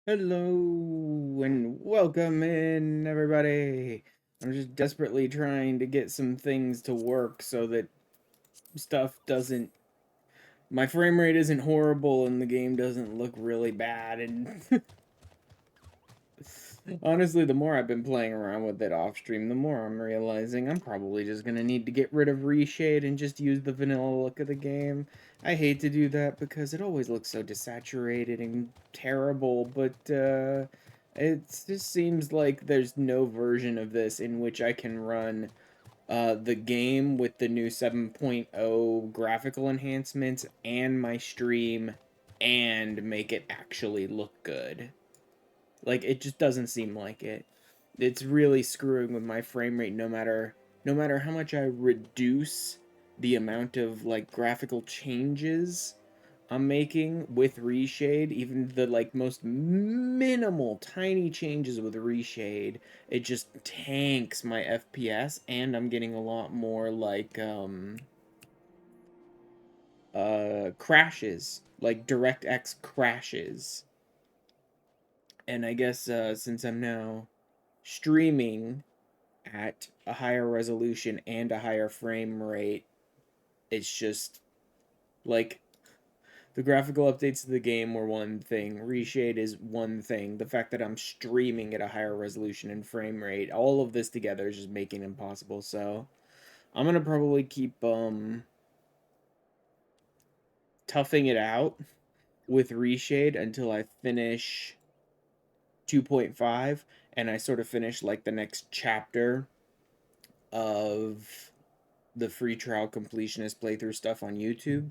Hello and welcome in, everybody. I'm just desperately trying to get some things to work so that stuff doesn't. My frame rate isn't horrible and the game doesn't look really bad. And honestly, the more I've been playing around with it off stream, the more I'm realizing I'm probably just gonna need to get rid of reshade and just use the vanilla look of the game. I hate to do that because it always looks so desaturated and terrible, but it just seems like there's no version of this in which I can run the game with the new 7.0 graphical enhancements and my stream and make it actually look good. Like, it just doesn't seem like it. It's really screwing with my frame rate no matter how much I reduce the amount of like graphical changes I'm making with reshade, even the like most minimal tiny changes with reshade, it just tanks my FPS and I'm getting a lot more like crashes, like DirectX crashes. And I guess since I'm now streaming at a higher resolution and a higher frame rate, it's just like the graphical updates to the game were one thing, reshade is one thing. The fact that I'm streaming at a higher resolution and frame rate, all of this together is just making it impossible. So I'm gonna probably keep toughing it out with reshade until I finish 2.5 and I sort of finish like the next chapter of the free trial completionist playthrough stuff on YouTube.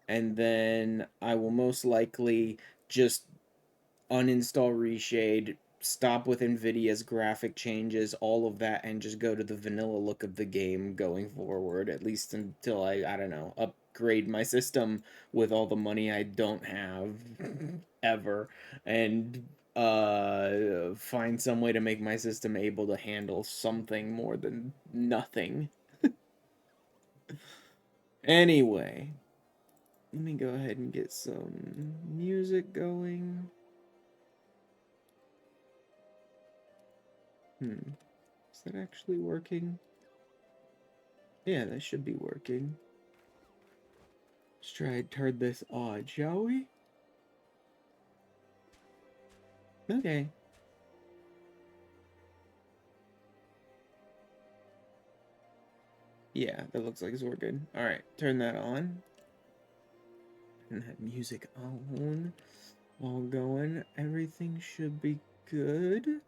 And then I will most likely just uninstall reshade, stop with Nvidia's graphic changes, all of that, and just go to the vanilla look of the game going forward, at least until I don't know, upgrade my system with all the money I don't have ever, and find some way to make my system able to handle something more than nothing. Anyway, let me go ahead and get some music going. Is that actually working? Yeah, that should be working. Let's try and turn this on, shall we? Okay. Yeah, that looks like it's working. Alright, turn that on. And that music on. All going. Everything should be good.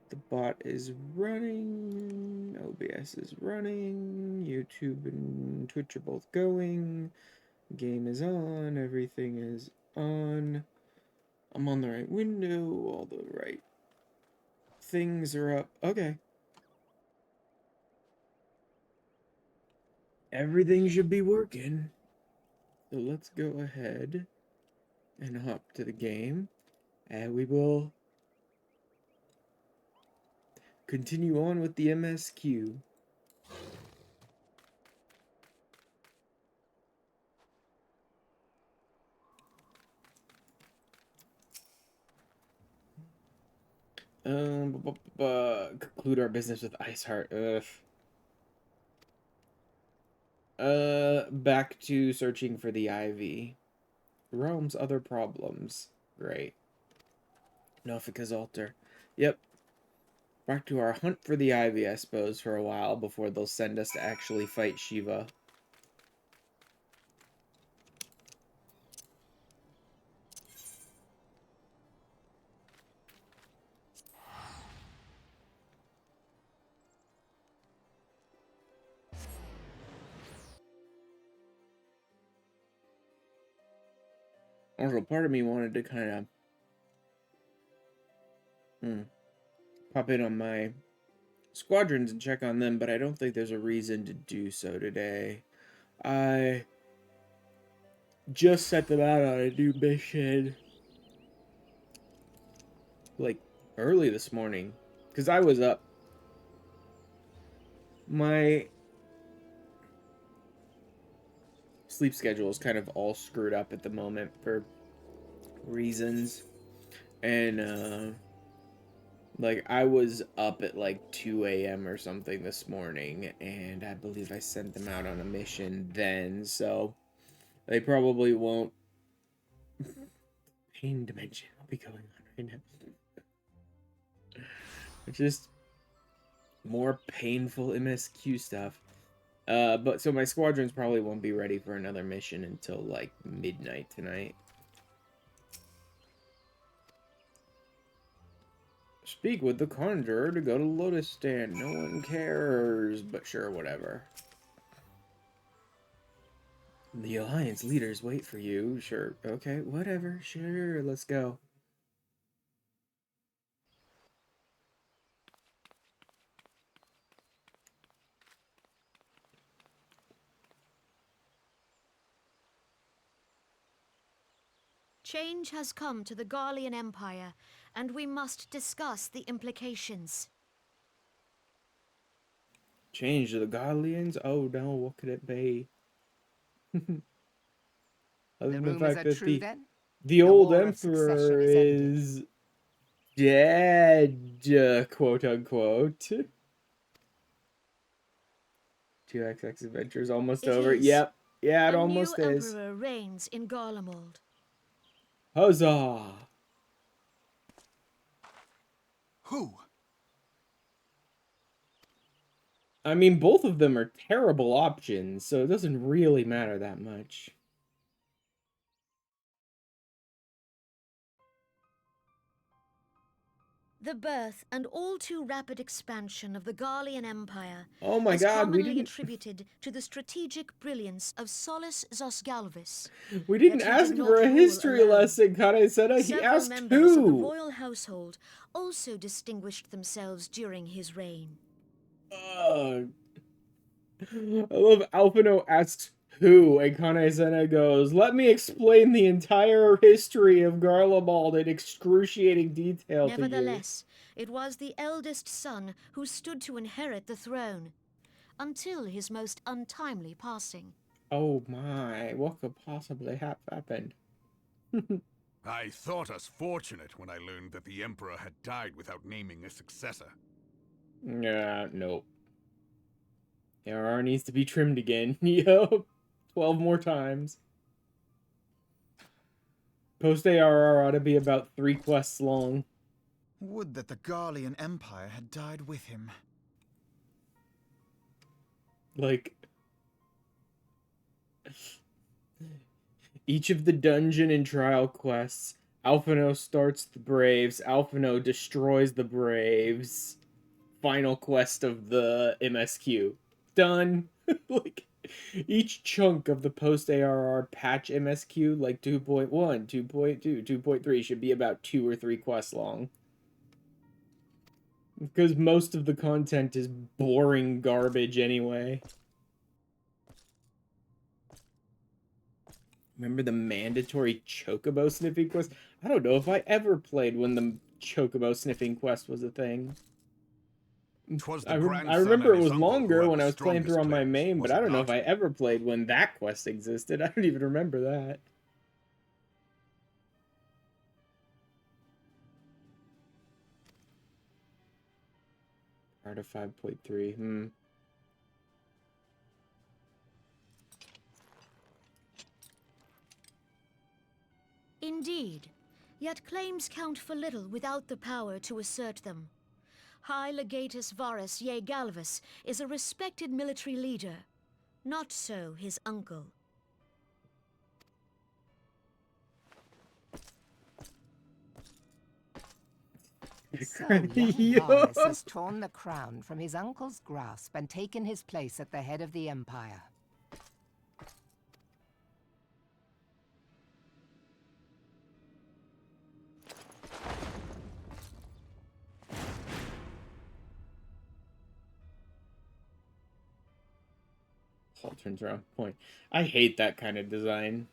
The bot is running. OBS is running. YouTube and Twitch are both going. Game is on. Everything is on. I'm on the right window. All the right things are up. Okay. Everything should be working. So let's go ahead and hop to the game. And we will continue on with the MSQ. Conclude our business with Iceheart. Back to searching for the IV. Realm's other problems. Great. Nofika's altar. Yep. Back to our hunt for the IV, I suppose, for a while before they'll send us to actually fight Shiva. Also, part of me wanted to kind of pop in on my squadrons and check on them, but I don't think there's a reason to do so today. I just set them out on a new mission, like, early this morning, because I was up. My sleep schedule is kind of all screwed up at the moment for reasons. And, like, I was up at, like, 2 a.m. or something this morning, and I believe I sent them out on a mission then, so they probably won't. Pain dimension will be going on right now. Just more painful MSQ stuff. But so my squadrons probably won't be ready for another mission until, like, midnight tonight. Speak with the conjurer to go to Lotus Stand. No one cares, but sure, whatever. The Alliance leaders wait for you. Sure, okay, whatever. Sure, let's go. Change has come to the Garlean Empire, and we must discuss the implications. Change to the Godlians? Oh no, what could it be? Other than the fact that the old emperor is dead, quote unquote. 2XX adventure is almost over. Yep. Yeah, it almost is. A new emperor reigns in Garlemald. Huzzah! Who? I mean, both of them are terrible options, so it doesn't really matter that much. The birth and all too rapid expansion of the Garlean Empire is commonly attributed to the strategic brilliance of Solus Zosgalvis. We didn't ask for a history lesson, Kanaisena. He asked members who? of the royal household also distinguished themselves during his reign. I love Alphino asks who, and Kanaisena goes, let me explain the entire history of Garlemald in excruciating detail to you. Nevertheless, it was the eldest son who stood to inherit the throne, until his most untimely passing. Oh my, what could possibly have happened? I thought us fortunate when I learned that the Emperor had died without naming a successor. Yeah, nope. ARR needs to be trimmed again. Yup. 12 more times. Post ARR ought to be about 3 quests long. Would that the Garlean Empire had died with him. Like, each of the dungeon and trial quests, Alphino starts the Braves, Alphino destroys the Braves. Final quest of the MSQ. Done. Like, each chunk of the post-ARR patch MSQ, like 2.1, 2.2, 2.3, should be about 2 or 3 quests long. Because most of the content is boring garbage anyway. Remember the mandatory chocobo sniffing quest? I don't know if I ever played when the chocobo sniffing quest was a thing. I remember it was longer when I was playing through on my main, but I don't know if I ever played when that quest existed. I don't even remember that. Part of 5.3, Indeed, yet claims count for little without the power to assert them. High Legatus Varus Ye Galvus is a respected military leader. Not so his uncle. So young Varus has torn the crown from his uncle's grasp and taken his place at the head of the Empire. All turns around. Point. I hate that kind of design.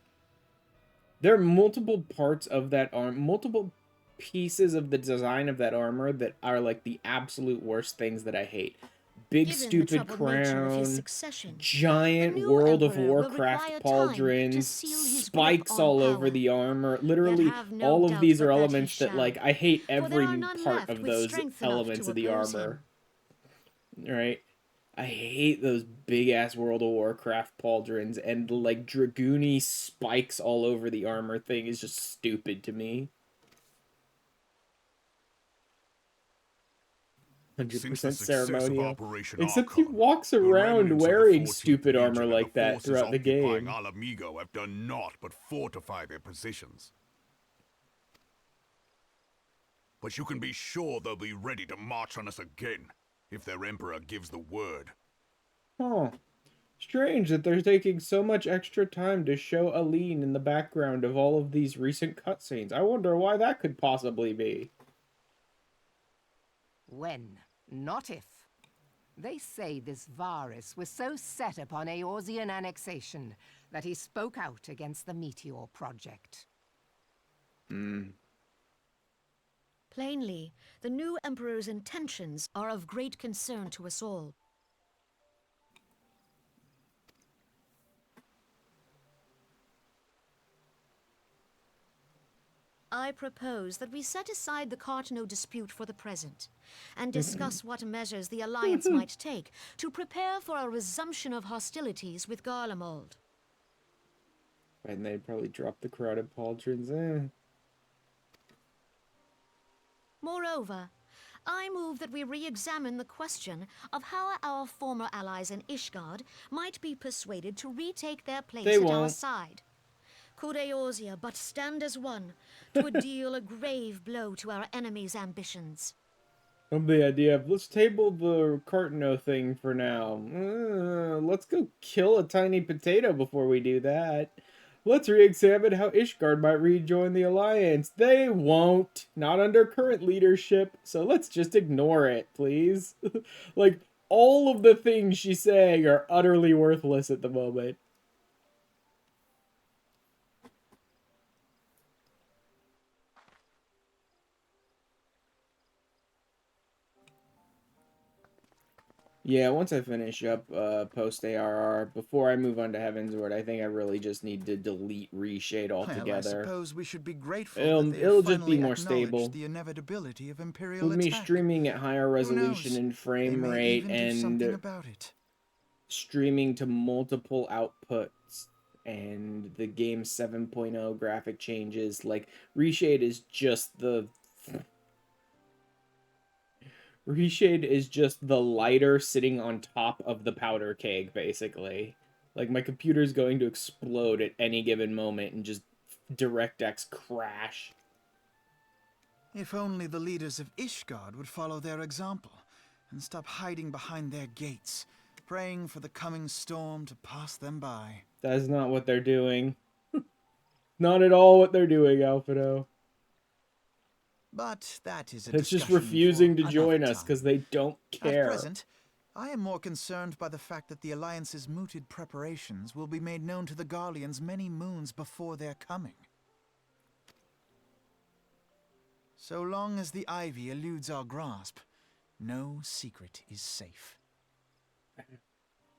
There are multiple parts of that arm, multiple pieces of the design of that armor that are like the absolute worst things that I hate. big Given the stupid troubled nature of his crown, succession, the giant new World of emperor will Warcraft require time to pauldrons, seal his grip spikes on all power. over the armor. Yet Literally, have no all of doubt these are but that he elements that, shall, like, I hate for there are every none part left of with those strength enough elements to of the oppose armor. him. Right? I hate those big-ass World of Warcraft pauldrons, and the, like, dragoony spikes all over the armor thing is just stupid to me. 100% ceremonial. Except he walks around wearing stupid armor like that throughout the game. Alamigo have done naught but fortify their positions. But you can be sure they'll be ready to march on us again, if their emperor gives the word. Huh. Strange that they're taking so much extra time to show Aline in the background of all of these recent cutscenes. I wonder why that could possibly be. When, not if. They say this Varus was so set upon Eorzean annexation that he spoke out against the Meteor Project. Plainly, the new emperor's intentions are of great concern to us all. I propose that we set aside the Cartano dispute for the present, and discuss what measures the Alliance might take to prepare for a resumption of hostilities with Garlemald. And they'd probably drop the crowded pauldrons. Moreover, I move that we re-examine the question of how our former allies in Ishgard might be persuaded to retake their place They at our won't. side. Could Eorzea but stand as one, 'twould deal a grave blow to our enemies' ambitions. The idea of, let's table the Cartano thing for now. Let's go kill a tiny potato before we do that. Let's re-examine how Ishgard might rejoin the Alliance. They won't. Not under current leadership. So let's just ignore it, please. Like, all of the things she's saying are utterly worthless at the moment. Yeah, once I finish up post ARR, before I move on to Heavensward, I think I really just need to delete Reshade altogether. Well, I suppose we should be grateful It'll that they have just be finally more acknowledged stable. the inevitability of Imperial With me attack. streaming at higher resolution knows? and They frame may rate even do something and about it. streaming to multiple outputs and the game's 7.0 graphic changes, like Reshade is just the lighter sitting on top of the powder keg, basically. Like, my computer's going to explode at any given moment and just DirectX crash. If only the leaders of Ishgard would follow their example and stop hiding behind their gates, praying for the coming storm to pass them by. That's not what they're doing. Not at all what they're doing, Alphino. But that is a It's just discussion refusing for to join another us time. because they don't care. At present, I am more concerned by the fact that the Alliance's mooted preparations will be made known to the Garleans many moons before their coming. So long as the ivy eludes our grasp, no secret is safe.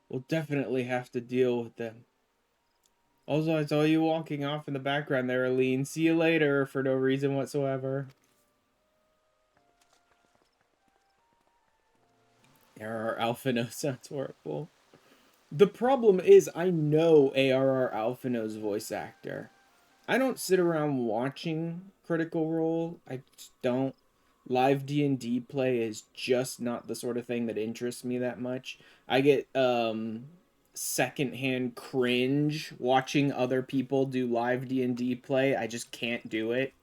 We'll definitely have to deal with them. Also, I saw you walking off in the background there, Aline. See you later for no reason whatsoever. ARR Alphino sounds horrible. The problem is, I know ARR Alphino's voice actor. I don't sit around watching Critical Role. I just don't. Live D&D play is just not the sort of thing that interests me that much. I get secondhand cringe watching other people do live D&D play. I just can't do it.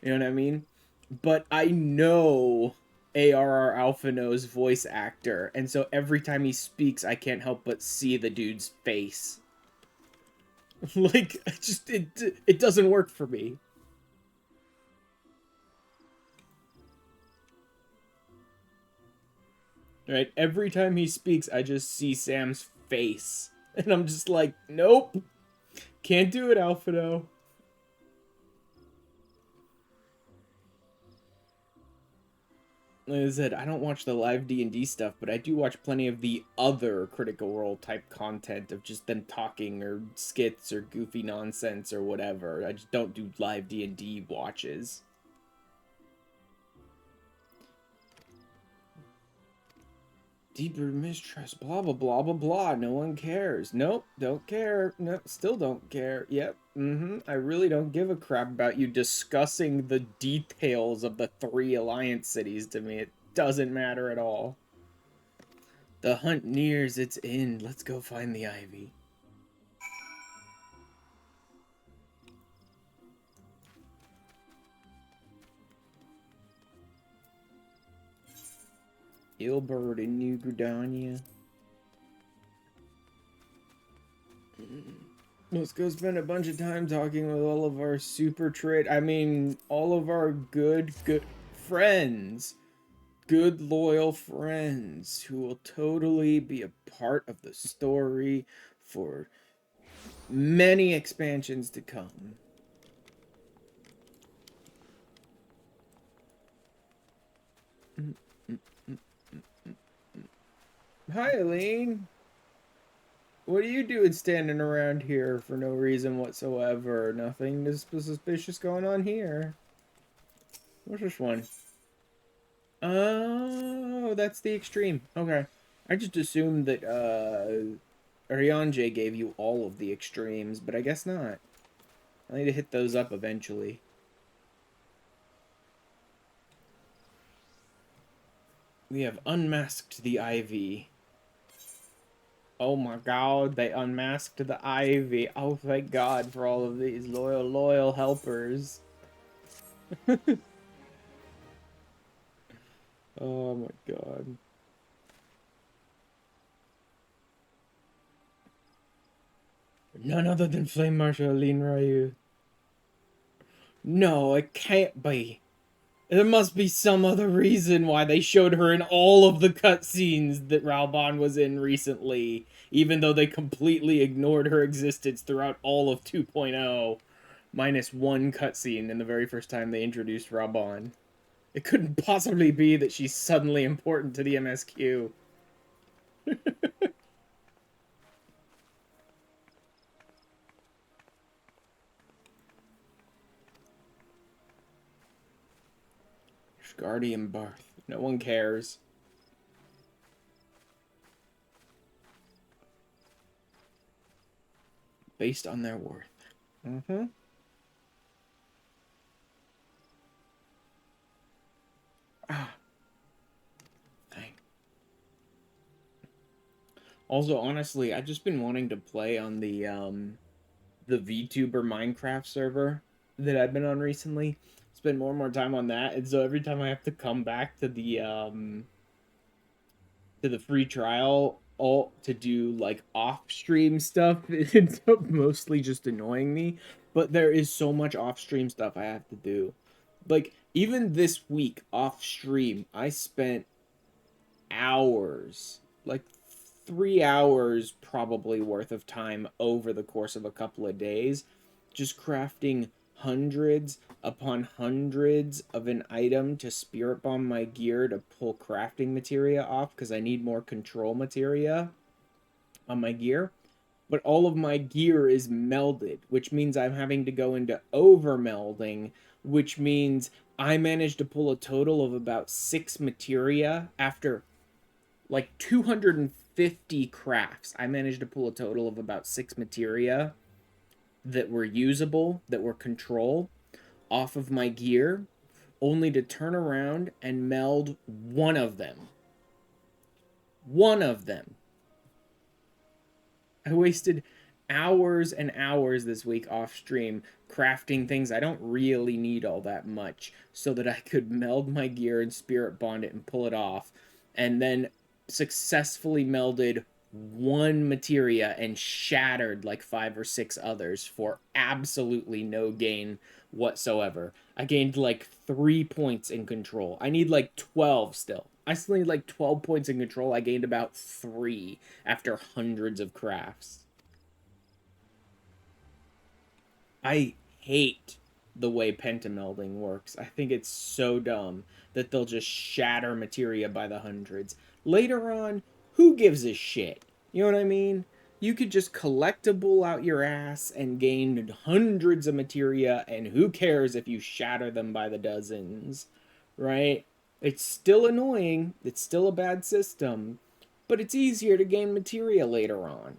You know what I mean? But I know ARR Alphino's voice actor, and so every time he speaks, I can't help but see the dude's face. Like, it doesn't work for me. Right? Every time he speaks, I just see Sam's face. And I'm just like, nope. Can't do it, Alphino. Like I said, I don't watch the live D&D stuff, but I do watch plenty of the other Critical Role type content of just them talking or skits or goofy nonsense or whatever. I just don't do live D&D watches. Deeper mistrust, blah, blah, blah, blah, blah. No one cares. Nope, don't care. No, still don't care. Yep, I really don't give a crap about you discussing the details of the 3 Alliance cities to me. It doesn't matter at all. The hunt nears its end. Let's go find the ivy. Ilbert in New Gridania. Let's go spend a bunch of time talking with all of our super all of our good friends. Good, loyal friends who will totally be a part of the story for many expansions to come. Hi, Aline. What are you doing standing around here for no reason whatsoever? Nothing suspicious going on here. What's this one? Oh, that's the extreme. Okay. I just assumed that, Arianje gave you all of the extremes, but I guess not. I need to hit those up eventually. We have unmasked the Ivy. Oh my god, they unmasked the Ivy. Oh, thank God for all of these loyal helpers. Oh my god. None other than Flame Marshal Aline Ryu. No, it can't be. There must be some other reason why they showed her in all of the cutscenes that Raoban was in recently, even though they completely ignored her existence throughout all of 2.0, minus one cutscene in the very first time they introduced Raoban. It couldn't possibly be that she's suddenly important to the MSQ. Guardian Barth. No one cares. Based on their worth. Ah. Dang. Also, honestly, I've just been wanting to play on the VTuber Minecraft server that I've been on recently. Spend more and more time on that, and so every time I have to come back to the free trial all to do like off-stream stuff, it ends up mostly just annoying me. But there is so much off-stream stuff I have to do. Like, even this week off-stream, I spent hours, like 3 hours probably worth of time over the course of a couple of days, just crafting hundreds upon hundreds of an item to spirit bomb my gear to pull crafting materia off, because I need more control materia on my gear. But all of my gear is melded, which means I'm having to go into over melding, which means I managed to pull a total of about 6 materia after like 250 crafts. I managed to pull a total of about 6 materia that were usable, that were control, off of my gear, only to turn around and meld one of them. One of them. I wasted hours and hours this week off stream crafting things I don't really need all that much so that I could meld my gear and spirit bond it and pull it off, and then successfully melded one materia and shattered like 5 or 6 others for absolutely no gain whatsoever. I gained like 3 points in control. I need like 12 still. I still need like 12 points in control. I gained about 3 after hundreds of crafts. I hate the way pentamelding works. I think it's so dumb that they'll just shatter materia by the hundreds. Later on, who gives a shit? You know what I mean? You could just collectible out your ass and gain hundreds of materia, and who cares if you shatter them by the dozens, right? It's still annoying, it's still a bad system, but it's easier to gain materia later on.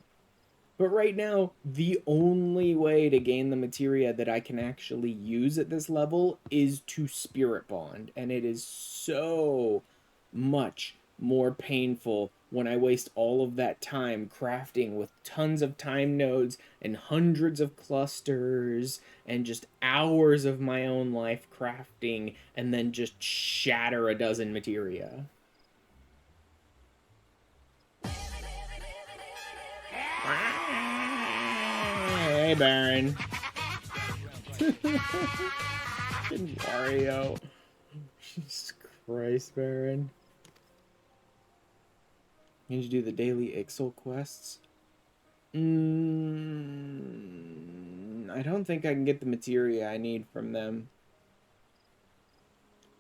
But right now, the only way to gain the materia that I can actually use at this level is to spirit bond, and it is so much more painful when I waste all of that time crafting with tons of time nodes and hundreds of clusters and just hours of my own life crafting and then just shatter a dozen materia. Hey, Baron. Wario. Jesus Christ, Baron. Need to do the daily Ixal quests? I don't think I can get the materia I need from them.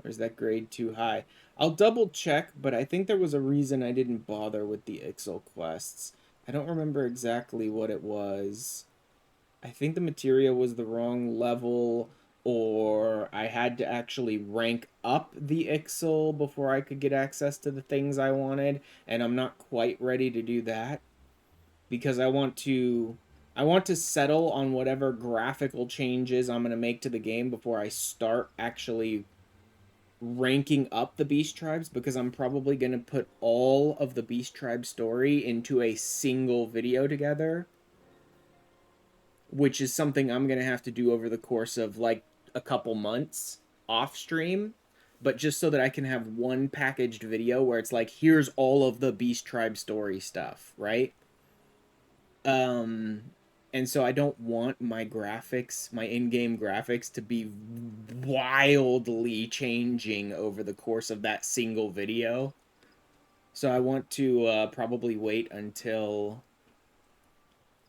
Or is that grade too high? I'll double check, but I think there was a reason I didn't bother with the Ixal quests. I don't remember exactly what it was. I think the materia was the wrong level, or I had to actually rank up the Ixal before I could get access to the things I wanted, and I'm not quite ready to do that because I want to settle on whatever graphical changes I'm going to make to the game before I start actually ranking up the beast tribes, because I'm probably going to put all of the beast tribe story into a single video together, which is something I'm going to have to do over the course of like a couple months off stream, but just so that I can have one packaged video where it's like, here's all of the beast tribe story stuff, right? And so I don't want my graphics, my in-game graphics, to be wildly changing over the course of that single video. So I want to probably wait until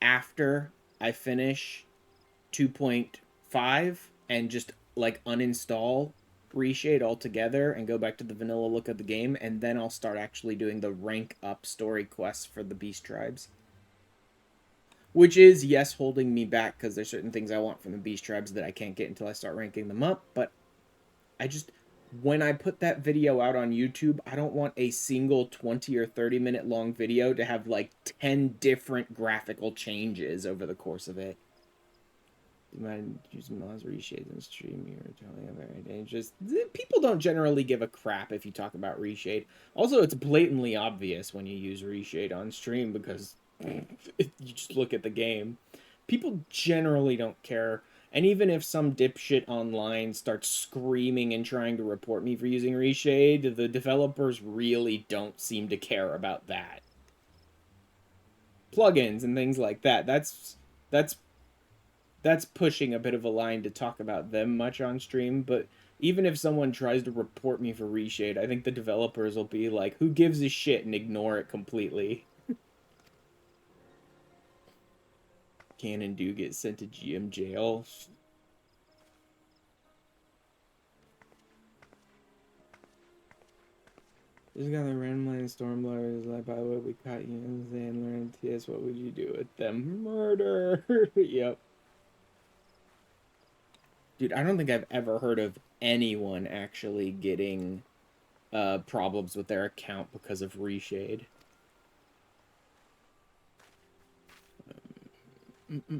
after I finish 2.5 and just like uninstall Reshade altogether and go back to the vanilla look of the game, and then I'll start actually doing the rank up story quests for the beast tribes. Which is, yes, holding me back because there's certain things I want from the beast tribes that I can't get until I start ranking them up, but I just, when I put that video out on YouTube, I don't want a single 20 or 30-minute long video to have like 10 different graphical changes over the course of it. You mind using Miles reshades in stream? You're telling a very dangerous. People don't generally give a crap if you talk about reshade. Also, it's blatantly obvious when you use reshade on stream because you just look at the game. People generally don't care. And even if some dipshit online starts screaming and trying to report me for using reshade, the developers really don't seem to care about that. Plugins and things like that. That's pushing a bit of a line to talk about them much on stream, but even if someone tries to report me for reshade, I think the developers will be like, who gives a shit, and ignore it completely. Canon do get sent to GM jail. Just got the randomline Stormblowers, like, by the way, we caught you and learned TS, what would you do with them? Murder! Yep. Dude, I don't think I've ever heard of anyone actually getting problems with their account because of reshade. I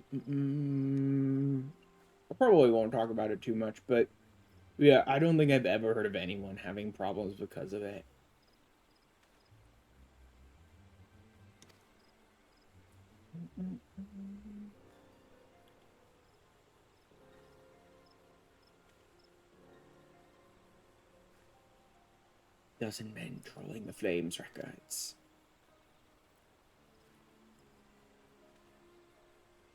probably won't talk about it too much, but yeah, I don't think I've ever heard of anyone having problems because of it. Dozen men trolling the flames records.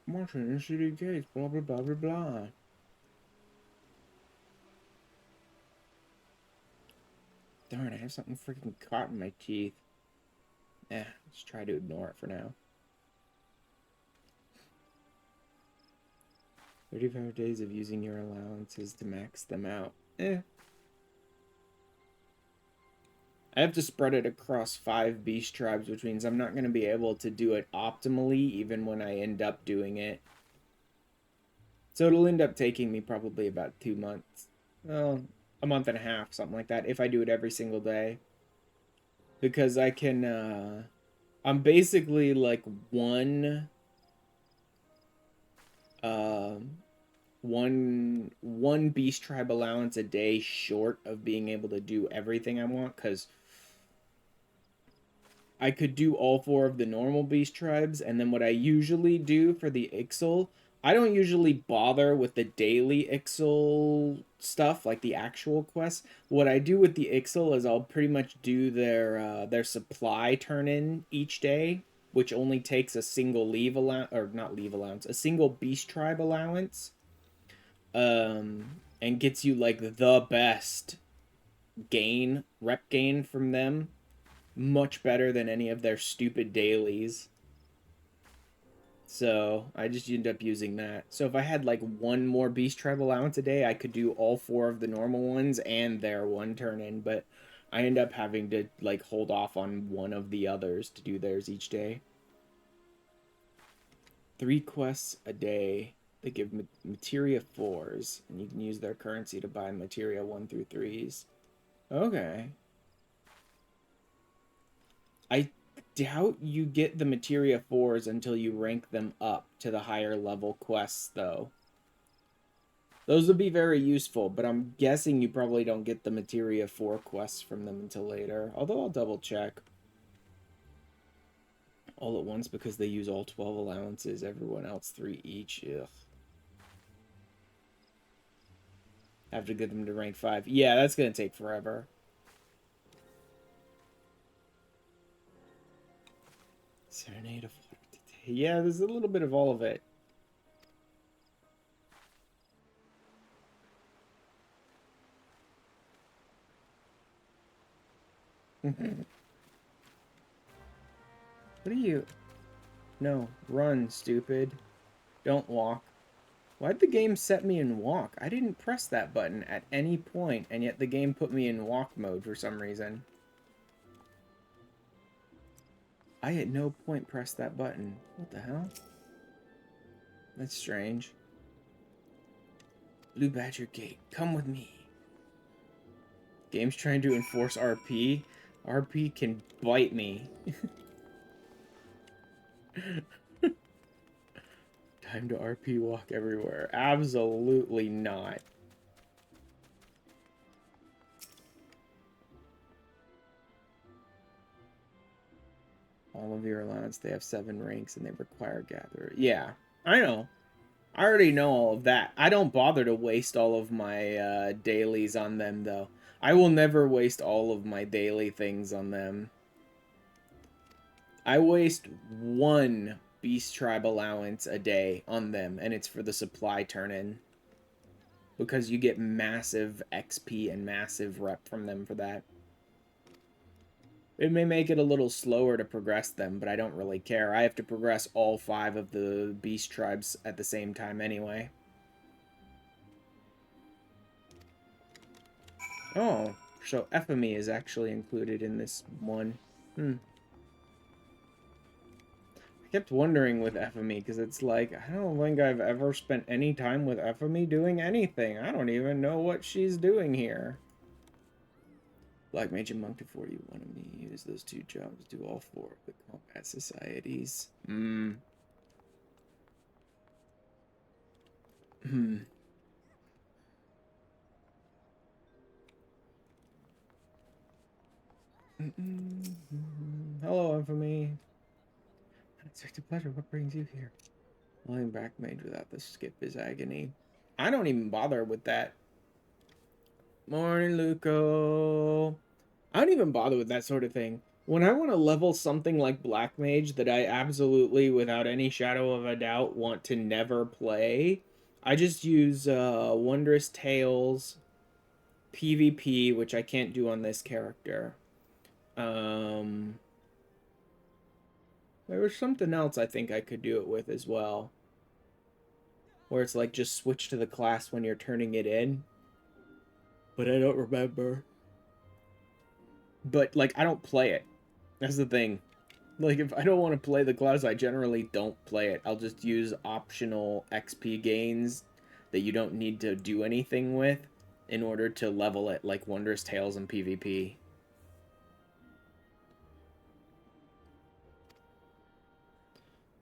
Martin in city gates, blah blah blah blah blah. Darn, I have something freaking caught in my teeth. Let's try to ignore it for now. 35 days of using your allowances to max them out. I have to spread it across 5 beast tribes, which means I'm not going to be able to do it optimally even when I end up doing it. So it'll end up taking me probably about 2 months. Well, a month and a half, something like that, if I do it every single day. Because I can, I'm basically like one beast tribe allowance a day short of being able to do everything I want, because I could do all 4 of the normal beast tribes, and then what I usually do for the Ixal, I don't usually bother with the daily Ixal stuff, like the actual quests. What I do with the Ixal is I'll pretty much do their supply turn-in each day, which only takes a single leave allowance, or not leave allowance, a single beast tribe allowance, and gets you like the best rep gain from them. Much better than any of their stupid dailies. So I just end up using that. So if I had like 1 more beast tribe allowance a day, I could do all 4 of the normal ones and their 1 turn in, but I end up having to like hold off on 1 of the others to do theirs each day. 3 quests a day. They give materia 4s, and you can use their currency to buy materia 1 through 3s. Okay. I doubt you get the materia 4s until you rank them up to the higher level quests, though. Those would be very useful, but I'm guessing you probably don't get the materia 4 quests from them until later. Although I'll double check. All at once because they use all 12 allowances, everyone else 3 each. Ugh. Have to get them to rank 5. Yeah, that's gonna take forever. Serenade of Water today. Yeah, there's a little bit of all of it. What are you? No, run, stupid. Don't walk. Why'd the game set me in walk? I didn't press that button at any point, and yet the game put me in walk mode for some reason. I at no point pressed that button. What the hell? That's strange. Blue Badger Gate, come with me. Game's trying to enforce RP. RP can bite me. Time to RP walk everywhere. Absolutely not. All of your allowance, they have 7 ranks and they require gatherer. Yeah, I know. I already know all of that. I don't bother to waste all of my dailies on them, though. I will never waste all of my daily things on them. I waste 1 beast tribe allowance a day on them, and it's for the supply turn-in. Because you get massive XP and massive rep from them for that. It may make it a little slower to progress them, but I don't really care. I have to progress all 5 of the beast tribes at the same time anyway. Oh, so FFXIV is actually included in this one. I kept wondering with FFXIV, because it's like, I don't think I've ever spent any time with FFXIV doing anything. I don't even know what she's doing here. Black Mage and Monk to 40 wanted me to use those 2 jobs, do all 4 of the combat societies. Hello, FFXIV. Unexpected pleasure, what brings you here? Lying back mage without the skip is agony. I don't even bother with that. Morning, Luco. I don't even bother with that sort of thing. When I want to level something like Black Mage that I absolutely, without any shadow of a doubt, want to never play, I just use Wondrous Tales, PvP, which I can't do on this character. There was something else I think I could do it with as well. Or it's like just switch to the class when you're turning it in. But I don't remember. But, like, I don't play it. That's the thing. Like, if I don't want to play the class, I generally don't play it. I'll just use optional XP gains that you don't need to do anything with in order to level it, like Wondrous Tales and PvP.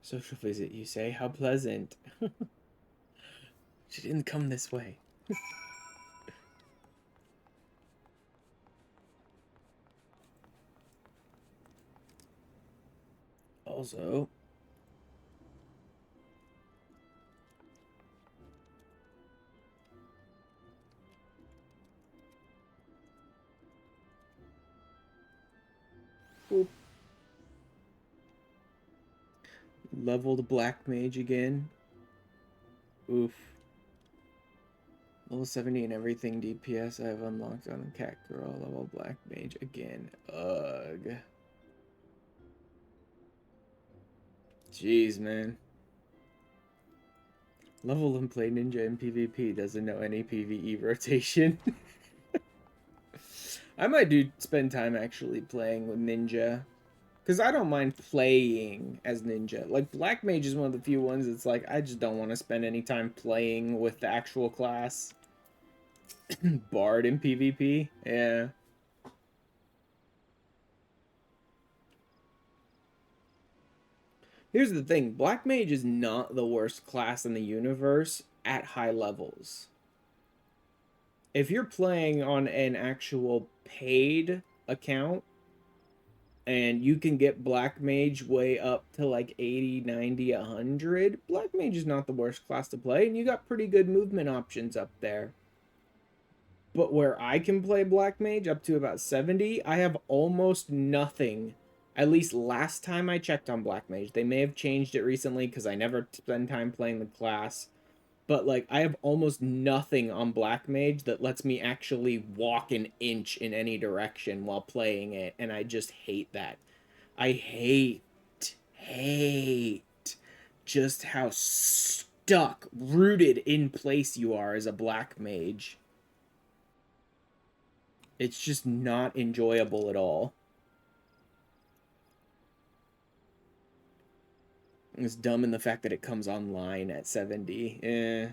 Social visit, you say? How pleasant. She didn't come this way. Also... Boop. Leveled Black Mage again. Oof. Level 70 and everything DPS I have unlocked on Cat Girl. Level Black Mage again. Ugh. Jeez, man. Level and play Ninja in PvP. Doesn't know any PvE rotation. I might spend time actually playing with Ninja. Because I don't mind playing as Ninja. Like, Black Mage is one of the few ones that's like, I just don't want to spend any time playing with the actual class. Bard in PvP? Yeah. Here's the thing. Black Mage is not the worst class in the universe at high levels. If you're playing on an actual paid account, and you can get Black Mage way up to like 80, 90, 100, Black Mage is not the worst class to play, and you got pretty good movement options up there. But where I can play Black Mage up to about 70, I have almost nothing. At least last time I checked on Black Mage. They may have changed it recently because I never spend time playing the class. But, like, I have almost nothing on Black Mage that lets me actually walk an inch in any direction while playing it, and I just hate that. I hate just how stuck, rooted in place you are as a Black Mage. It's just not enjoyable at all. It's dumb in the fact that it comes online at 70.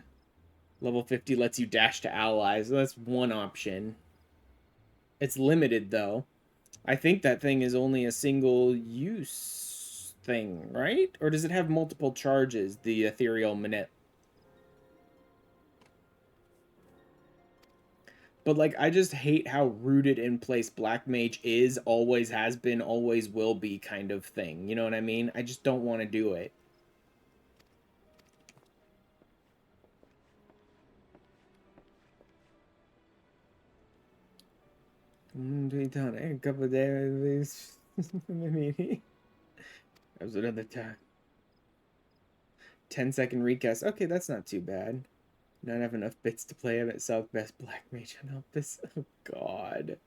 Level 50 lets you dash to allies. That's one option. It's limited, though. I think that thing is only a single-use thing, right? Or does it have multiple charges, the Ethereal Minute? But, like, I just hate how rooted in place Black Mage is, always has been, always will be kind of thing. You know what I mean? I just don't want to do it. A couple of days. Maybe. That was another time. 10-second recast. Okay, that's not too bad. Not have enough bits to play him itself. Best Black Mage on Elpis. Oh, God.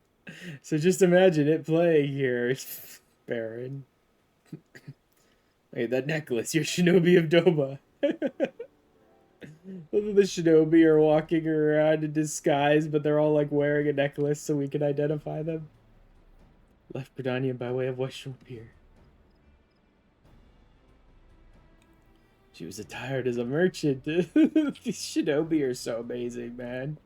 So just imagine it playing here. Baron. Hey, that necklace. You're Shinobi of Doba. Both of the Shinobi are walking around in disguise, but they're all, like, wearing a necklace so we can identify them. Left Bredania by way of Western Pier. She was attired as a merchant. These Shinobi are so amazing, man.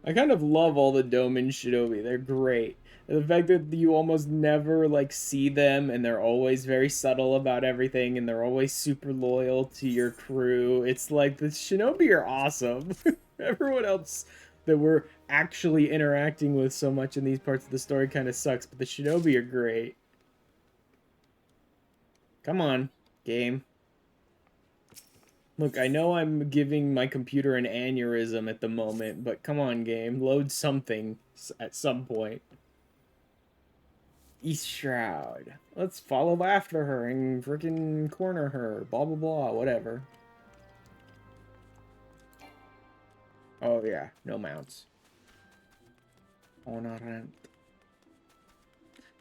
I kind of love all the Domin Shinobi. They're great. And the fact that you almost never, like, see them, and they're always very subtle about everything, and they're always super loyal to your crew. It's like, the Shinobi are awesome. Everyone else that we're actually interacting with so much in these parts of the story kind of sucks, but the Shinobi are great. Come on, game. Look, I know I'm giving my computer an aneurysm at the moment, but come on, game. Load something at some point. East Shroud. Let's follow after her and freaking corner her. Blah, blah, blah. Whatever. Oh, yeah. No mounts. Honorant.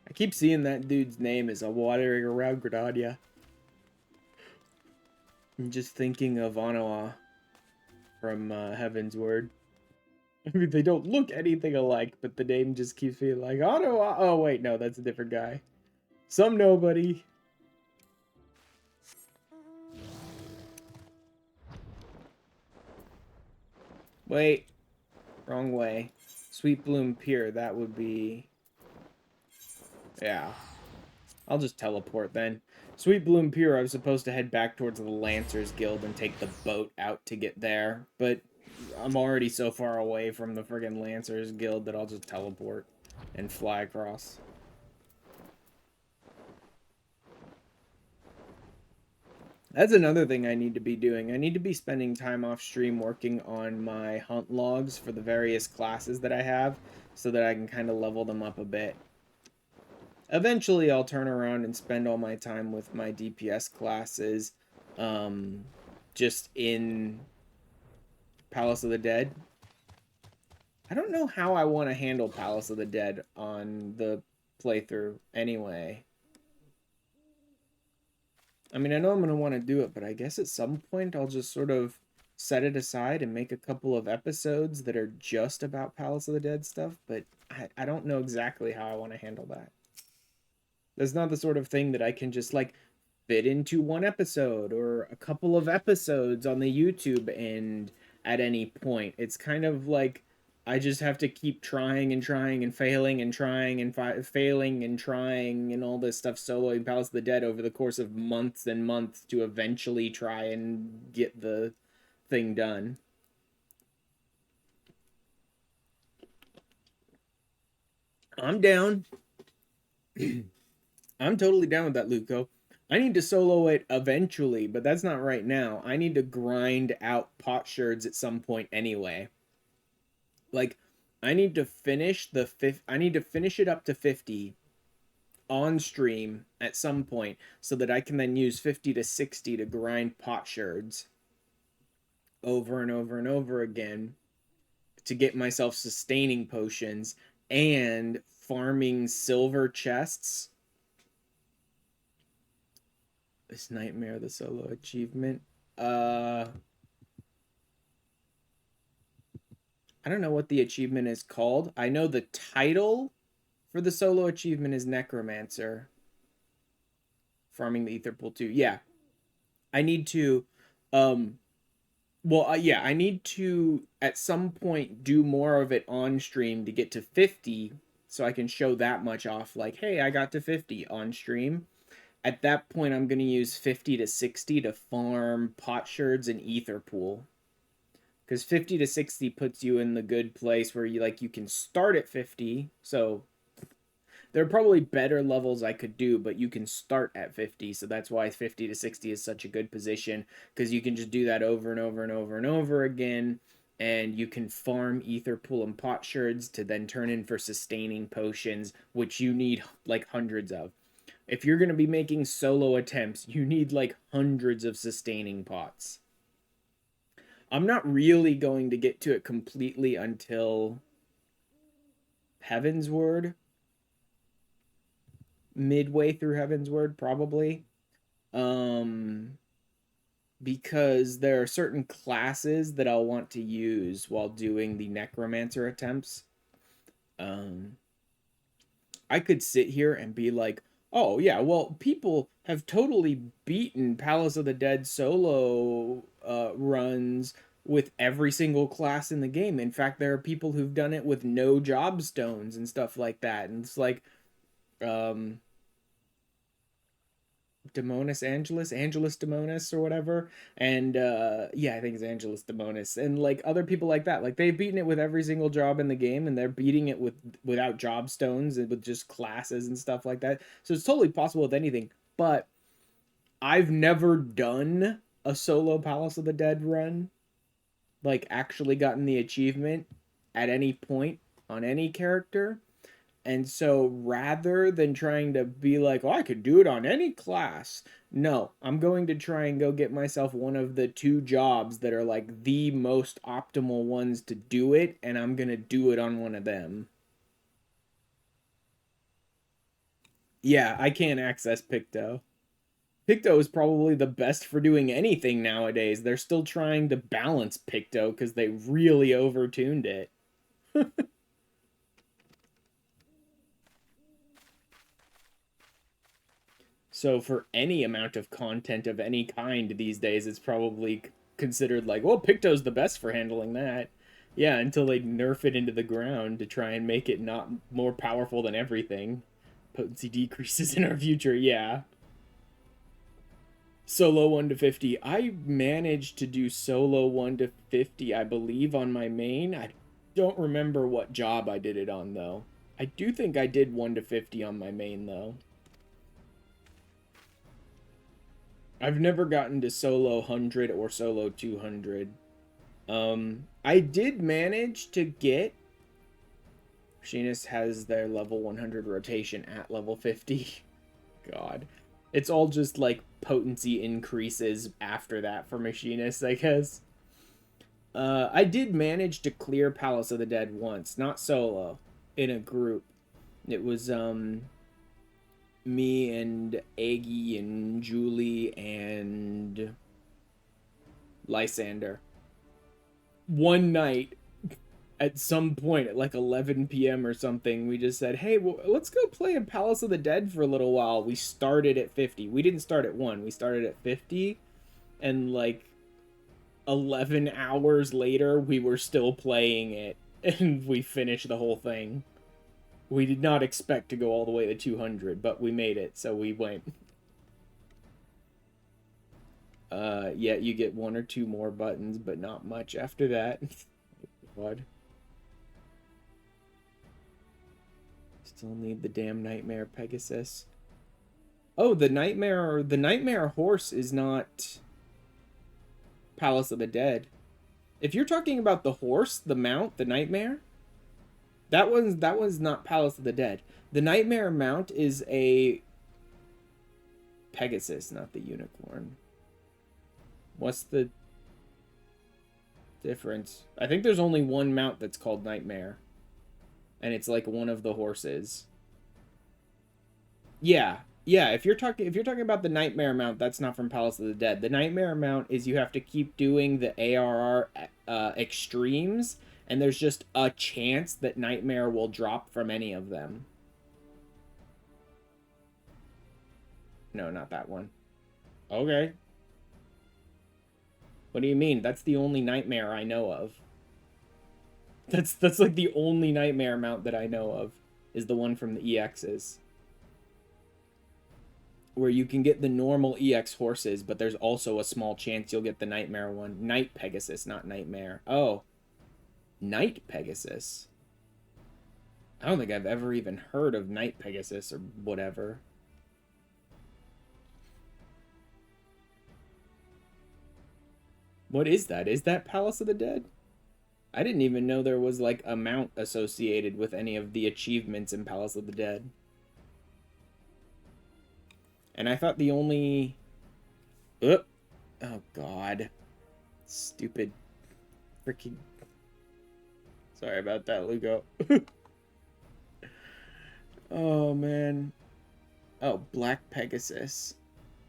I keep seeing that dude's name as a watering around Grenada. I'm just thinking of Anoa from Heaven's Word. I mean, they don't look anything alike, but the name just keeps being like, Anoa. Oh, wait, no, that's a different guy. Some nobody. Wait. Wrong way. Sweet Bloom Pier, that would be... Yeah. I'll just teleport then. Sweet Bloom Pier, I was supposed to head back towards the Lancers Guild and take the boat out to get there, but I'm already so far away from the friggin' Lancers Guild that I'll just teleport and fly across. That's another thing I need to be doing. I need to be spending time off stream working on my hunt logs for the various classes that I have so that I can kind of level them up a bit. Eventually, I'll turn around and spend all my time with my DPS classes just in Palace of the Dead. I don't know how I want to handle Palace of the Dead on the playthrough anyway. I mean, I know I'm going to want to do it, but I guess at some point I'll just sort of set it aside and make a couple of episodes that are just about Palace of the Dead stuff, but I don't know exactly how I want to handle that. That's not the sort of thing that I can just, like, fit into one episode or a couple of episodes on the YouTube and at any point. It's kind of like I just have to keep trying and trying and failing and trying and failing and trying and all this stuff soloing Palace of the Dead over the course of months and months to eventually try and get the thing done. I'm down. I'm totally down with that, Luco. I need to solo it eventually, but that's not right now. I need to grind out potsherds at some point anyway. Like, I need to finish it up to 50 on stream at some point so that I can then use 50 to 60 to grind potsherds over and over and over again to get myself sustaining potions and farming silver chests. This Nightmare, the solo achievement. I don't know what the achievement is called. I know the title for the solo achievement is Necromancer. Farming the Ether Pool 2. Yeah. I need to, I need to, at some point, do more of it on stream to get to 50, so I can show that much off, like, hey, I got to 50 on stream. At that point, I'm going to use 50 to 60 to farm potsherds and Ether Pool. Because 50 to 60 puts you in the good place where you can start at 50. So there are probably better levels I could do, but you can start at 50. So that's why 50 to 60 is such a good position, because you can just do that over and over and over and over again. And you can farm Ether Pool and potsherds to then turn in for sustaining potions, which you need like hundreds of. If you're going to be making solo attempts, you need like hundreds of sustaining pots. I'm not really going to get to it completely until Heaven's Word. Midway through Heaven's Word, probably. Because there are certain classes that I'll want to use while doing the Necromancer attempts. I could sit here and be like, oh, yeah, well, people have totally beaten Palace of the Dead solo runs with every single class in the game. In fact, there are people who've done it with no job stones and stuff like that. And it's like, Angelus Demonis or whatever. And I think it's Angelus Demonis. And like other people like that. Like they've beaten it with every single job in the game, and they're beating it without job stones and with just classes and stuff like that. So it's totally possible with anything. But I've never done a solo Palace of the Dead run. Like actually gotten the achievement at any point on any character. And so rather than trying to be like, oh, I could do it on any class, no, I'm going to try and go get myself one of the 2 jobs that are like the most optimal ones to do it, and I'm going to do it on one of them. Yeah, I can't access Picto. Picto is probably the best for doing anything nowadays. They're still trying to balance Picto because they really overtuned it. So for any amount of content of any kind these days, it's probably considered like, well, Picto's the best for handling that. Yeah, until they nerf it into the ground to try and make it not more powerful than everything. Potency decreases in our future, yeah. Solo 1 to 50. I managed to do solo 1 to 50, I believe, on my main. I don't remember what job I did it on, though. I do think I did 1 to 50 on my main, though. I've never gotten to solo 100 or solo 200. I did manage to get... Machinist has their level 100 rotation at level 50. God. It's all just, like, potency increases after that for Machinists, I guess. I did manage to clear Palace of the Dead once. Not solo. In a group. It was, me and Aggie and Julie and Lysander. One night, at some point at like 11 p.m. or something, we just said, hey, well, let's go play in Palace of the Dead for a little while. We started at 50. We didn't start at 1. We started at 50. And like 11 hours later, we were still playing it. And we finished the whole thing. We did not expect to go all the way to 200, but we made it, so we went. Yeah, you get 1 or 2 more buttons, but not much after that. What? Still need the damn Nightmare Pegasus. Oh, the Nightmare Horse is not Palace of the Dead. If you're talking about the horse, the mount, the Nightmare, that one's not Palace of the Dead. The Nightmare mount is a Pegasus, not the unicorn. What's the difference? I think there's only one mount that's called Nightmare. And it's like one of the horses. Yeah. Yeah, if you're talking about the Nightmare mount, that's not from Palace of the Dead. The Nightmare mount is you have to keep doing the ARR extremes, and there's just a chance that Nightmare will drop from any of them. No, not that one. Okay. What do you mean? That's the only Nightmare I know of. That's like the only Nightmare mount that I know of, is the one from the EXs. Where you can get the normal EX horses, but there's also a small chance you'll get the Nightmare one. Night Pegasus, not Nightmare. Oh. Night Pegasus? I don't think I've ever even heard of Night Pegasus or whatever. What is that? Is that Palace of the Dead? I didn't even know there was, like, a mount associated with any of the achievements in Palace of the Dead. And I thought the only... Oh, God. Stupid. Freaking... Sorry about that, Lugo. Oh, man. Oh, Black Pegasus.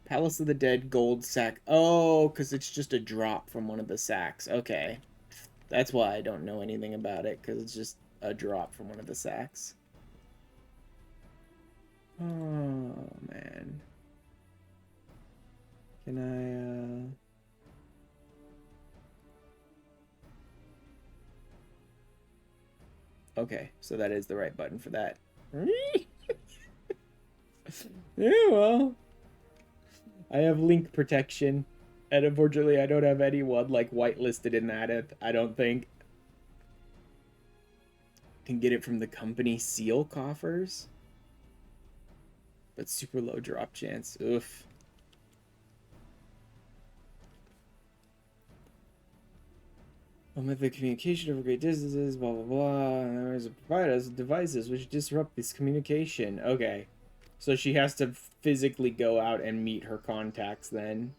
Palace of the Dead gold sack. Oh, because it's just a drop from one of the sacks. Okay. That's why I don't know anything about it, because it's just a drop from one of the sacks. Oh, man. Can I, Okay, so that is the right button for that. Yeah, well. I have link protection. And unfortunately, I don't have anyone, like, whitelisted in that, I don't think. Can get it from the company seal coffers. But super low drop chance. Oof. Method communication over great distances, blah, blah, blah. And there's a provider of devices which disrupt this communication. Okay. So she has to physically go out and meet her contacts then.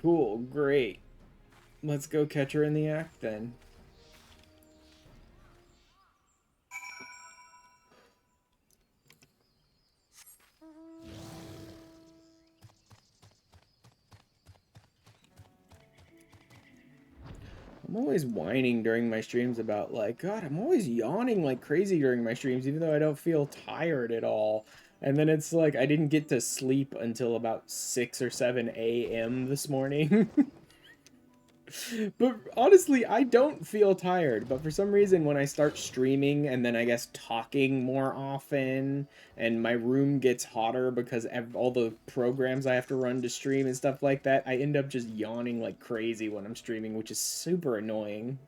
Cool, great. Let's go catch her in the act then. I'm always whining during my streams about, like, God, I'm always yawning like crazy during my streams, even though I don't feel tired at all. And then it's like, I didn't get to sleep until about 6 or 7 a.m. this morning. But honestly, I don't feel tired. But for some reason, when I start streaming and then I guess talking more often, and my room gets hotter because all the programs I have to run to stream and stuff like that, I end up just yawning like crazy when I'm streaming, which is super annoying.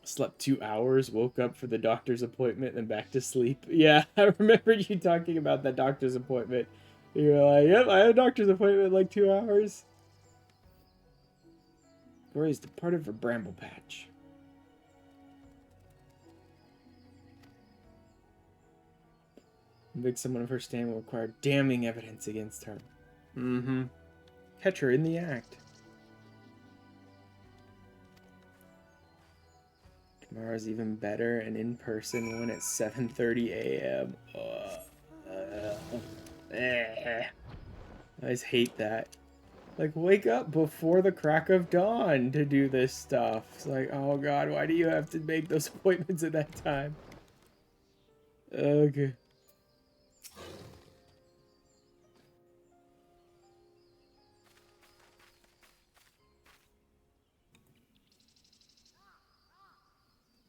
Slept 2 hours, woke up for the doctor's appointment, and back to sleep. Yeah, I remember you talking about that doctor's appointment. You're like, yep, I had a doctor's appointment in like 2 hours. Corey's departed for Bramble Patch. Convict someone of her stand will require damning evidence against her. Mm-hmm. Catch her in the act. Tomorrow's even better, an in-person one at 7:30 a.m. I just hate that. Like, wake up before the crack of dawn to do this stuff. It's like, oh god, why do you have to make those appointments at that time? Okay.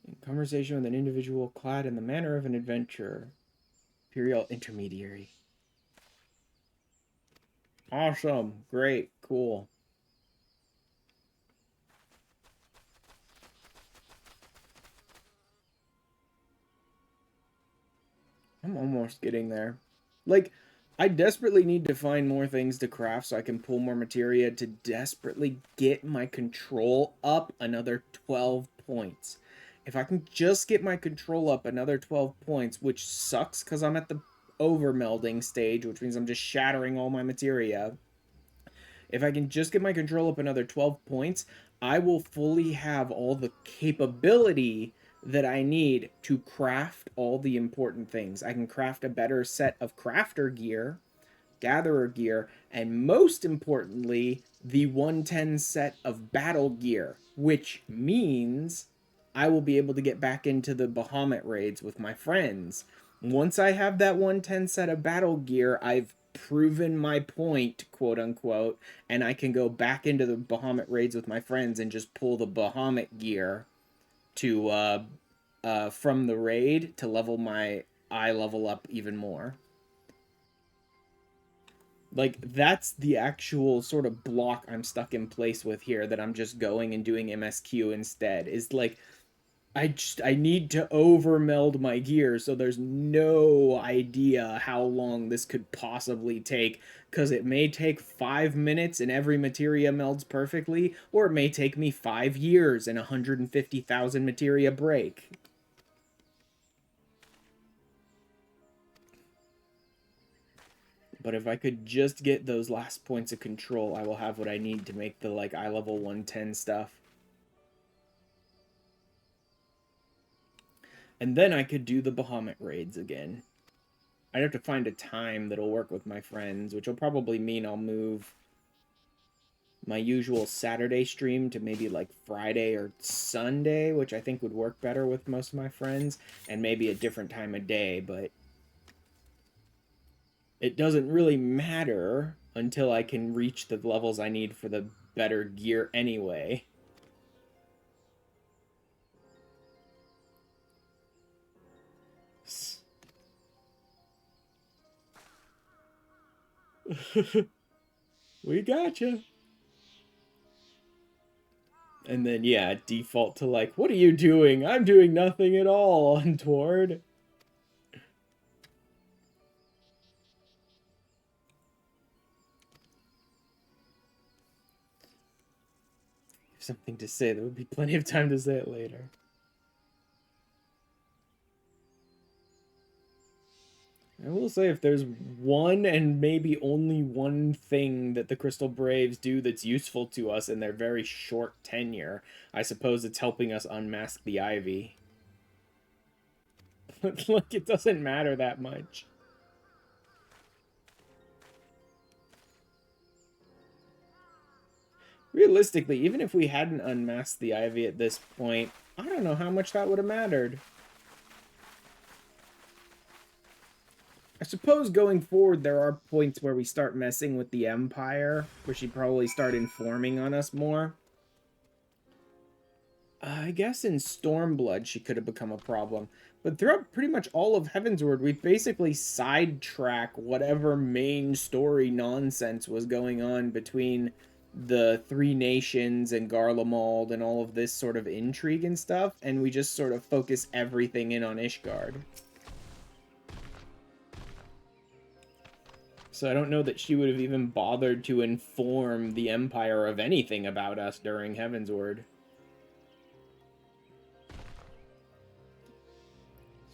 In conversation with an individual clad in the manner of an adventurer. Imperial intermediary. Awesome. Great. Cool. I'm almost getting there. Like, I desperately need to find more things to craft so I can pull more materia to desperately get my control up another 12 points. If I can just get my control up another 12 points, which sucks because I'm at the overmelding stage, which means I'm just shattering all my materia. If I can just get my control up another 12 points, I will fully have all the capability that I need to craft all the important things. I can craft a better set of crafter gear, gatherer gear, and most importantly, the 110 set of battle gear, which means I will be able to get back into the Bahamut raids with my friends. Once I have that 110 set of battle gear, I've proven my point, quote unquote, and I can go back into the Bahamut raids with my friends and just pull the Bahamut gear to from the raid to level my eye level up even more. Like, that's the actual sort of block I'm stuck in place with here, that I'm just going and doing MSQ instead. Is like, I need to overmeld my gear, so there's no idea how long this could possibly take, because it may take 5 minutes and every materia melds perfectly, or it may take me 5 years and 150,000 materia break. But if I could just get those last points of control, I will have what I need to make the, like, eye level 110 stuff. And then I could do the Bahamut raids again. I'd have to find a time that'll work with my friends, which will probably mean I'll move my usual Saturday stream to maybe like Friday or Sunday, which I think would work better with most of my friends, and maybe a different time of day, but it doesn't really matter until I can reach the levels I need for the better gear anyway. We gotcha. And then, yeah, default to like, what are you doing? I'm doing nothing at all, untoward. Something to say. There would be plenty of time to say it later. I will say, if there's one and maybe only one thing that the Crystal Braves do that's useful to us in their very short tenure, I suppose it's helping us unmask the Ivy. But, like, it doesn't matter that much. Realistically, even if we hadn't unmasked the Ivy at this point, I don't know how much that would have mattered. I suppose going forward, there are points where we start messing with the Empire, where she'd probably start informing on us more. I guess in Stormblood, she could have become a problem. But throughout pretty much all of Heavensward, we basically sidetrack whatever main story nonsense was going on between the Three Nations and Garlemald and all of this sort of intrigue and stuff, and we just sort of focus everything in on Ishgard. So I don't know that she would have even bothered to inform the Empire of anything about us during Heavensward.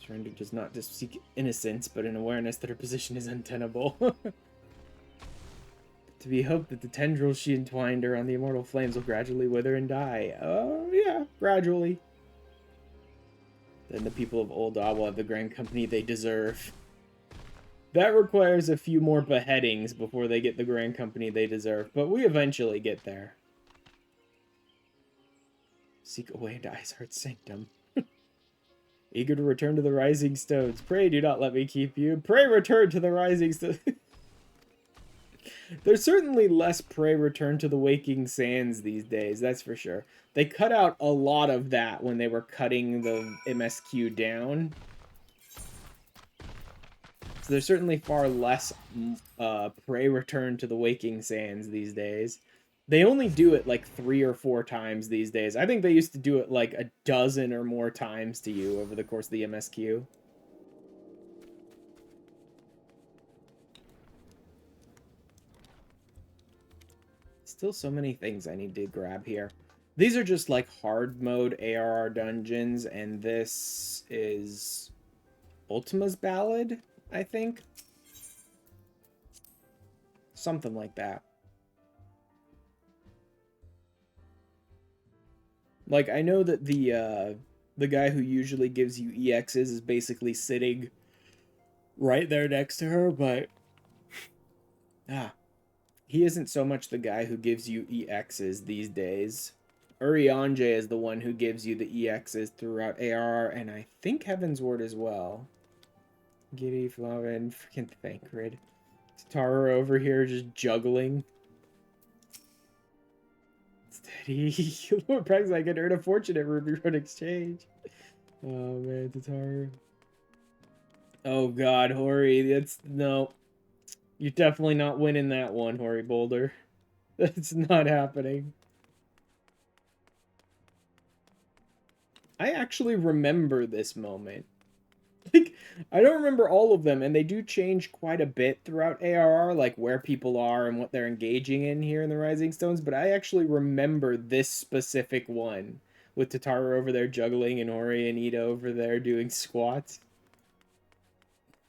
Surrender does not just seek innocence, but an awareness that her position is untenable. To be hoped that the tendrils she entwined around the immortal flames will gradually wither and die. Oh, yeah, gradually. Then the people of Ul'dah will have the grand company they deserve. That requires a few more beheadings before they get the grand company they deserve, but we eventually get there. Seek away into Iceheart's sanctum. Eager to return to the Rising Stones. Pray do not let me keep you. Pray return to the Rising Stones. There's certainly less pray return to the Waking Sands these days, that's for sure. They cut out a lot of that when they were cutting the MSQ down. So there's certainly far less pray return to the Waking Sands these days. They only do it like 3 or 4 times these days. I think they used to do it like a dozen or more times to you over the course of the MSQ. Still so many things I need to grab here. These are just like hard mode ARR dungeons, and this is Ultima's Ballad, I think. Something like that. Like, I know that the guy who usually gives you EXs is basically sitting right there next to her, but he isn't so much the guy who gives you EXs these days. Urianger is the one who gives you the EXs throughout ARR, and I think Heavensward as well. Giddy, Flavin, freaking Thancred. Tara over here just juggling. Steady. Lord Prax, I can earn a fortune at Ruby Road Exchange. Oh man, Tataru. Oh god, Hori, that's no. You're definitely not winning that one, Hori Boulder. That's not happening. I actually remember this moment. Like, I don't remember all of them, and they do change quite a bit throughout ARR, like where people are and what they're engaging in here in the Rising Stones, but I actually remember this specific one, with Tataru over there juggling and Ori and Ida over there doing squats.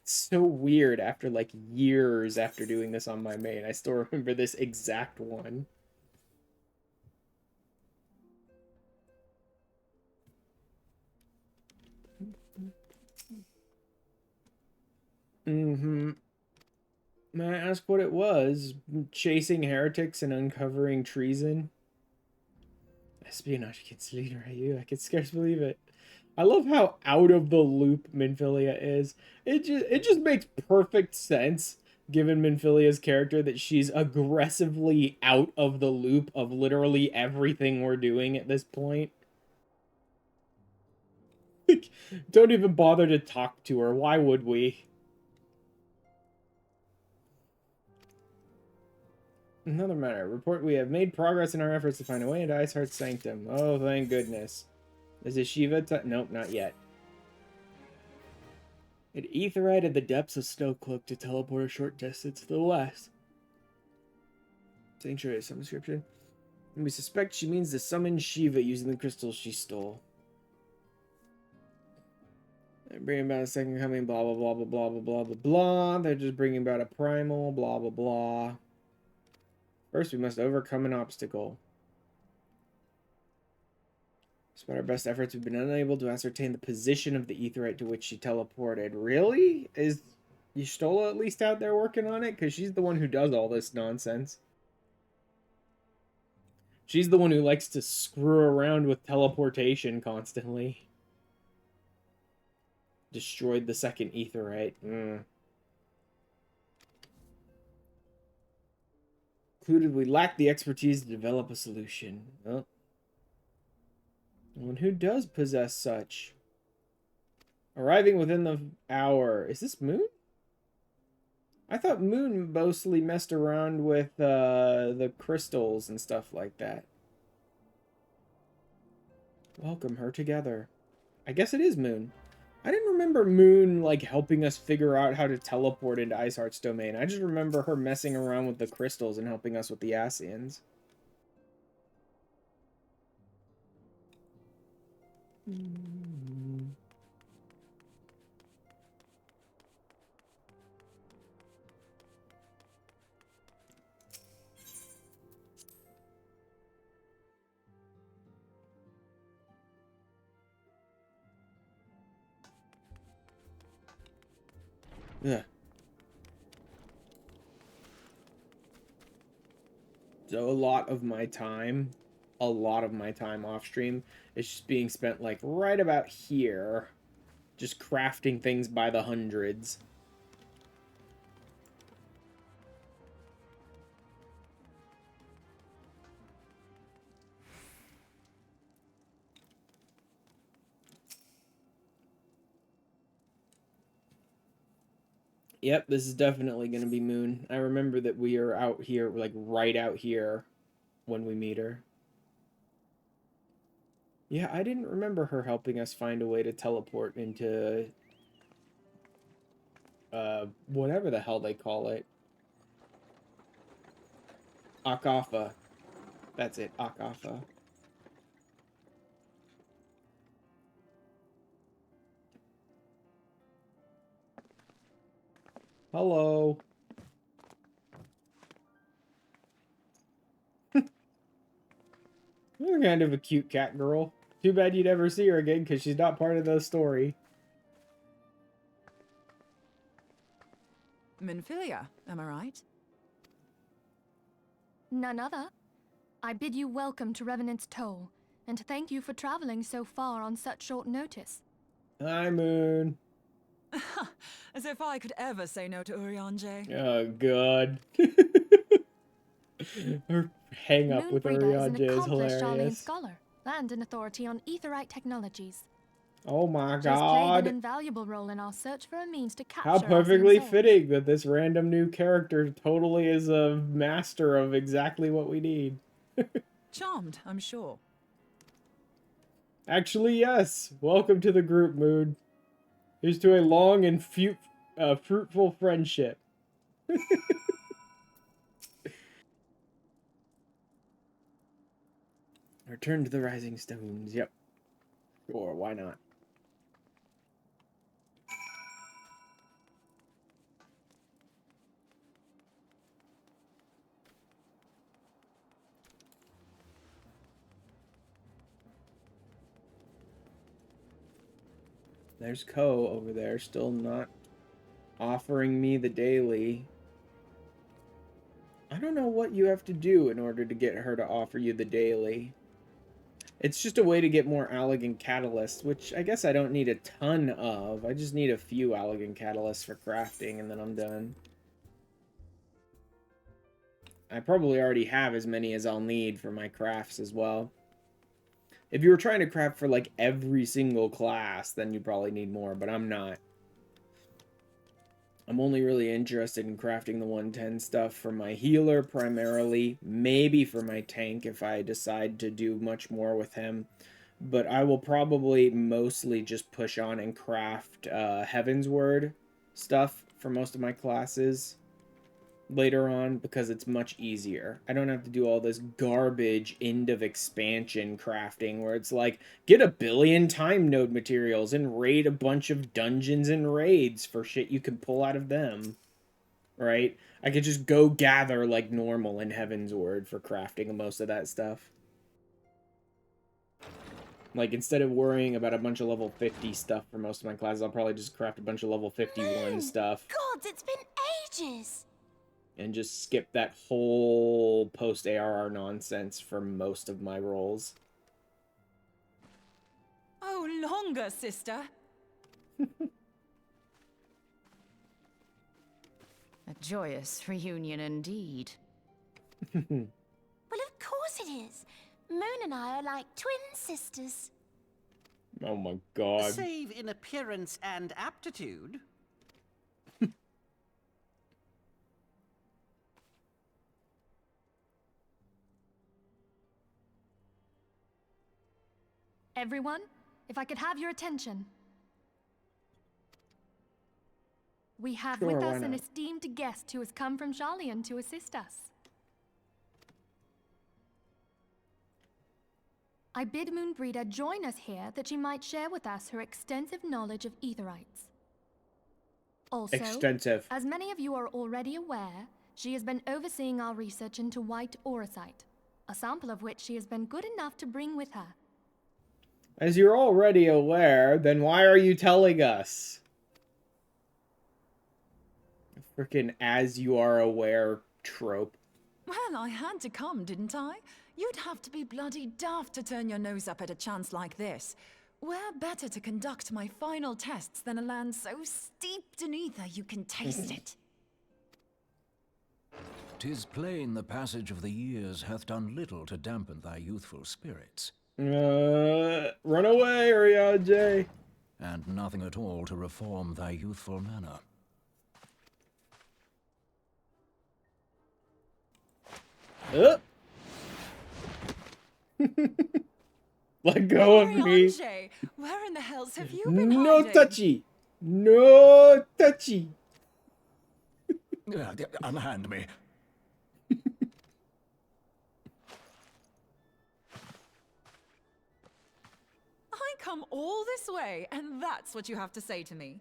It's so weird after, like, years after doing this on my main. I still remember this exact one. Mm-hmm. May I ask what it was? Chasing heretics and uncovering treason? Espionage against leader AU. I can scarce believe it. I love how out of the loop Minfilia is. It just makes perfect sense, given Minfilia's character, that she's aggressively out of the loop of literally everything we're doing at this point. Don't even bother to talk to her. Why would we? Another matter. Report we have made progress in our efforts to find a way into Iceheart's sanctum. Oh, thank goodness. Is it Shiva? Nope, not yet. It aetherized the depths of Snowcloak to teleport a short distance to the west. Sanctuary of some description. And we suspect she means to summon Shiva using the crystals she stole. They're bringing about a second coming, blah, blah, blah, blah, blah, blah, blah, blah, blah. They're just bringing about a primal, blah, blah, blah. First, we must overcome an obstacle. Despite our best efforts, we've been unable to ascertain the position of the aetherite to which she teleported. Really? Is Y'shtola at least out there working on it? Because she's the one who does all this nonsense. She's the one who likes to screw around with teleportation constantly. Destroyed the second aetheryte. Concluded we lack the expertise to develop a solution. Oh. And who does possess such? Arriving within the hour. Is this Moon? I thought Moon mostly messed around with the crystals and stuff like that. Welcome her together. I guess it is Moon. I didn't remember Moon, like, helping us figure out how to teleport into Iceheart's domain. I just remember her messing around with the crystals and helping us with the Ascians. Ugh. So a lot of my time off stream is just being spent like right about here, just crafting things by the hundreds. Yep, this is definitely going to be Moon. I remember that we are out here, like right out here when we meet her. Yeah, I didn't remember her helping us find a way to teleport into whatever the hell they call it. Akafa. That's it, Akafa. Hello. You're kind of a cute cat girl. Too bad you'd ever see her again, because she's not part of the story. Minfilia, am I right? None other. I bid you welcome to Revenant's Toll, and thank you for traveling so far on such short notice. Hi, Moon. As if I could ever say no to Urianger. Oh, God. Her hang up with Urianger is accomplished Arlene hilarious. scholar and an authority on aetherite technologies. Oh my She has played an God. invaluable role in our search for a means to capture How perfectly Arcene's soul. fitting that this random new character totally is a master of exactly what we need. Charmed, I'm sure. Actually, yes. Welcome to the group, Moon. Here's to a long and fruitful friendship. Return to the Rising Stones. Yep. Sure, why not? There's Ko over there, still not offering me the daily. I don't know what you have to do in order to get her to offer you the daily. It's just a way to get more Allegan catalysts, which I guess I don't need a ton of. I just need a few Allegan catalysts for crafting, and then I'm done. I probably already have as many as I'll need for my crafts as well. If you were trying to craft for, like, every single class, then you probably need more, but I'm not. I'm only really interested in crafting the 110 stuff for my healer primarily, maybe for my tank if I decide to do much more with him. But I will probably mostly just push on and craft Heaven's Word stuff for most of my classes later on because it's much easier. I don't have to do all this garbage end of expansion crafting where it's like, get a billion time node materials and raid a bunch of dungeons and raids for shit you can pull out of them. Right? I could just go gather like normal in Heaven's Word for crafting most of that stuff. Like, instead of worrying about a bunch of level 50 stuff for most of my classes, I'll probably just craft a bunch of level 51 stuff. Gods, it's been ages! and just skip that whole post-ARR nonsense for most of my rolls. Oh, longer, sister. A joyous reunion indeed. Well, of course it is. Moon and I are like twin sisters. Oh my god. Save in appearance and aptitude. Everyone, if I could have your attention. We have Sure, with why us an not? esteemed guest who has come from Sharlayan to assist us. I bid Moonbreeder join us here that she might share with us her extensive knowledge of Aetherites. Also, Extensive. as many of you are already aware, she has been overseeing our research into white auracite, a sample of which she has been good enough to bring with her. As you're already aware, then why are you telling us? Frickin' as you are aware trope. Well, I had to come, didn't I? You'd have to be bloody daft to turn your nose up at a chance like this. Where better to conduct my final tests than a land so steeped in ether you can taste it? 'Tis plain the passage of the years hath done little to dampen thy youthful spirits. Run away, Ariadne. And nothing at all to reform thy youthful manner. Let go of me. Ariadne, where in the hells have you been No hiding? touchy. No touchy. Unhand me. I come all this way, and that's what you have to say to me.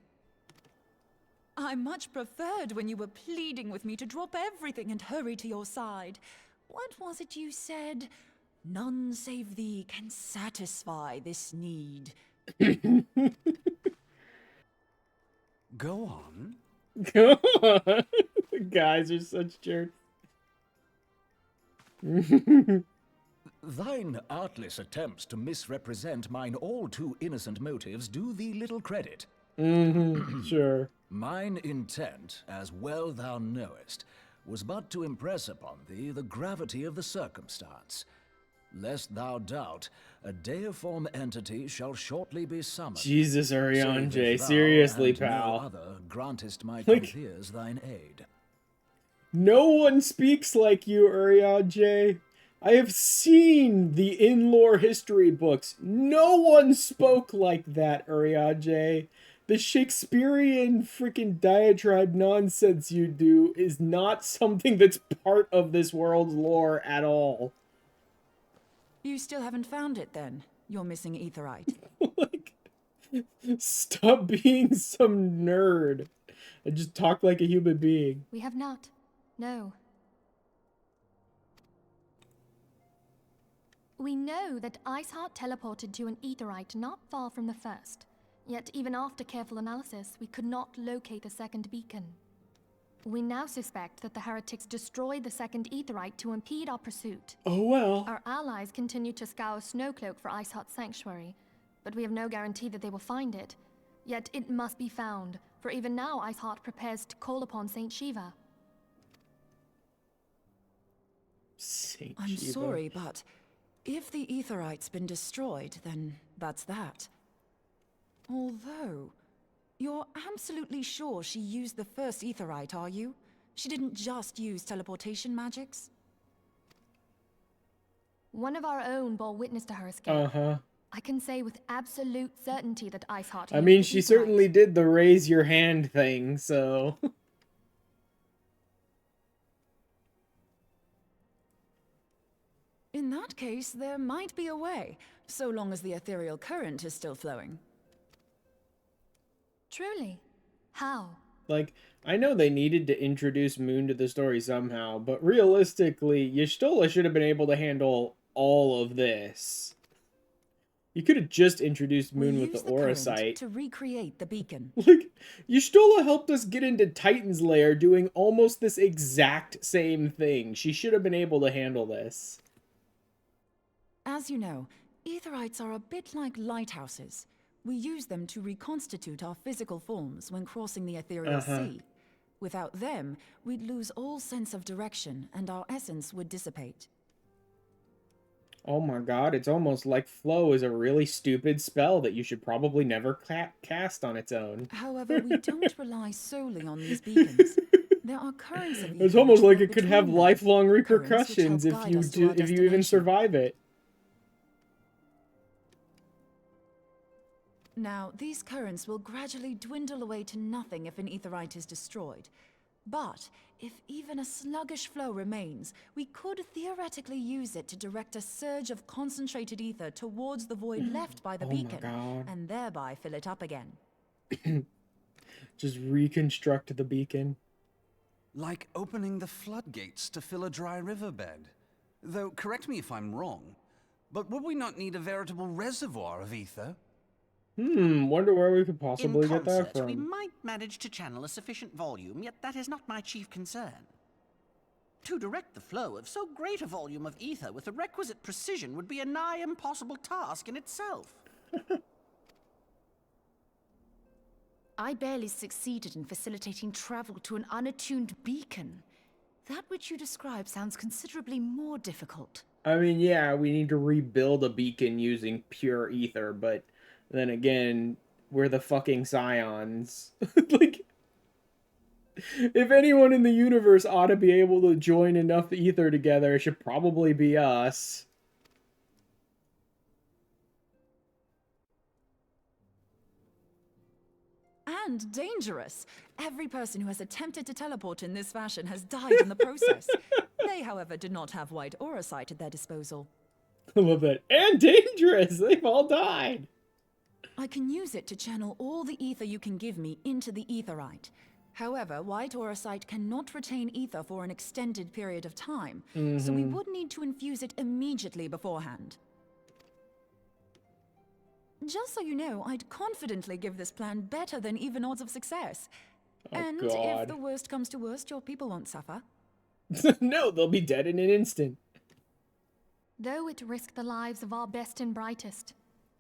I much preferred when you were pleading with me to drop everything and hurry to your side. What was it you said? None save thee can satisfy this need. Go on. Go on. The guys are such jerks. Thine artless attempts to misrepresent mine all too innocent motives do thee little credit. Sure. Mine intent, as well thou knowest, was but to impress upon thee the gravity of the circumstance. Lest thou doubt, a deiform entity shall shortly be summoned. Jesus, Save Ariadne, if thou seriously, and pal. No other grantest my Like- compeers thine aid. No one speaks like you, Ariadne. I have seen the in-lore history books. No one spoke like that, Ariadne. The Shakespearean freaking diatribe nonsense you do is not something that's part of this world's lore at all. You still haven't found it, then? You're missing Aetherite. Like, stop being some nerd and just talk like a human being. We have not. No. We know that Iceheart teleported to an Aetherite not far from the first. Yet even after careful analysis, we could not locate the second beacon. We now suspect that the heretics destroyed the second Aetherite to impede our pursuit. Oh well. Our allies continue to scour Snowcloak for Iceheart's sanctuary, but we have no guarantee that they will find it. Yet it must be found, for even now Iceheart prepares to call upon Saint Shiva. Saint I'm Shiva. sorry, but if the Aetherite's been destroyed, then that's that. Although, you're absolutely sure she used the first Aetherite, are you? She didn't just use teleportation magics? One of our own bore witness to her escape. Uh-huh. I can say with absolute certainty that Iceheart I used mean, the she Aetherite. certainly did the raise your hand thing, so... In that case, there might be a way, so long as the ethereal current is still flowing. Truly? How? Like, I know they needed to introduce Moon to the story somehow, but realistically, Y'shtola should have been able to handle all of this. You could have just introduced We Moon with the use the aura current sight. to recreate the beacon. Like, Y'shtola helped us get into Titan's lair doing almost this exact same thing. She should have been able to handle this. As you know, Aetherites are a bit like lighthouses. We use them to reconstitute our physical forms when crossing the ethereal sea. Without them, we'd lose all sense of direction and our essence would dissipate. Oh my god, it's almost like Flow is a really stupid spell that you should probably never cast on its own. However, we don't rely solely on these beacons. There are currents of ether It's almost which like flow it could have between them, lifelong currents which help repercussions if guide you us to our if you even destination. survive it. Now, these currents will gradually dwindle away to nothing if an Aetherite is destroyed. But if even a sluggish flow remains, we could theoretically use it to direct a surge of concentrated ether towards the void left by the beacon, and thereby fill it up again. Just reconstruct the beacon. Like opening the floodgates to fill a dry riverbed. Though, correct me if I'm wrong, but would we not need a veritable reservoir of ether? Wonder where we could possibly In get that concert, from. we might manage to channel a sufficient volume, yet that is not my chief concern. To direct the flow of so great a volume of ether with the requisite precision would be a nigh impossible task in itself. I barely succeeded in facilitating travel to an unattuned beacon. That which you describe sounds considerably more difficult. I mean, yeah, we need to rebuild a beacon using pure ether, but then again, we're the fucking Scions. Like, if anyone in the universe ought to be able to join enough ether together, it should probably be us. And dangerous. Every person who has attempted to teleport in this fashion has died in the process. They, however, did not have white aura sight at their disposal. I love that. And dangerous! They've all died! I can use it to channel all the ether you can give me into the Aetherite. However, white aura sight cannot retain ether for an extended period of time, so we would need to infuse it immediately beforehand. Just so you know, I'd confidently give this plan better than even odds of success. And if the worst comes to worst, your people won't suffer. No, they'll be dead in an instant. Though it risked the lives of our best and brightest,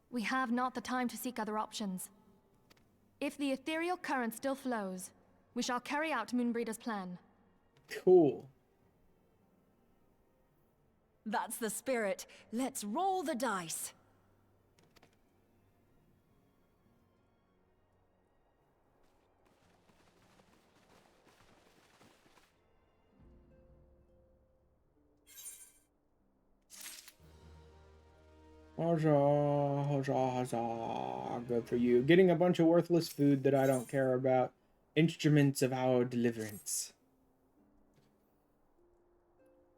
we have not the time to seek other options. If the ethereal current still flows, we shall carry out Moonbreeder's plan. Cool. That's the spirit. Let's roll the dice. Huzzah, huzzah, huzzah. Good for you. Getting a bunch of worthless food that I don't care about. Instruments of our deliverance.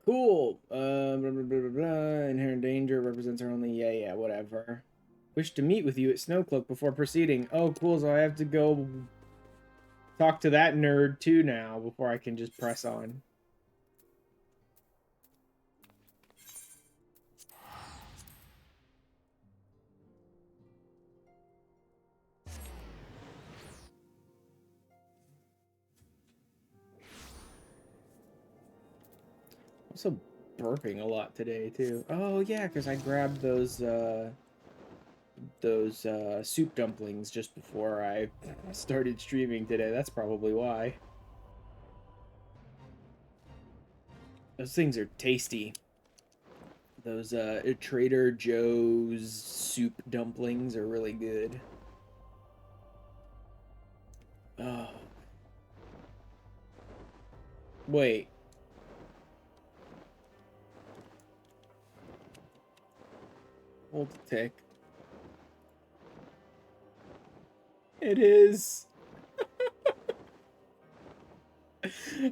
Cool. Blah, blah, blah, blah, blah. Inherent danger represents our only... Yeah, whatever. Wish to meet with you at Snowcloak before proceeding. Oh, cool. So I have to go talk to that nerd too now before I can just press on. Also burping a lot today too. Oh yeah, because I grabbed those soup dumplings just before I started streaming today. That's probably why. Those things are tasty. Those Trader Joe's soup dumplings are really good. Oh. Wait. Hold a tick. It is.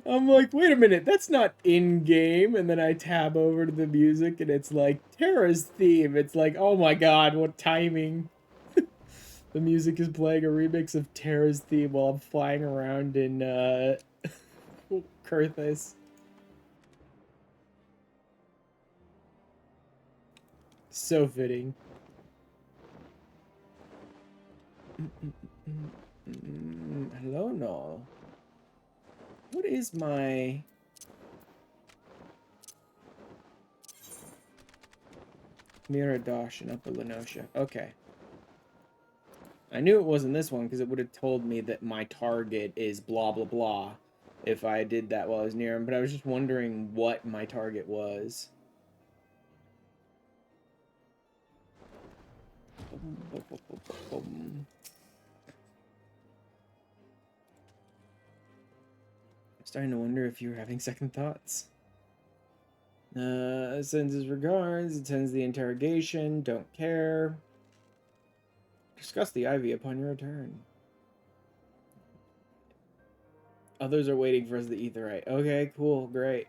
I'm like, wait a minute, that's not in-game. And then I tab over to the music and it's like, Terra's theme. It's like, oh my god, what timing. The music is playing a remix of Terra's theme while I'm flying around in, Kurthus. So fitting. Hello, no. What is my... Miradosh in Upper Lenosha. Okay. I knew it wasn't this one because it would have told me that my target is blah blah blah if I did that while I was near him, but I was just wondering what my target was. I'm starting to wonder if you're having second thoughts. Sends his regards, attends the interrogation, don't care. Discuss the ivy upon your return. Others are waiting for us, the etherite. Okay, cool, great.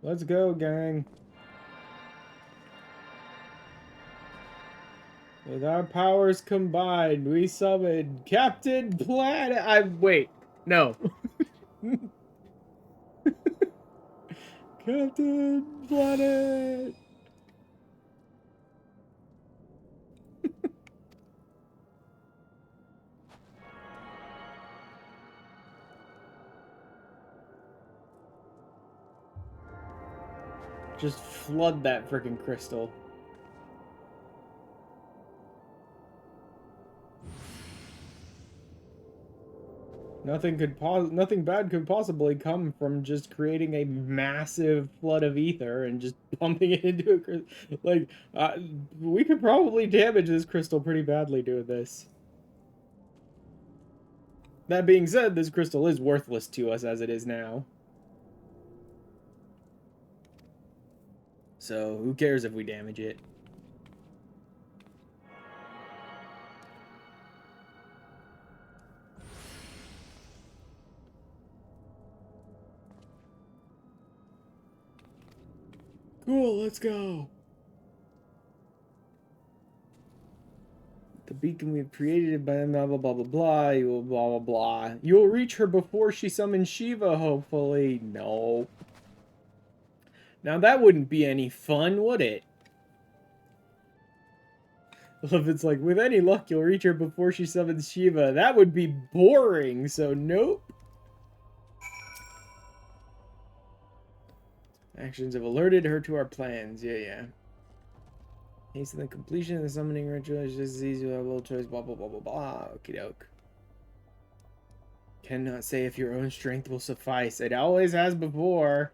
Let's go, gang. With our powers combined, we summon Captain Planet. Wait, no. Captain Planet. Just flood that freaking crystal. Nothing bad could possibly come from just creating a massive flood of ether and just pumping it into a crystal. Like, we could probably damage this crystal pretty badly doing this. That being said, this crystal is worthless to us as it is now. So, who cares if we damage it? Cool, let's go. The beacon we've created by blah blah blah blah blah. You will blah blah blah. You will reach her before she summons Shiva, hopefully. No. Now that wouldn't be any fun, would it? If it's like, with any luck, you'll reach her before she summons Shiva. That would be boring, so nope. Actions have alerted her to our plans. Yeah. Hasten the completion of the summoning ritual. It's just as easy. You have a little choice. Blah blah blah blah blah. Okie doke. Cannot say if your own strength will suffice. It always has before.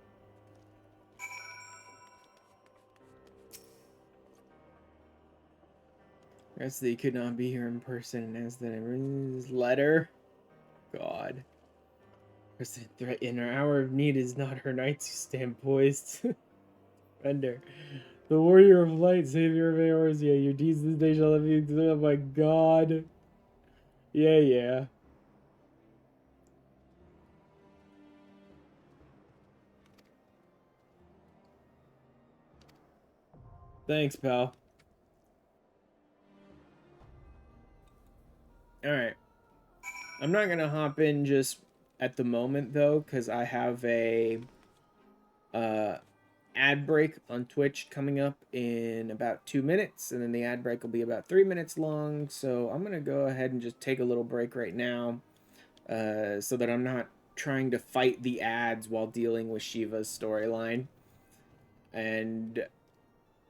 Rest that he could not be here in person, and as that his letter. God. Persistent threat in her hour of need is not her knights who stand poised. Render. The warrior of light, savior of Eorzea, your deeds this day shall have you. Oh my god. Yeah. Thanks, pal. Alright. I'm not gonna hop in just at the moment, though, because I have a ad break on Twitch coming up in about 2 minutes, and then the ad break will be about 3 minutes long, so I'm gonna go ahead and just take a little break right now, so that I'm not trying to fight the ads while dealing with Shiva's storyline. And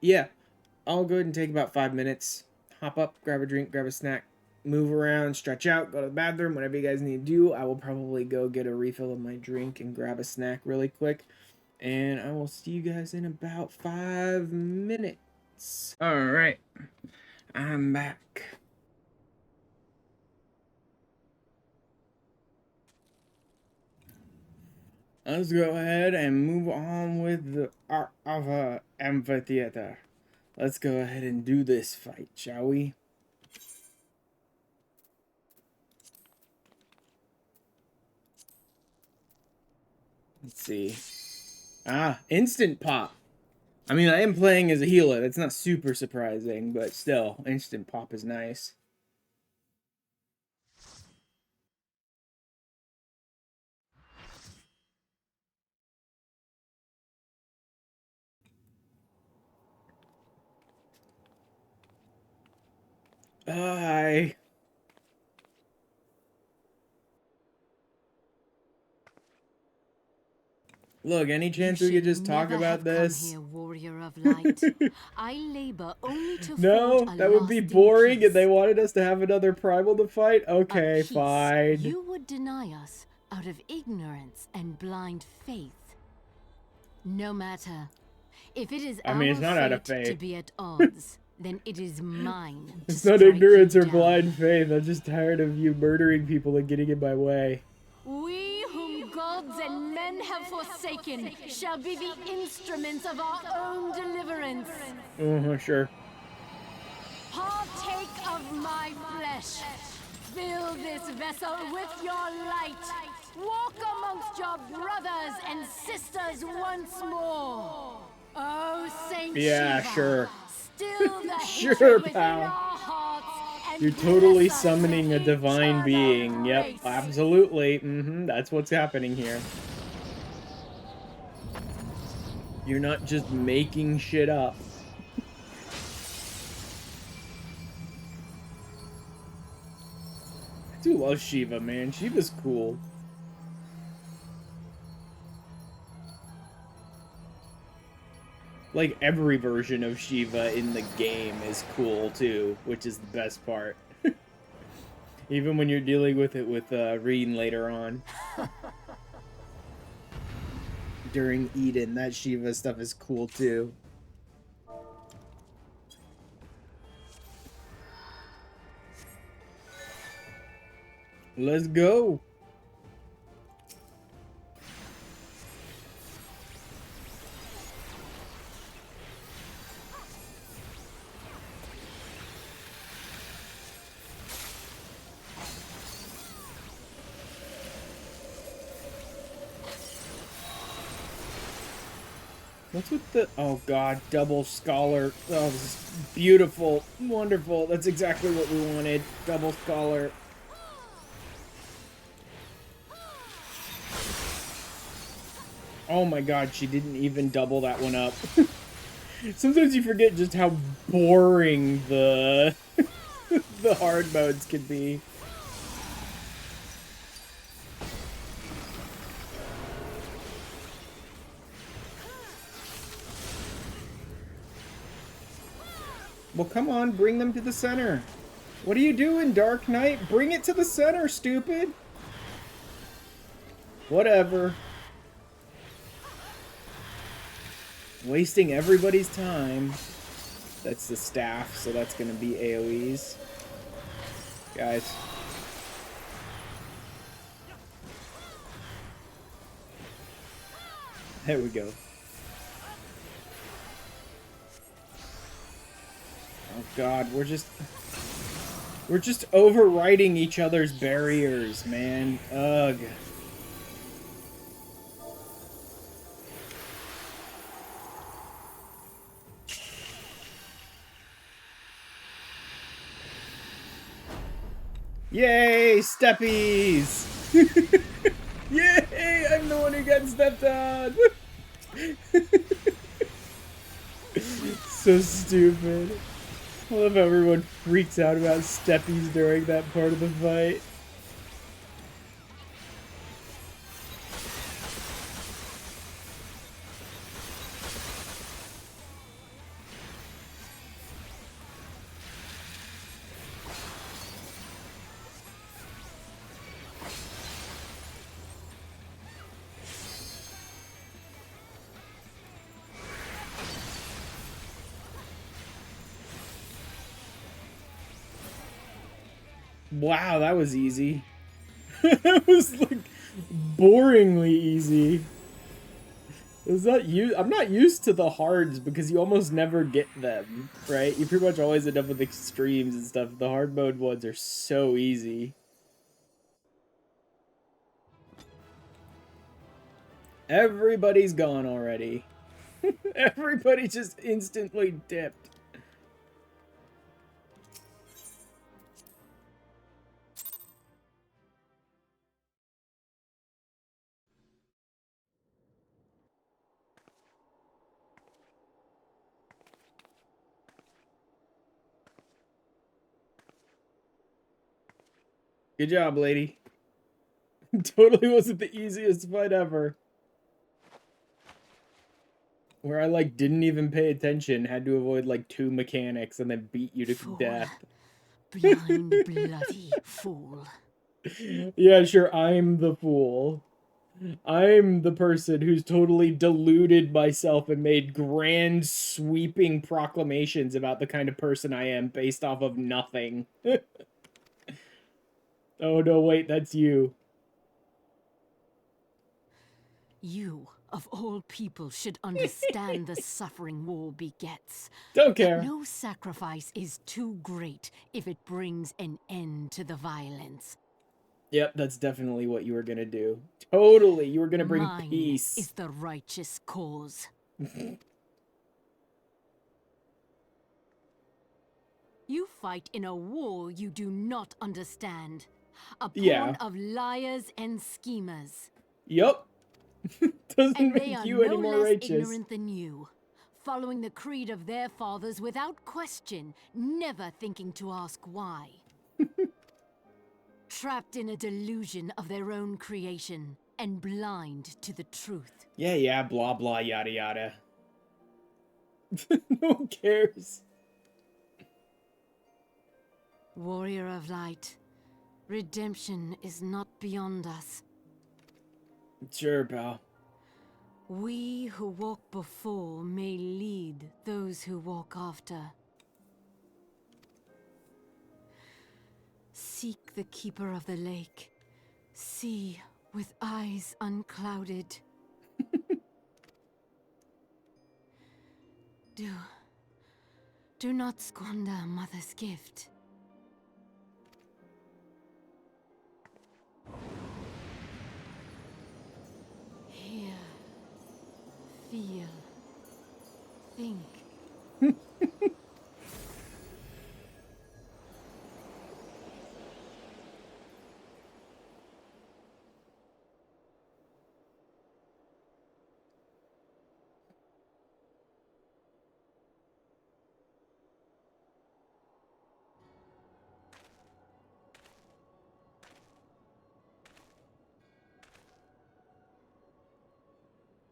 yeah, I'll go ahead and take about 5 minutes, hop up, grab a drink, grab a snack, move around, stretch out, go to the bathroom, whatever you guys need to do. I will probably go get a refill of my drink and grab a snack really quick. And I will see you guys in about 5 minutes. Alright. I'm back. Let's go ahead and move on with the art of a amphitheater. Let's go ahead and do this fight, shall we? Let's see. Ah, instant pop. I mean, I am playing as a healer. That's not super surprising, but still, instant pop is nice. Hi. Look, any chance we could just talk about this? Here, warrior of light. I labor only to No, forge a that would be lasting boring, peace. and they wanted us to have another primal to fight? Okay, fine. You would deny us out of ignorance and blind faith. No matter. If it is I mean, it's not out of fate to faith. be at odds, then it is mine. It's not ignorance or blind faith. I'm just tired of you murdering people and getting in my way. We whom gods and men have forsaken shall be the instruments of our own deliverance. Sure. Partake of my flesh. Fill this vessel with your light. Walk amongst your brothers and sisters once more. Oh, Saint Yeah, Shiva, sure. still the Sure, hatred within pal. our hearts and You're totally bless us summoning a with divine eternal being. Yep, grace. absolutely. That's what's happening here. You're not just making shit up. I do love Shiva, man. Shiva's cool. Like, every version of Shiva in the game is cool, too, which is the best part. Even when you're dealing with it with Reen later on. During Eden, that Shiva stuff is cool, too. Let's go! What's with the... Oh, God. Double Scholar. Oh, this is beautiful. Wonderful. That's exactly what we wanted. Double Scholar. Oh, my God. She didn't even double that one up. Sometimes you forget just how boring the... the hard modes can be. Well, come on, bring them to the center. What are you doing, Dark Knight? Bring it to the center, stupid. Whatever. Wasting everybody's time. That's the staff, so that's going to be AoEs. Guys. There we go. Oh God, we're just overriding each other's barriers, man. Ugh. Yay, steppies! Yay, I'm the one who got stepped on! So stupid. I love how everyone freaks out about steppies during that part of the fight. Wow, that was easy. That was like boringly easy. I'm not used to the hards because you almost never get them, right? You pretty much always end up with extremes and stuff. The hard mode ones are so easy. Everybody's gone already. Everybody just instantly dipped. Good job, lady. Totally wasn't the easiest fight ever. Where I, like, didn't even pay attention, had to avoid, like, 2 mechanics, and then beat you to death. Blind, bloody fool. Yeah, sure, I'm the fool. I'm the person who's totally deluded myself and made grand, sweeping proclamations about the kind of person I am based off of nothing. Oh, no, wait, that's you. You, of all people, should understand the suffering war begets. Don't care. That no sacrifice is too great if it brings an end to the violence. Yep, that's definitely what you were gonna do. Totally, you were gonna bring Mine peace. is the righteous cause. You fight in a war you do not understand. A pawn of liars and schemers. Yup. Doesn't And they make are you no any more less righteous. ignorant than you, following the creed of their fathers without question, never thinking to ask why. Trapped in a delusion of their own creation, and blind to the truth. Yeah, blah blah, yada yada. No one cares. Warrior of light, redemption is not beyond us. Sure, pal. We who walk before may lead those who walk after. Seek the keeper of the lake. See with eyes unclouded. Do not squander Mother's gift. Hear, feel, think.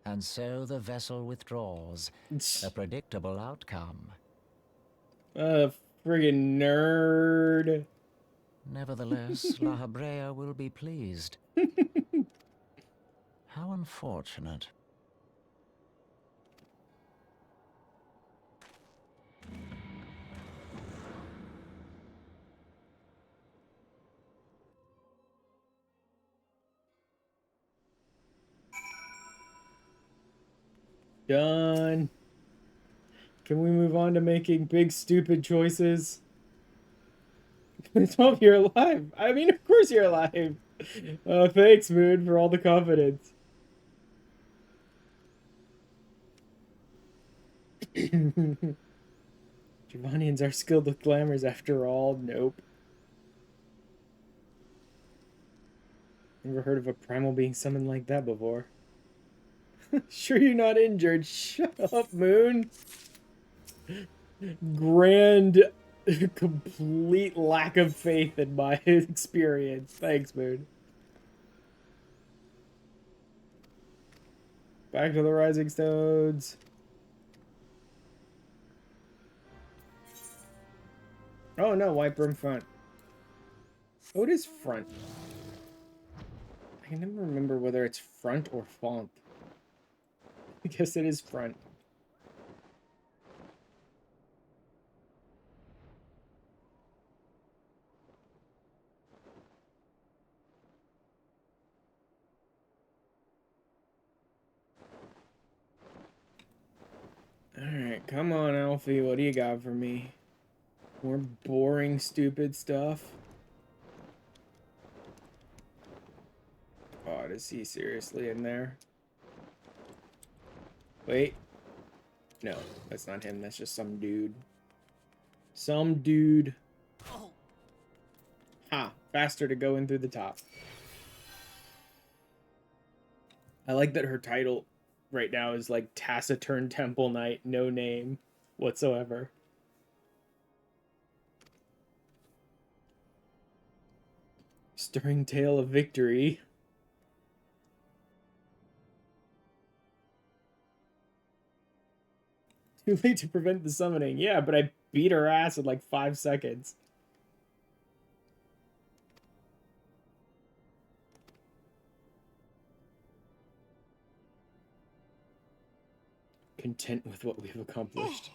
And so the vessel withdraws. A predictable outcome. Friggin' nerd. Nevertheless, La Habrea will be pleased. How unfortunate. Done. Can we move on to making big, stupid choices? 12, you're alive. I mean, of course you're alive. Thanks, Moon, for all the confidence. Javanians are skilled with glamours after all. Nope. Never heard of a primal being summoned like that before. Sure you're not injured. Shut up, Moon. Grand, complete lack of faith in my experience. Thanks, Moon. Back to the Rising Stones. Oh no, white broom front. Oh, it is front. I can never remember whether it's front or font. I guess it is front. Alright, come on, Alfie. What do you got for me? More boring, stupid stuff? God, is he seriously in there? Wait. No, that's not him. That's just some dude. Some dude. Ha! Faster to go in through the top. I like that her title right now is like Taciturn Temple Knight, no name whatsoever. Stirring tale of victory. Too late to prevent the summoning. Yeah, but I beat her ass in like 5 seconds. Content with what we've accomplished.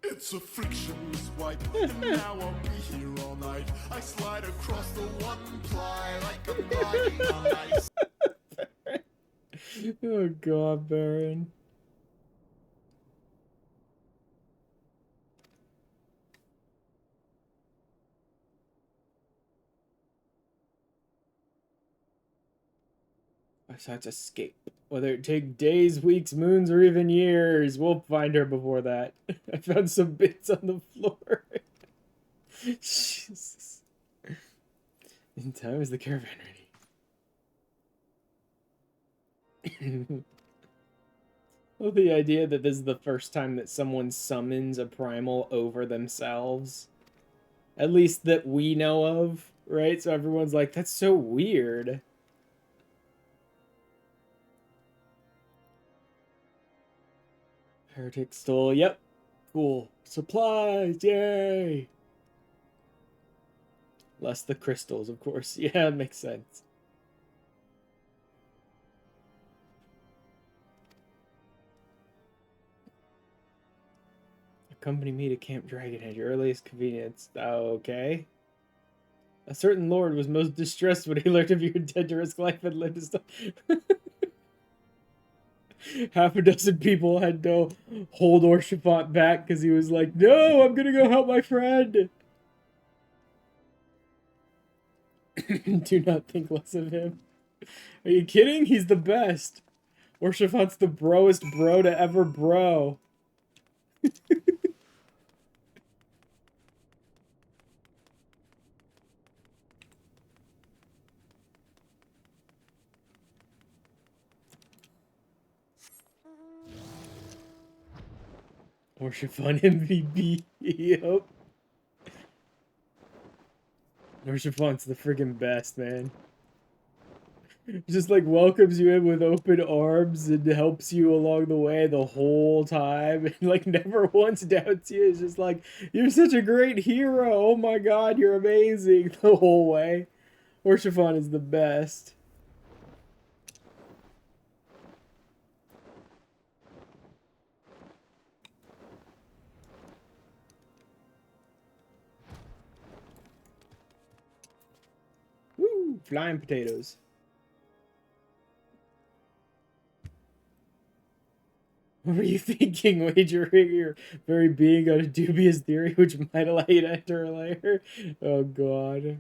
It's a frictionless wipe, and now I'll be here all night. I slide across the one ply like I'm gliding on ice. Oh god, Baron. Besides escape. Whether it take days, weeks, moons, or even years, we'll find her before that. I found some bits on the floor. Jesus. In time is the caravan ready? Well, the idea that this is the first time that someone summons a primal over themselves. At least that we know of, right? So everyone's like, that's so weird. Heretic stole, yep. Cool. Supplies, yay! Less the crystals, of course. Yeah, it makes sense. Accompany me to Camp Dragon at your earliest convenience. Okay. A certain lord was most distressed when he learned of your intent to risk life and live his Half a dozen people had to hold Orshafat back because he was like, no, I'm gonna go help my friend. Do not think less of him. Are you kidding? He's the best. Orshafat's the broest bro to ever bro. Orshafan MVP. Yep. Orshafan's the friggin' best, man. Just like welcomes you in with open arms and helps you along the way the whole time and like never once doubts you. It's just like, you're such a great hero. Oh my god, you're amazing the whole way. Orshafan is the best. Woo! Flying potatoes. What were you thinking, wagering your very being on a dubious theory which might allow you to enter a lair? Oh god.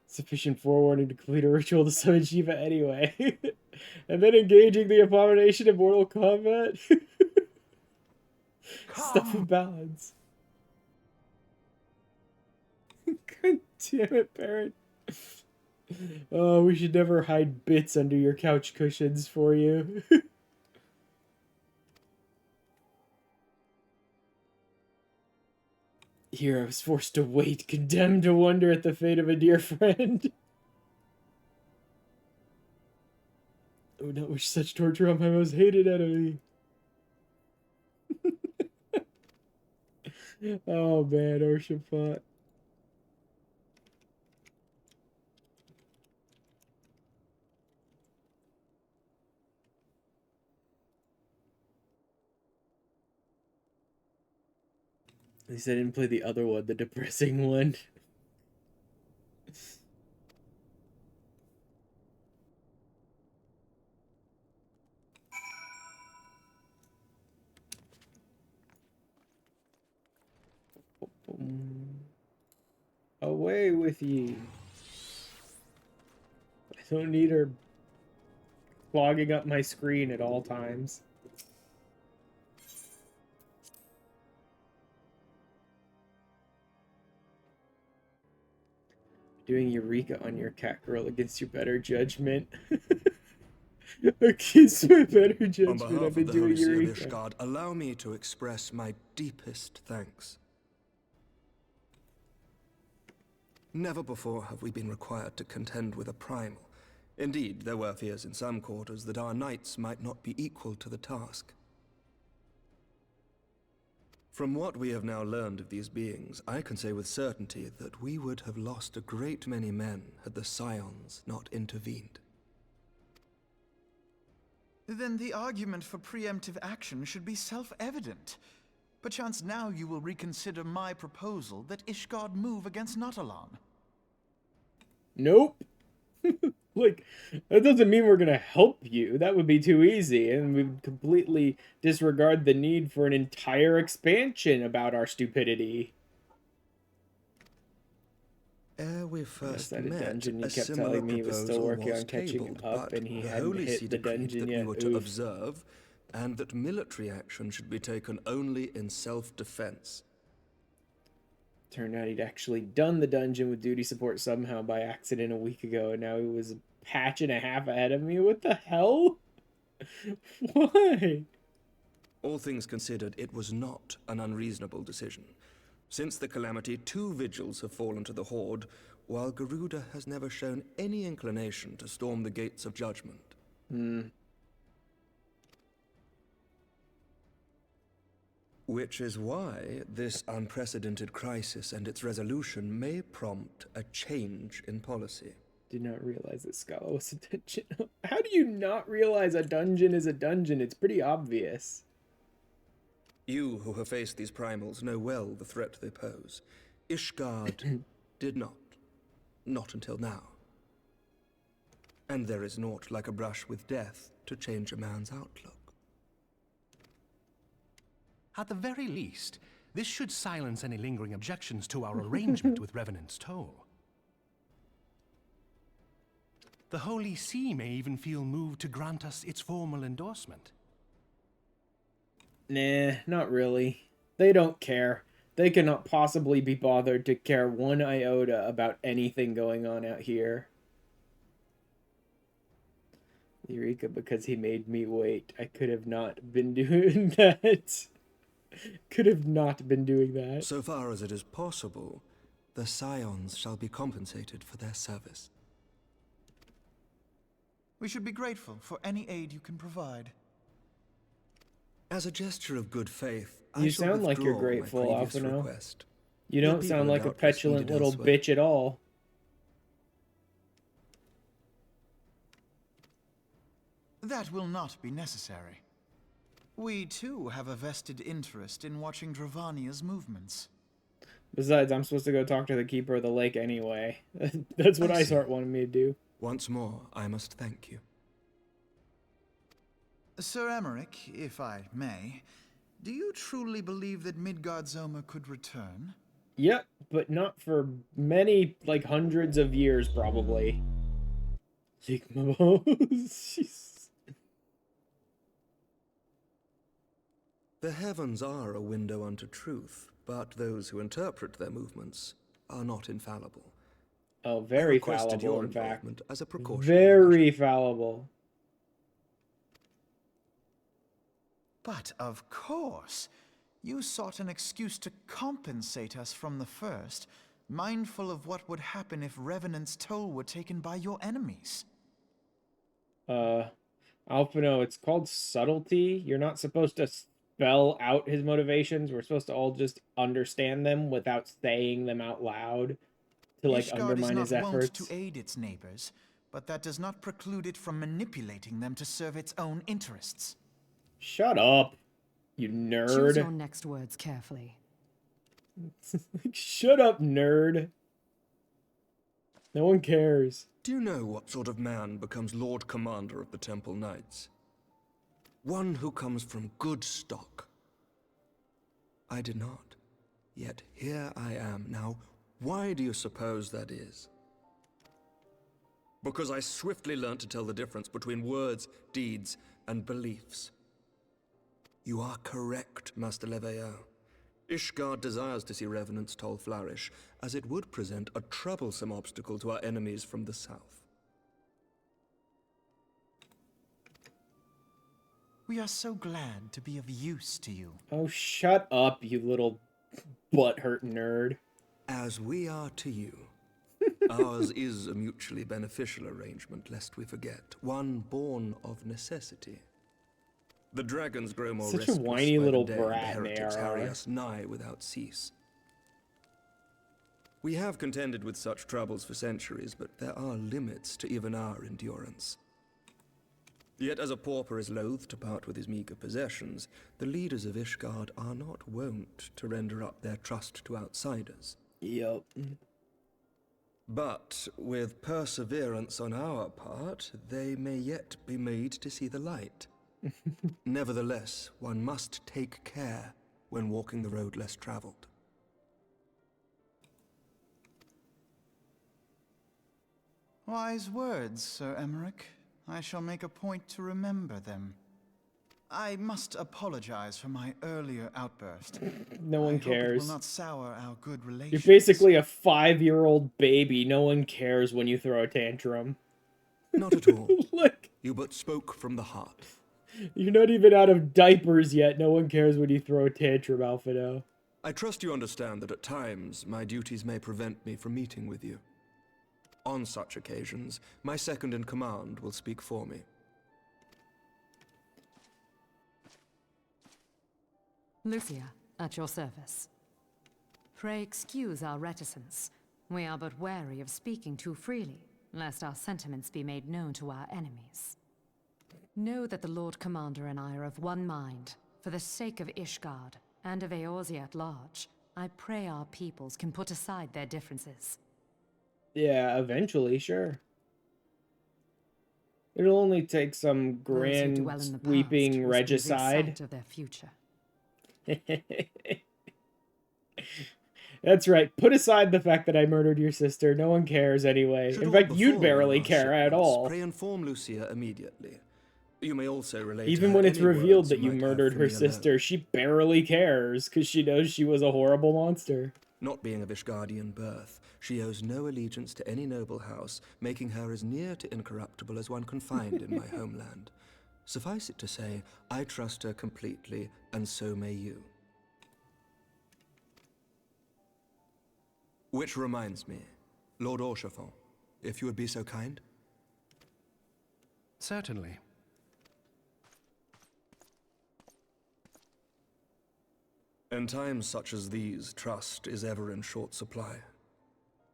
Sufficient forewarning to complete a ritual to summon Shiva anyway. And then engaging the abomination in Mortal Kombat. Stuff of balance. God damn it, parent. Oh, we should never hide bits under your couch cushions for you. Here I was forced to wait, condemned to wonder at the fate of a dear friend. I would not wish such torture on my most hated enemy. Oh man, Orshafat. At least I didn't play the other one, the depressing one. Away with ye. I don't need her clogging up my screen at all times. Doing Eureka on your cat girl against your better judgment. Against my better On judgment, behalf I've of been the doing Holy See of Eureka. Ishgard, allow me to express my deepest thanks. Never before have we been required to contend with a primal. Indeed, there were fears in some quarters that our knights might not be equal to the task. From what we have now learned of these beings, I can say with certainty that we would have lost a great many men had the Scions not intervened. Then the argument for preemptive action should be self-evident. Perchance now you will reconsider my proposal that Ishgard move against Nautalon. Nope. Like, that doesn't mean we're gonna help you. That would be too easy, and we would completely disregard the need for an entire expansion about our stupidity. Ere we first At a met, dungeon, he a kept similar telling me he was still proposal working was on catching tabled, up, but and he the hadn't Holy hit See the decreed dungeon that yet. we were to Oof. observe, and that military action should be taken only in self-defense. Turned out he'd actually done the dungeon with duty support somehow by accident a week ago, and now he was a patch and a half ahead of me. What the hell? Why? All things considered, it was not an unreasonable decision. Since the calamity, 2 vigils have fallen to the Horde, while Garuda has never shown any inclination to storm the gates of judgment. Which is why this unprecedented crisis and its resolution may prompt a change in policy. Did not realize that Scala was a dungeon. How do you not realize a dungeon is a dungeon? It's pretty obvious. You who have faced these primals know well the threat they pose. Ishgard did not. Not until now. And there is naught like a brush with death to change a man's outlook. At the very least, this should silence any lingering objections to our arrangement with Revenant's Toll. The Holy See may even feel moved to grant us its formal endorsement. Nah, not really. They don't care. They cannot possibly be bothered to care one iota about anything going on out here. Eureka, because he made me wait. I could have not been doing that. Could have not been doing that. So far as it is possible, the Scions shall be compensated for their service. We should be grateful for any aid you can provide. As a gesture of good faith, You I shall sound like you're withdraw my grateful, previous Alphino. request. You Your don't people sound are like a doubtless petulant needed little elsewhere. bitch at all. That will not be necessary. We, too, have a vested interest in watching Dravania's movements. Besides, I'm supposed to go talk to the Keeper of the Lake anyway. That's what I see. Isart wanted me to do. Once more, I must thank you. Sir Emmerich, if I may, do you truly believe that Midgardsormr could return? Yep, but not for many, like, hundreds of years, probably. Jeez. The heavens are a window unto truth, but those who interpret their movements are not infallible. Oh, I very requested fallible, your in fact. involvement as a precaution. Very fallible. But of course, you sought an excuse to compensate us from the first, mindful of what would happen if Revenant's Toll were taken by your enemies. Alphino, it's called subtlety. You're not supposed to spell out his motivations. We're supposed to all just understand them without saying them out loud to, like, Ishgard undermine his is not wont efforts. to aid its neighbors, but that does not preclude it from manipulating them to serve its own interests. Shut up, you nerd. Choose your next words carefully. Shut up, nerd. No one cares. Do you know what sort of man becomes Lord Commander of the Temple Knights? One who comes from good stock. I did not. Yet here I am. Now, why do you suppose that is? Because I swiftly learned to tell the difference between words, deeds, and beliefs. You are correct, Master Leveilleur. Ishgard desires to see Revenant's toll flourish, as it would present a troublesome obstacle to our enemies from the south. We are so glad to be of use to you. Oh, shut up, you little butthurt nerd. As we are to you. Ours is a mutually beneficial arrangement, lest we forget, one born of necessity. The dragons grow more Such a restless whiny by little the day, and the brat, heretics they harry are. us nigh without cease. We have contended with such troubles for centuries, but there are limits to even our endurance. Yet as a pauper is loath to part with his meager possessions, the leaders of Ishgard are not wont to render up their trust to outsiders. Yup. But with perseverance on our part, they may yet be made to see the light. Nevertheless, one must take care when walking the road less traveled. Wise words, Sir Emmerich. I shall make a point to remember them. I must apologize for my earlier outburst. No one I hope it cares. will not sour our good You're relations. basically a 5-year-old baby. No one cares when you throw a tantrum. Not at all. Look. You but spoke from the heart. You're not even out of diapers yet. No one cares when you throw a tantrum, Alphino. I trust you understand that at times my duties may prevent me from meeting with you. On such occasions, my second in command will speak for me. Lucia, at your service. Pray excuse our reticence. We are but wary of speaking too freely, lest our sentiments be made known to our enemies. Know that the Lord Commander and I are of one mind. For the sake of Ishgard, and of Eorzea at large, I pray our peoples can put aside their differences. Yeah, eventually, sure. It'll only take some grand sweeping regicide. Of their future. That's right. Put aside the fact that I murdered your sister. No one cares anyway. Should In all fact, you'd befall barely our care at shipments, all. Pray inform Lucia immediately. You may also relate Even to when her it's any revealed words that you might have murdered for her me sister, alone. she barely cares because she knows she was a horrible monster. Not being of Ishgardian birth, she owes no allegiance to any noble house, making her as near to incorruptible as one can find in my homeland. Suffice it to say, I trust her completely, and so may you. Which reminds me, Lord Orchefort, if you would be so kind. Certainly. In times such as these, trust is ever in short supply.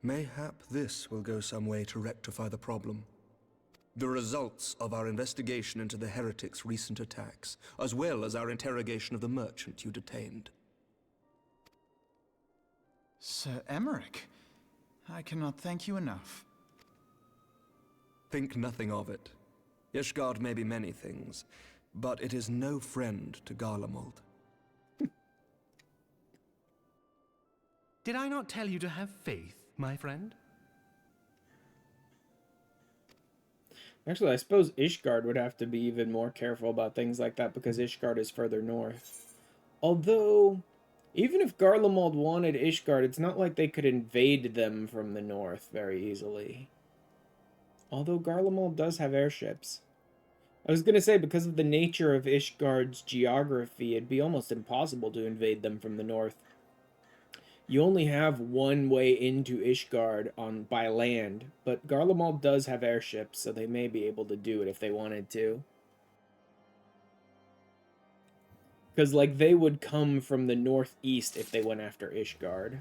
Mayhap this will go some way to rectify the problem. The results of our investigation into the heretics' recent attacks, as well as our interrogation of the merchant you detained. Sir Emmerich, I cannot thank you enough. Think nothing of it. Ishgard may be many things, but it is no friend to Garlemald. Did I not tell you to have faith, my friend? Actually, I suppose Ishgard would have to be even more careful about things like that because Ishgard is further north. Although, even if Garlemald wanted Ishgard, it's not like they could invade them from the north very easily. Although Garlemald does have airships. I was going to say, because of the nature of Ishgard's geography, it'd be almost impossible to invade them from the north. You only have one way into Ishgard by land, but Garlemald does have airships, so they may be able to do it if they wanted to. Because, like, they would come from the northeast if they went after Ishgard.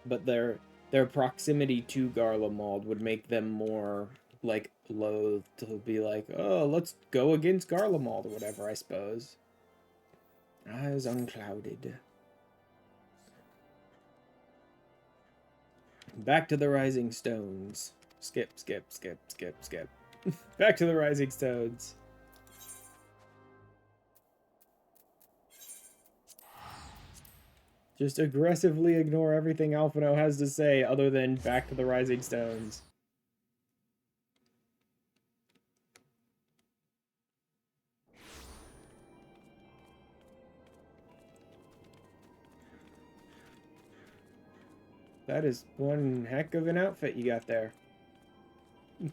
But their proximity to Garlemald would make them more, like, loath to be like, oh, let's go against Garlemald or whatever, I suppose. Eyes unclouded. Back to the Rising Stones. Skip, skip, skip, skip, skip. Back to the Rising Stones. Just aggressively ignore everything Alphino has to say other than back to the Rising Stones. That is one heck of an outfit you got there. Oh,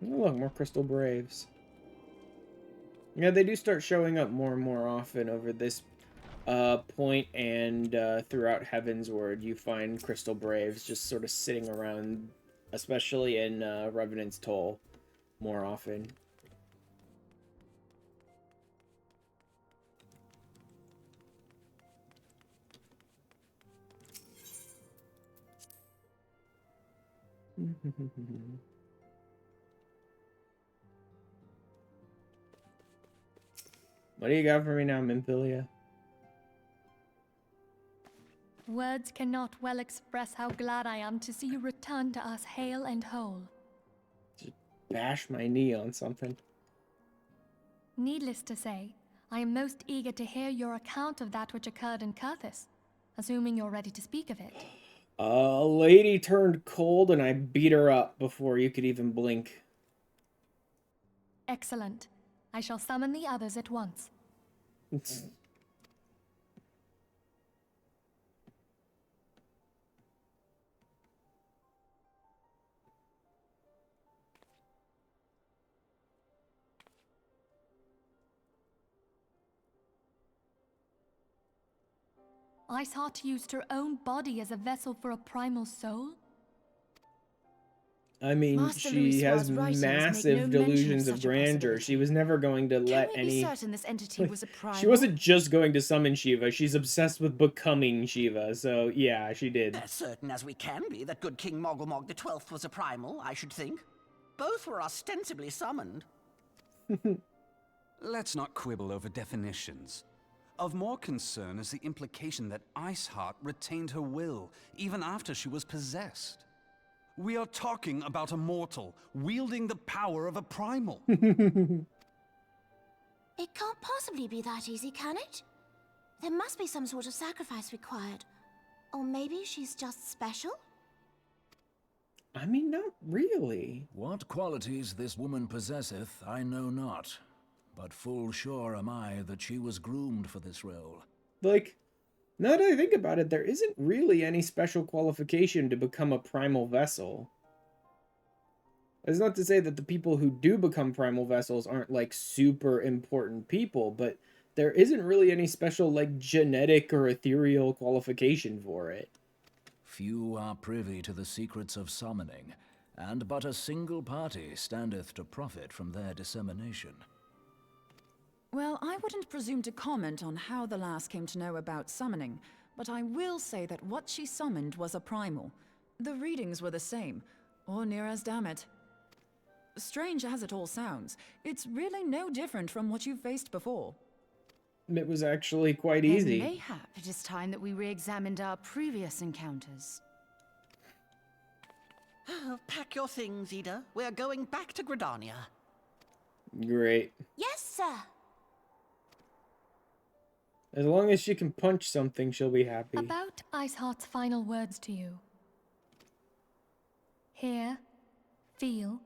look, more Crystal Braves. Yeah, they do start showing up more and more often over this point, and throughout Heavensward, you find Crystal Braves just sort of sitting around, especially in Revenant's Toll, more often. What do you got for me now, Minfilia? Words cannot well express how glad I am to see you return to us hale and whole. Just bash my knee on something. Needless to say, I am most eager to hear your account of that which occurred in Kurthis, assuming you're ready to speak of it. A lady turned cold and I beat her up before you could even blink. Excellent. I shall summon the others at once. Iceheart used her own body as a vessel for a primal soul? I mean, Master she has Louisoir's writings make massive no mention of delusions of such a grandeur. possibility. She was never going to let Can we any... be certain this entity was a primal? She wasn't just going to summon Shiva. She's obsessed with becoming Shiva. So, yeah, she did. As certain as we can be that good King Mogglmog the 12th was a primal, I should think. Both were ostensibly summoned. Let's not quibble over definitions. Of more concern is the implication that Iceheart retained her will, even after she was possessed. We are talking about a mortal, wielding the power of a primal. It can't possibly be that easy, can it? There must be some sort of sacrifice required. Or maybe she's just special? I mean, not really. What qualities this woman possesseth, I know not. But full sure am I that she was groomed for this role. Like, now that I think about it, there isn't really any special qualification to become a primal vessel. That's not to say that the people who do become primal vessels aren't, like, super important people, but there isn't really any special, like, genetic or ethereal qualification for it. Few are privy to the secrets of summoning, and but a single party standeth to profit from their dissemination. Well, I wouldn't presume to comment on how the lass came to know about summoning, but I will say that what she summoned was a primal. The readings were the same, or near as damn it. Strange as it all sounds, it's really no different from what you've faced before. It was actually quite Then easy. mayhap it is time that we re-examined our previous encounters. Pack your things, Ida. We're going back to Gridania. Great. Yes, sir. As long as she can punch something, she'll be happy. About Iceheart's final words to you. Hear, feel,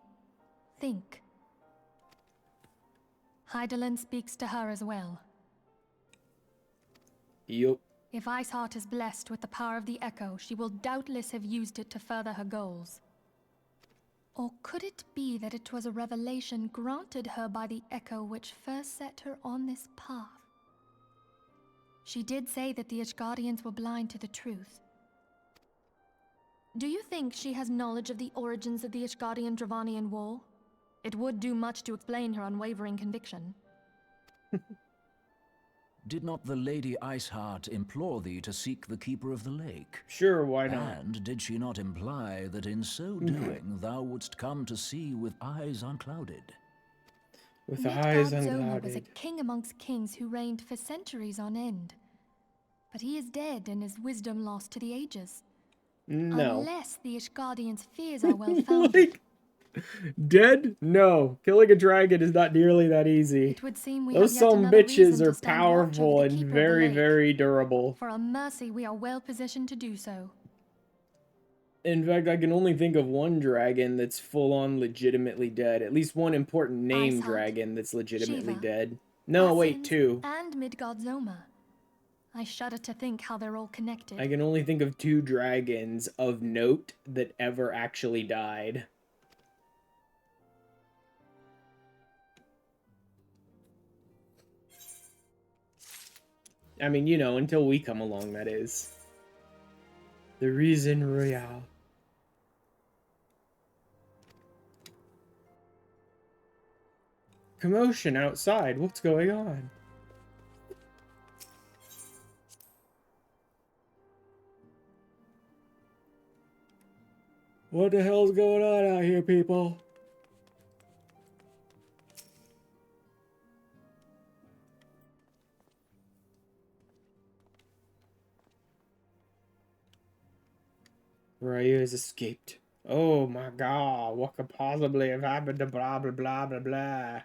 think. Hydaelyn speaks to her as well. Yup. If Iceheart is blessed with the power of the Echo, she will doubtless have used it to further her goals. Or could it be that it was a revelation granted her by the Echo which first set her on this path? She did say that the Ishgardians were blind to the truth. Do you think she has knowledge of the origins of the Ishgardian-Dravanian War? It would do much to explain her unwavering conviction. Did not the Lady Iceheart implore thee to seek the Keeper of the Lake? Sure, why not? And did she not imply that in so doing thou wouldst come to see with eyes unclouded? With eyes Midgard Zona unclouded. was a king amongst kings who reigned for centuries on end. But he is dead and his wisdom lost to the ages. No. Unless the Ishgardians' fears are well founded. Dead? No. Killing a dragon is not nearly that easy. It would seem we Those have yet some another bitches reason are to stand watch powerful over the and Keeper of the very, Lake. very durable. For a mercy, we are well positioned to do so. In fact, I can only think of one dragon that's full-on legitimately dead. At least one important name Iceheart, dragon that's legitimately Shiva, dead. No, wait, Ascend, two. And Midgard Zoma. I shudder to think how they're all connected. I can only think of 2 dragons of note that ever actually died. I mean, you know, until we come along, that is. The reason royale. Commotion outside. What's going on? What the hell's going on out here, people? Ryu has escaped. Oh my god, what could possibly have happened to blah blah blah blah blah?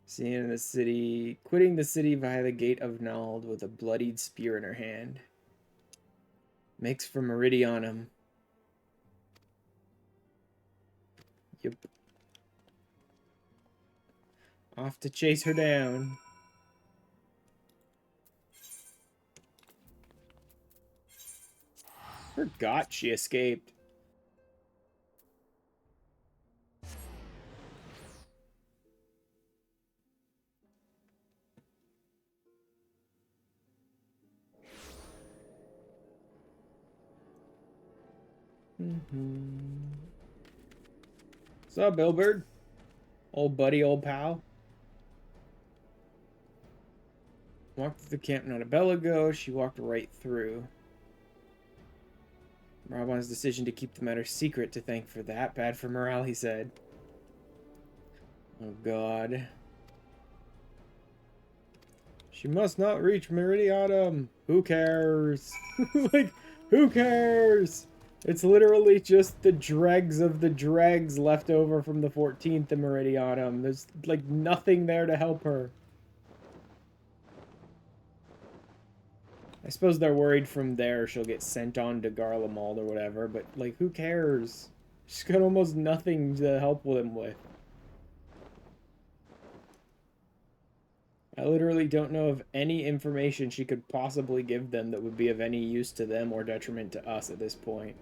Seen in the city, quitting the city via the gate of Nald with a bloodied spear in her hand. Makes for Meridianum. Yep. Off to chase her down. Forgot she escaped. What's up, Billbird? Old buddy, old pal. Walked through the camp not a bell ago. She walked right through. Raban's decision to keep the matter secret to thank for that. Bad for morale, he said. Oh, God. She must not reach Meridianum. Who cares? Like, who cares? It's literally just the dregs of the dregs left over from the 14th in Meridianum. There's, like, nothing there to help her. I suppose they're worried from there she'll get sent on to Garlemald or whatever, but, like, who cares? She's got almost nothing to help them with. I literally don't know of any information she could possibly give them that would be of any use to them or detriment to us at this point.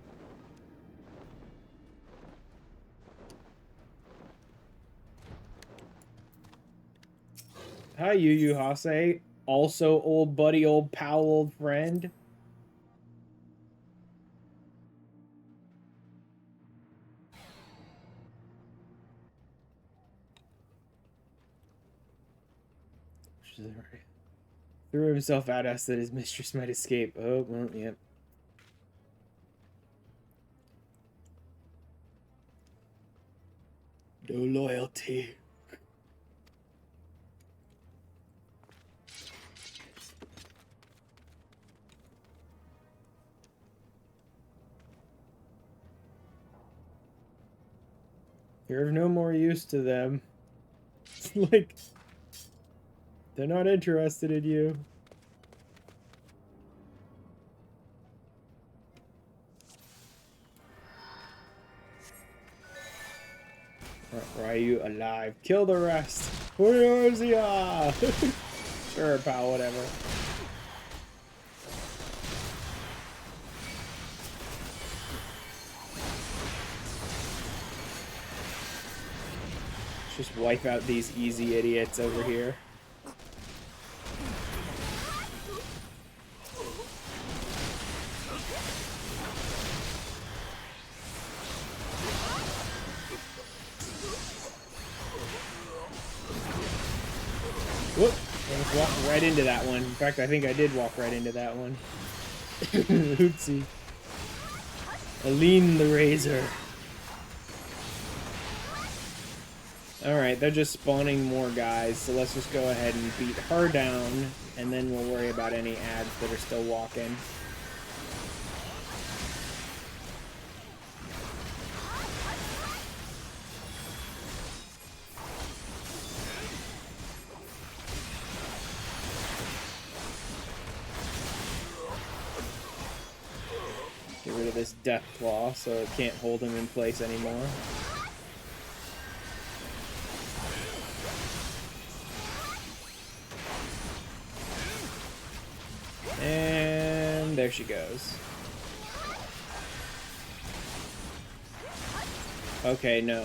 Hi, Yu Hase. Also old buddy, old pal, old friend. Threw himself at us that his mistress might escape. Oh, well, yep. No loyalty. You're of no more use to them. It's like, they're not interested in you. Why are you alive? Kill the rest. Where is he? Sure, pal, whatever. Just wipe out these easy idiots over here. Whoop! I just walked right into that one. In fact, I think I did walk right into that one. Oopsie. Aline the Razor. Alright, they're just spawning more guys, so let's just go ahead and beat her down, and then we'll worry about any ads that are still walking. Get rid of this Death Claw so it can't hold him in place anymore. There she goes. Okay, no.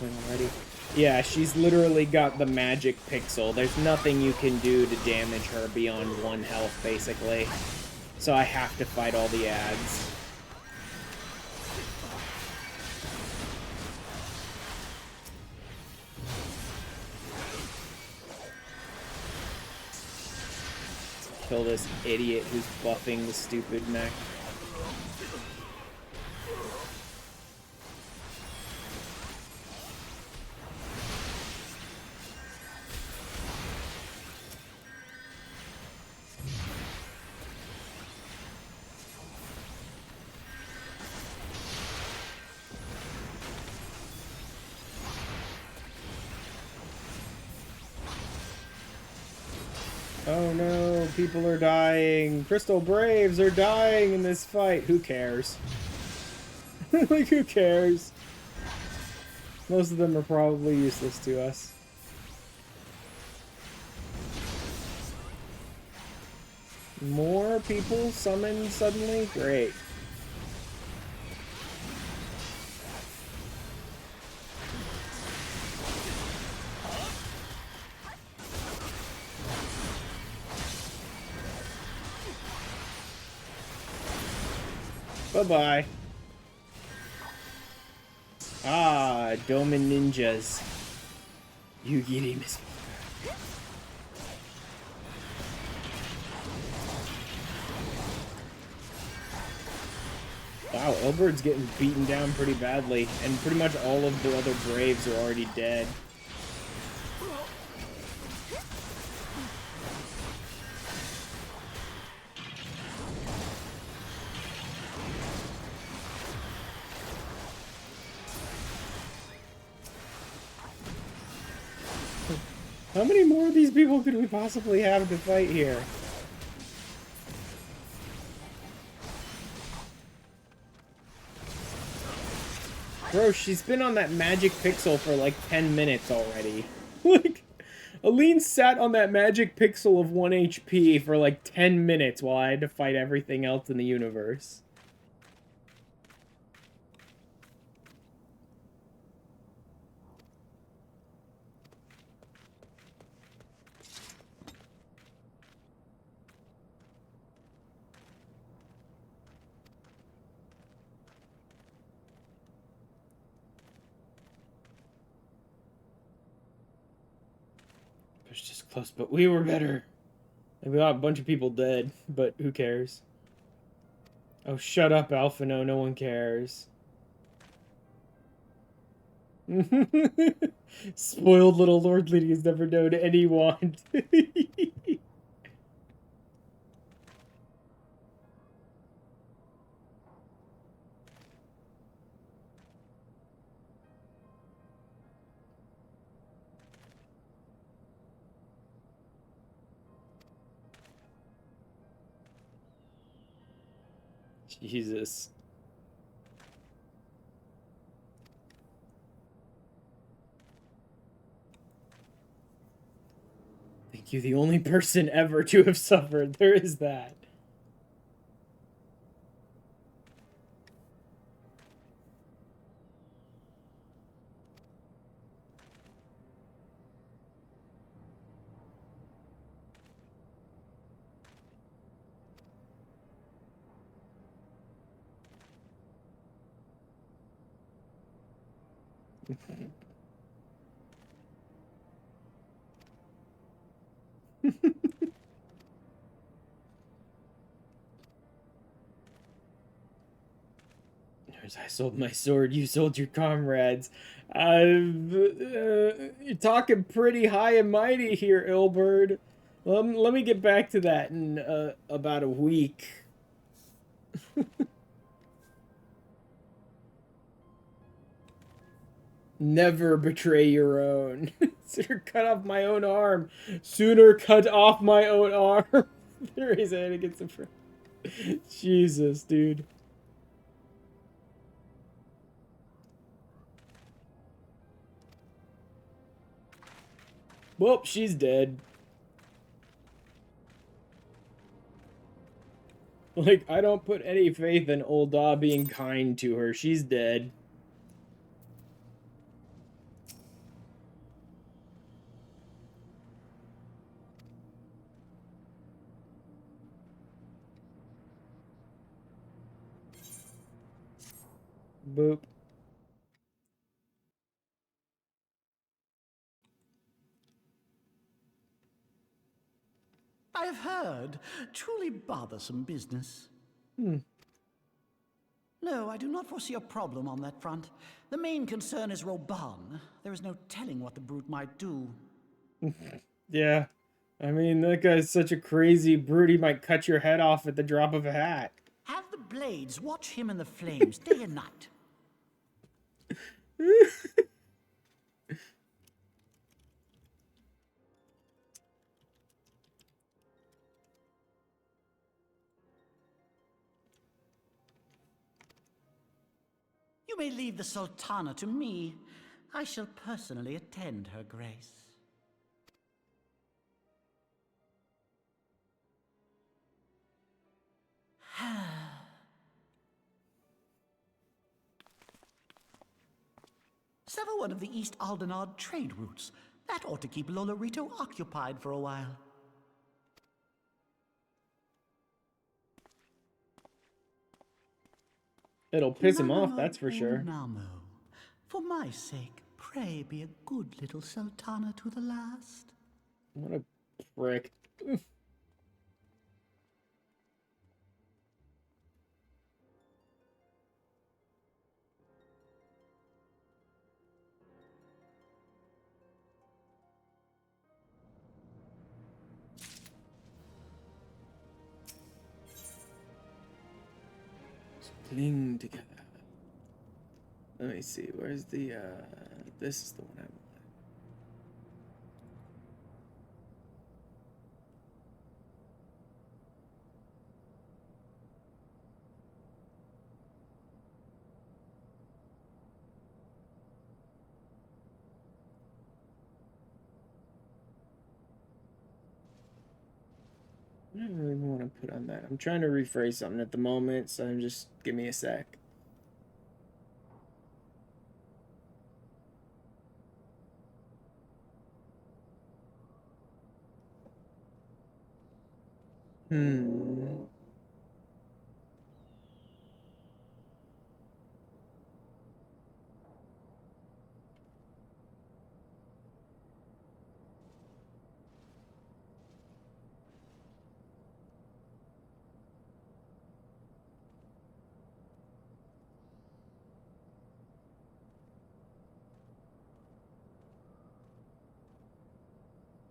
Already. Yeah, she's literally got the magic pixel. There's nothing you can do to damage her beyond 1 health, basically. So I have to fight all the ads. Kill this idiot who's buffing the stupid mech. Oh no, people are dying. Crystal Braves are dying in this fight. Who cares? Like, who cares? Most of them are probably useless to us. More people summoned suddenly? Great. Bye-bye. Ah, Domin Ninjas. Yugiri Miss. Wow, Elbert's getting beaten down pretty badly, and pretty much all of the other Braves are already dead. How many more of these people could we possibly have to fight here? Bro, she's been on that magic pixel for like 10 minutes already. Like, Aline sat on that magic pixel of 1 HP for like 10 minutes while I had to fight everything else in the universe. Pushed us close, but we were better. And we got a bunch of people dead, but who cares? Oh, shut up, Alphino. No one cares. Spoiled little Lord Lady has never known anyone. Jesus. Thank you, the only person ever to have suffered. There is that. I sold my sword, you sold your comrades. You're talking pretty high and mighty here, Ilberd. Let me get back to that in about a week. Never betray your own. Sooner cut off my own arm. Sooner cut off my own arm. There is a against the front. Jesus, dude. Well, she's dead. Like, I don't put any faith in old Da being kind to her. She's dead. Boop. I've heard. Truly bothersome business. No, I do not foresee a problem on that front. The main concern is Roban. There is no telling what the brute might do. Yeah. I mean, that guy's such a crazy brute, he might cut your head off at the drop of a hat. Have the blades watch him in the flames day and night. You may leave the Sultana to me. I shall personally attend her grace. Sever one of the East Aldenard trade routes. That ought to keep Lolorito occupied for a while. It'll piss him off, that's for sure. Namo. For my sake, pray be a good little Sultana to the last. What a prick. Cling together. Let me see, where's the, this is the one I want. I don't really want to put on that. I'm trying to rephrase something at the moment, so just give me a sec.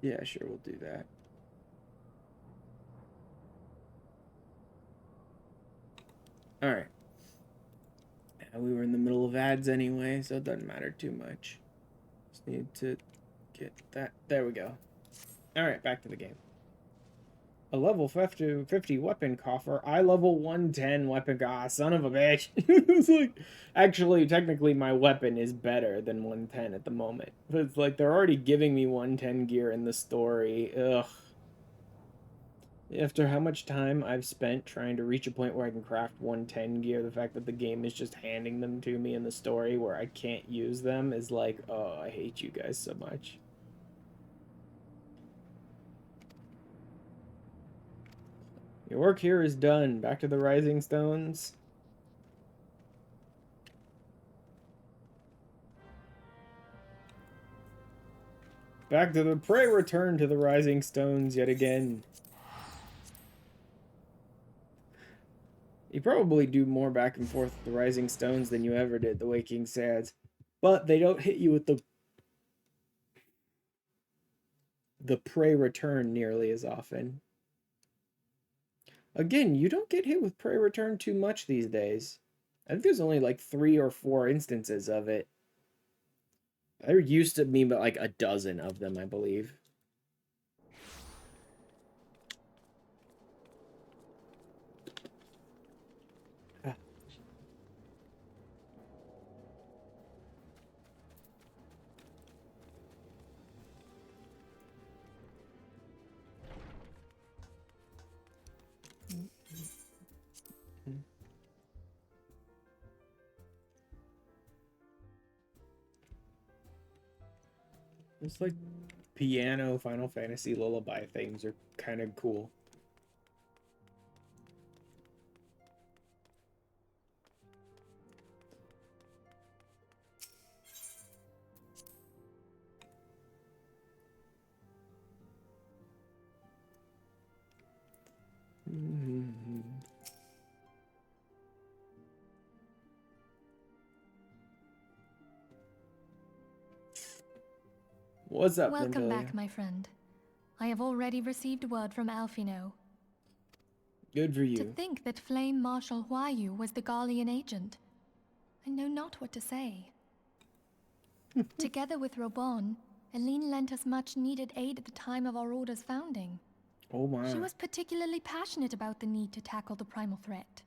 Yeah, sure, we'll do that. Alright. Yeah, we were in the middle of ads anyway, so it doesn't matter too much. Just need to get that. There we go. Alright, back to the game. A level 50 weapon coffer. I level 110 weapon. Ah, son of a bitch. It's like, actually, technically, my weapon is better than 110 at the moment. But it's like, they're already giving me 110 gear in the story. Ugh. After how much time I've spent trying to reach a point where I can craft 110 gear, the fact that the game is just handing them to me in the story where I can't use them is like, oh, I hate you guys so much. Your work here is done. Back to the Rising Stones. Back to the Pray return to the Rising Stones yet again. You probably do more back and forth with the Rising Stones than you ever did the Waking Sads. But they don't hit you with the Pray return nearly as often. Again, you don't get hit with Prey Return too much these days. I think there's only like 3 or 4 instances of it. There used to be like a dozen of them, I believe. It's like piano Final Fantasy lullaby things are kind of cool. What's up, Welcome Mindalia? back, my friend. I have already received word from Alfino. Good for you. To think that Flame Marshal Huayu was the Garlean agent. I know not what to say. Together with Robon, Eline lent us much needed aid at the time of our Order's founding. Oh my. She was particularly passionate about the need to tackle the primal threat.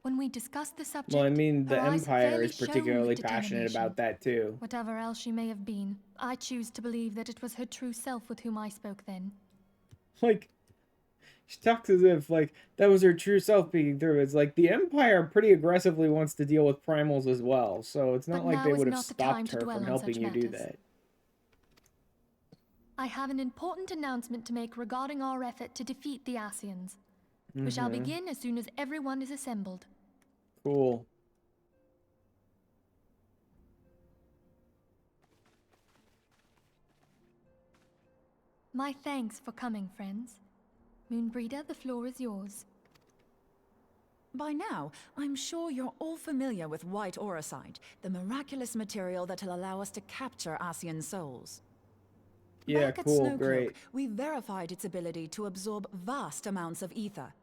When we discussed the subject, Well, I mean, the her eyes Empire fairly is shone particularly with passionate determination. about that too. Whatever else she may have been, I choose to believe that it was her true self with whom I spoke then. Like, she talks as if, like, that was her true self peeking through. It's like, the Empire pretty aggressively wants to deal with primals as well, so it's not But like now they is would have not the time stopped to her dwell from on helping such you do matters. that. I have an important announcement to make regarding our effort to defeat the Asians. We shall begin as soon as everyone is assembled. Cool. My thanks for coming, friends. Moonbreeder, the floor is yours. By now, I'm sure you're all familiar with white auracite, the miraculous material that'll allow us to capture Asian souls. Yeah, Back at cool, Snowcloak, great. we verified its ability to absorb vast amounts of ether.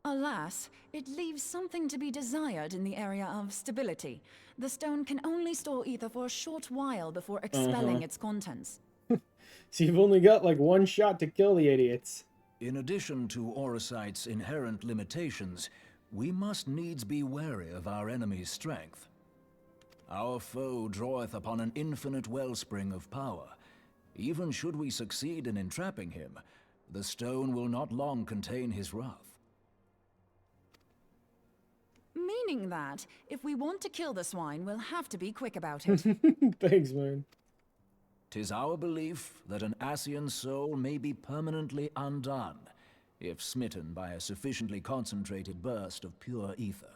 Alas, it leaves something to be desired in the area of stability. The stone can only store ether for a short while before expelling its contents. So you've only got like one shot to kill the idiots. In addition to auracite's inherent limitations, we must needs be wary of our enemy's strength. Our foe draweth upon an infinite wellspring of power. Even should we succeed in entrapping him, the stone will not long contain his wrath. Meaning that, if we want to kill the swine, we'll have to be quick about it. Thanks, man. 'Tis our belief that an Asian soul may be permanently undone, if smitten by a sufficiently concentrated burst of pure ether.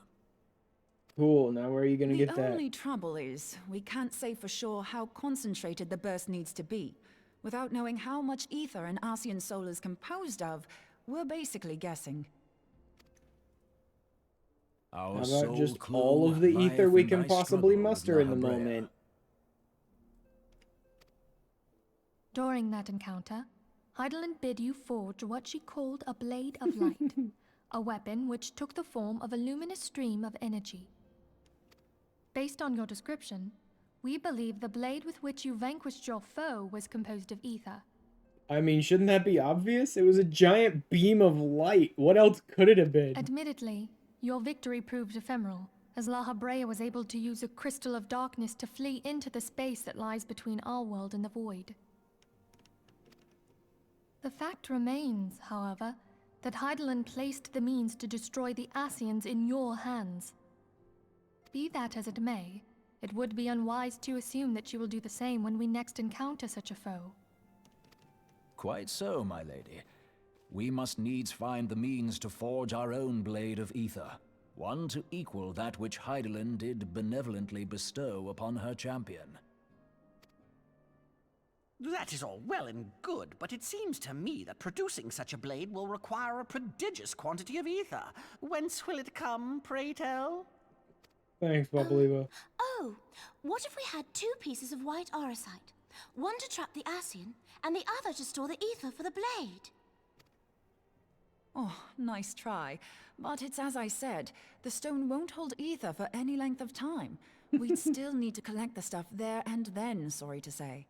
Cool, now where are you gonna The get that? only trouble is, we can't say for sure how concentrated the burst needs to be. Without knowing how much ether an Asian soul is composed of, we're basically guessing. Our How about sole just clue all of the lieth ether we in can thy possibly struggle with muster in the La Habrea. moment? During that encounter, Heidelin bid you forge what she called a Blade of Light, a weapon which took the form of a luminous stream of energy. Based on your description, we believe the blade with which you vanquished your foe was composed of ether. I mean, shouldn't that be obvious? It was a giant beam of light. What else could it have been? Admittedly, your victory proved ephemeral, as La Habrea was able to use a crystal of darkness to flee into the space that lies between our world and the void. The fact remains, however, that Heidelin placed the means to destroy the Asians in your hands. Be that as it may, it would be unwise to assume that she will do the same when we next encounter such a foe. Quite so, my lady. We must needs find the means to forge our own blade of ether, one to equal that which Heidelin did benevolently bestow upon her champion. That is all well and good, but it seems to me that producing such a blade will require a prodigious quantity of ether. Whence will it come, pray tell? Thanks, Bubbleba. Oh, what if we had two pieces of white auracite? One to trap the Asian, and the other to store the ether for the blade. Oh, nice try. But it's as I said, the stone won't hold ether for any length of time. We'd still need to collect the stuff there and then, sorry to say.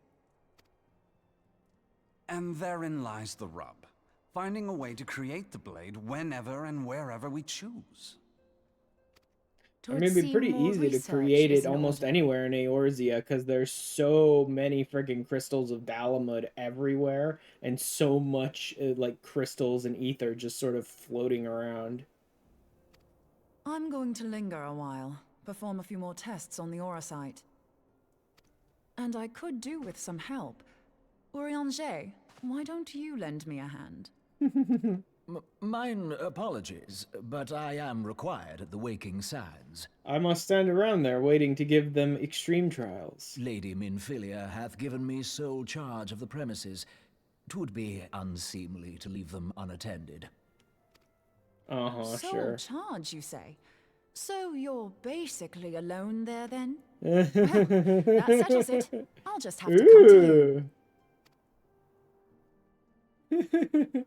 And therein lies the rub. Finding a way to create the blade whenever and wherever we choose. I mean, it'd be pretty easy to create it almost anywhere in Eorzea, because there's so many friggin' crystals of Dalamud everywhere, and so much, like, crystals and ether just sort of floating around. I'm going to linger a while, perform a few more tests on the auracite. and I could do with some help. Urianger, why don't you lend me a hand? Mine apologies, but I am required at the Waking Sands. I must stand around there waiting to give them extreme trials. Lady Minfilia hath given me sole charge of the premises. 'Twould be unseemly to leave them unattended. Sole charge, you say? So you're basically alone there, then? Well, that settles it. I'll just have to come to you.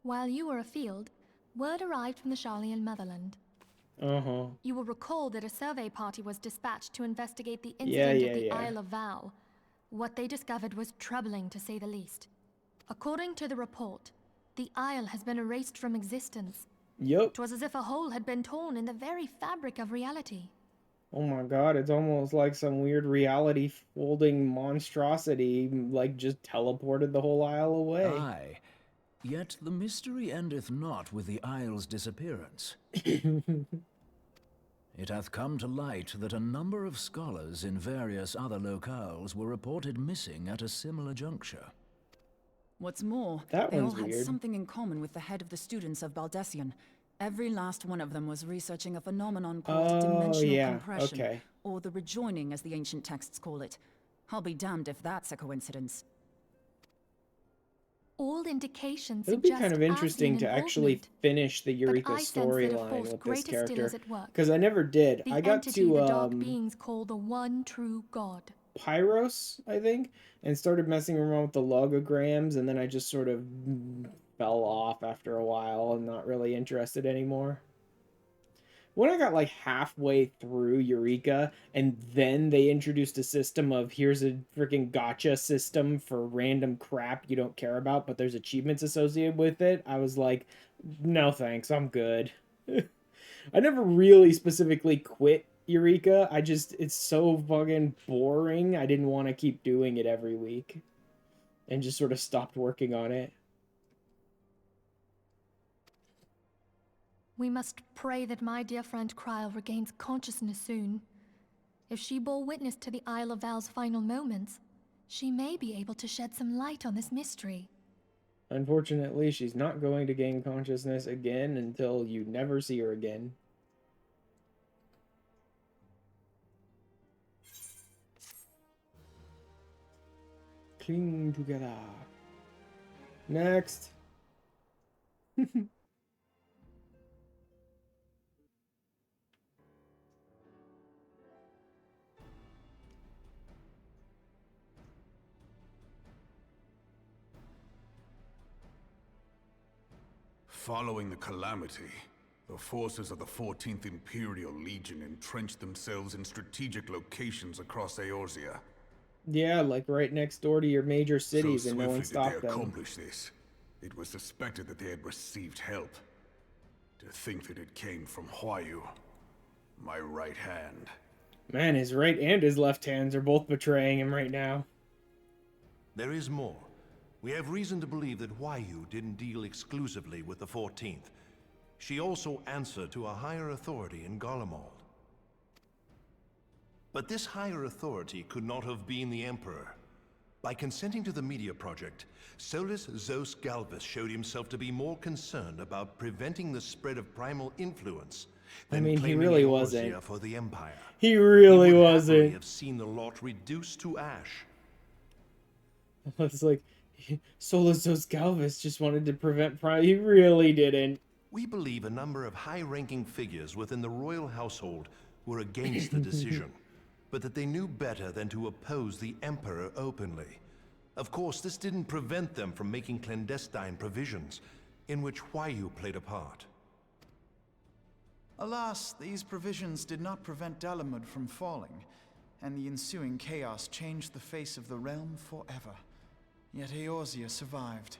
While you were afield, word arrived from the Charlian motherland. You will recall that a survey party was dispatched to investigate the incident at the Isle of Val. What they discovered was troubling, to say the least. According to the report, the Isle has been erased from existence. Yup. 'Twas as if a hole had been torn in the very fabric of reality. Oh my god, it's almost like some weird reality folding monstrosity, like, just teleported the whole Isle away. Aye. Yet the mystery endeth not with the Isle's disappearance. It hath come to light that a number of scholars in various other locales were reported missing at a similar juncture. What's more, That they all one's had weird. something in common with the head of the students of Baldessian. Every last one of them was researching a phenomenon called dimensional compression, or the rejoining as the ancient texts call it. I'll be damned if that's a coincidence. All indications It would be suggest kind of interesting to actually finish the Eureka storyline with this character, because I never did. I got to the dark beings call the one true God. Pyros, I think, and started messing around with the logograms, and then I just sort of fell off after a while and not really interested anymore. When I got like halfway through Eureka, and then they introduced a system of here's a freaking gotcha system for random crap you don't care about, but there's achievements associated with it, I was like, no thanks, I'm good. I never really specifically quit Eureka, it's so fucking boring, I didn't want to keep doing it every week. And just sort of stopped working on it. We must pray that my dear friend Kryl regains consciousness soon. If she bore witness to the Isle of Val's final moments, she may be able to shed some light on this mystery. Unfortunately, she's not going to gain consciousness again until you never see her again. Cling together. Next. Following the calamity, the forces of the 14th Imperial Legion entrenched themselves in strategic locations across Eorzea. Yeah, like right next door to your major cities, So and no one swiftly did stopped they them. accomplish this. It was suspected that they had received help. To think that it came from Huayu, my right hand. Man, his right and his left hands are both betraying him right now. There is more. We have reason to believe that Huayu didn't deal exclusively with the 14th. She also answered to a higher authority in Garlemald. But this higher authority could not have been the Emperor. By consenting to the Media Project, Solus Zos Galvus showed himself to be more concerned about preventing the spread of primal influence than he claiming really Eorzea wasn't. for the Empire. He really He would wasn't. happily have seen the lot reduced to ash. It's like, Solus Galvus just wanted to prevent Prime. He really didn't. We believe a number of high-ranking figures within the royal household were against the decision, but that they knew better than to oppose the Emperor openly. Of course, this didn't prevent them from making clandestine provisions, in which Huayu played a part. Alas, these provisions did not prevent Dalamud from falling, and the ensuing chaos changed the face of the realm forever. Yet Eorzea survived.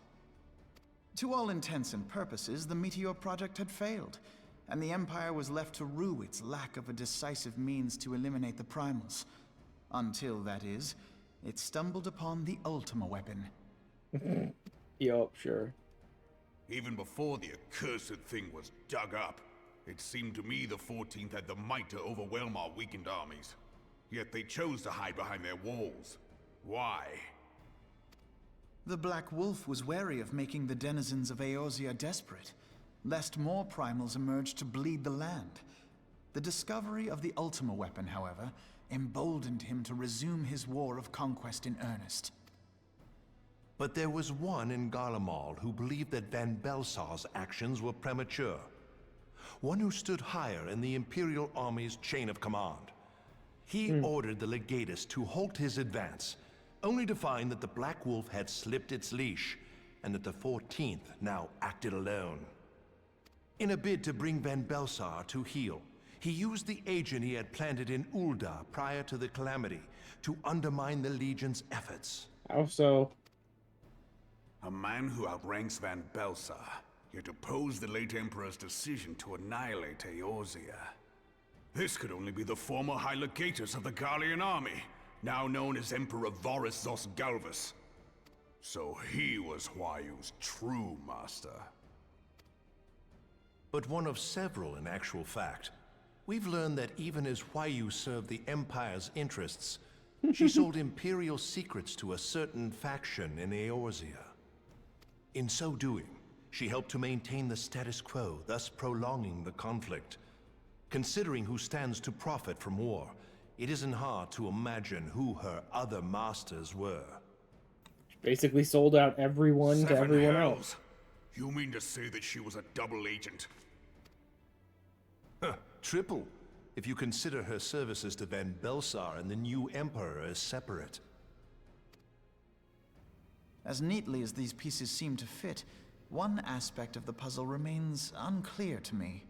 To all intents and purposes, the Meteor Project had failed, and the Empire was left to rue its lack of a decisive means to eliminate the primals. Until, that is, it stumbled upon the Ultima weapon. Yup, sure. Even before the accursed thing was dug up, it seemed to me the 14th had the might to overwhelm our weakened armies. Yet they chose to hide behind their walls. Why? The Black Wolf was wary of making the denizens of Eorzea desperate, lest more primals emerge to bleed the land. The discovery of the Ultima weapon, however, emboldened him to resume his war of conquest in earnest. But there was one in Garlemald who believed that Van Belsar's actions were premature. One who stood higher in the Imperial Army's chain of command. He ordered the Legatus to halt his advance, only to find that the Black Wolf had slipped its leash, and that the 14th now acted alone. In a bid to bring Van Belsar to heel, he used the agent he had planted in Ul'dah prior to the Calamity to undermine the Legion's efforts. How so? A man who outranks Van Belsar, yet opposed the late Emperor's decision to annihilate Eorzea. This could only be the former High Legatus of the Garlean army, now known as Emperor Varus Zos Galvus. So he was Huayu's true master. But one of several in actual fact. We've learned that even as Huayu served the Empire's interests, she sold Imperial secrets to a certain faction in Eorzea. In so doing, she helped to maintain the status quo, thus prolonging the conflict. Considering who stands to profit from war, it isn't hard to imagine who her other masters were. She basically sold out everyone to everyone else. You mean to say that she was a double agent? Huh, triple, if you consider her services to Van Belsar and the new Emperor as separate. As neatly as these pieces seem to fit, one aspect of the puzzle remains unclear to me.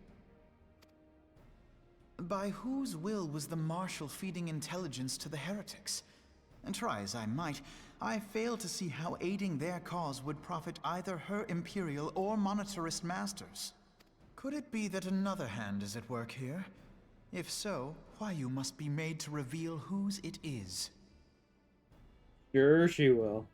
By whose will was the Marshal feeding intelligence to the heretics? And try as I might, I fail to see how aiding their cause would profit either her Imperial or Monetarist masters. Could it be that another hand is at work here? If so, Huayu must be made to reveal whose it is. Sure she will.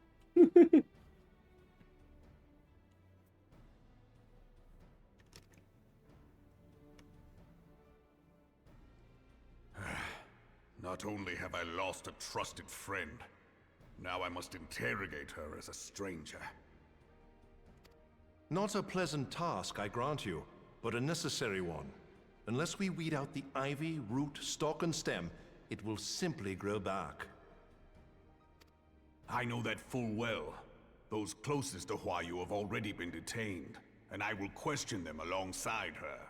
Not only have I lost a trusted friend, now I must interrogate her as a stranger. Not a pleasant task, I grant you, but a necessary one. Unless we weed out the ivy, root, stalk, and stem, it will simply grow back. I know that full well. Those closest to Huayu have already been detained, and I will question them alongside her.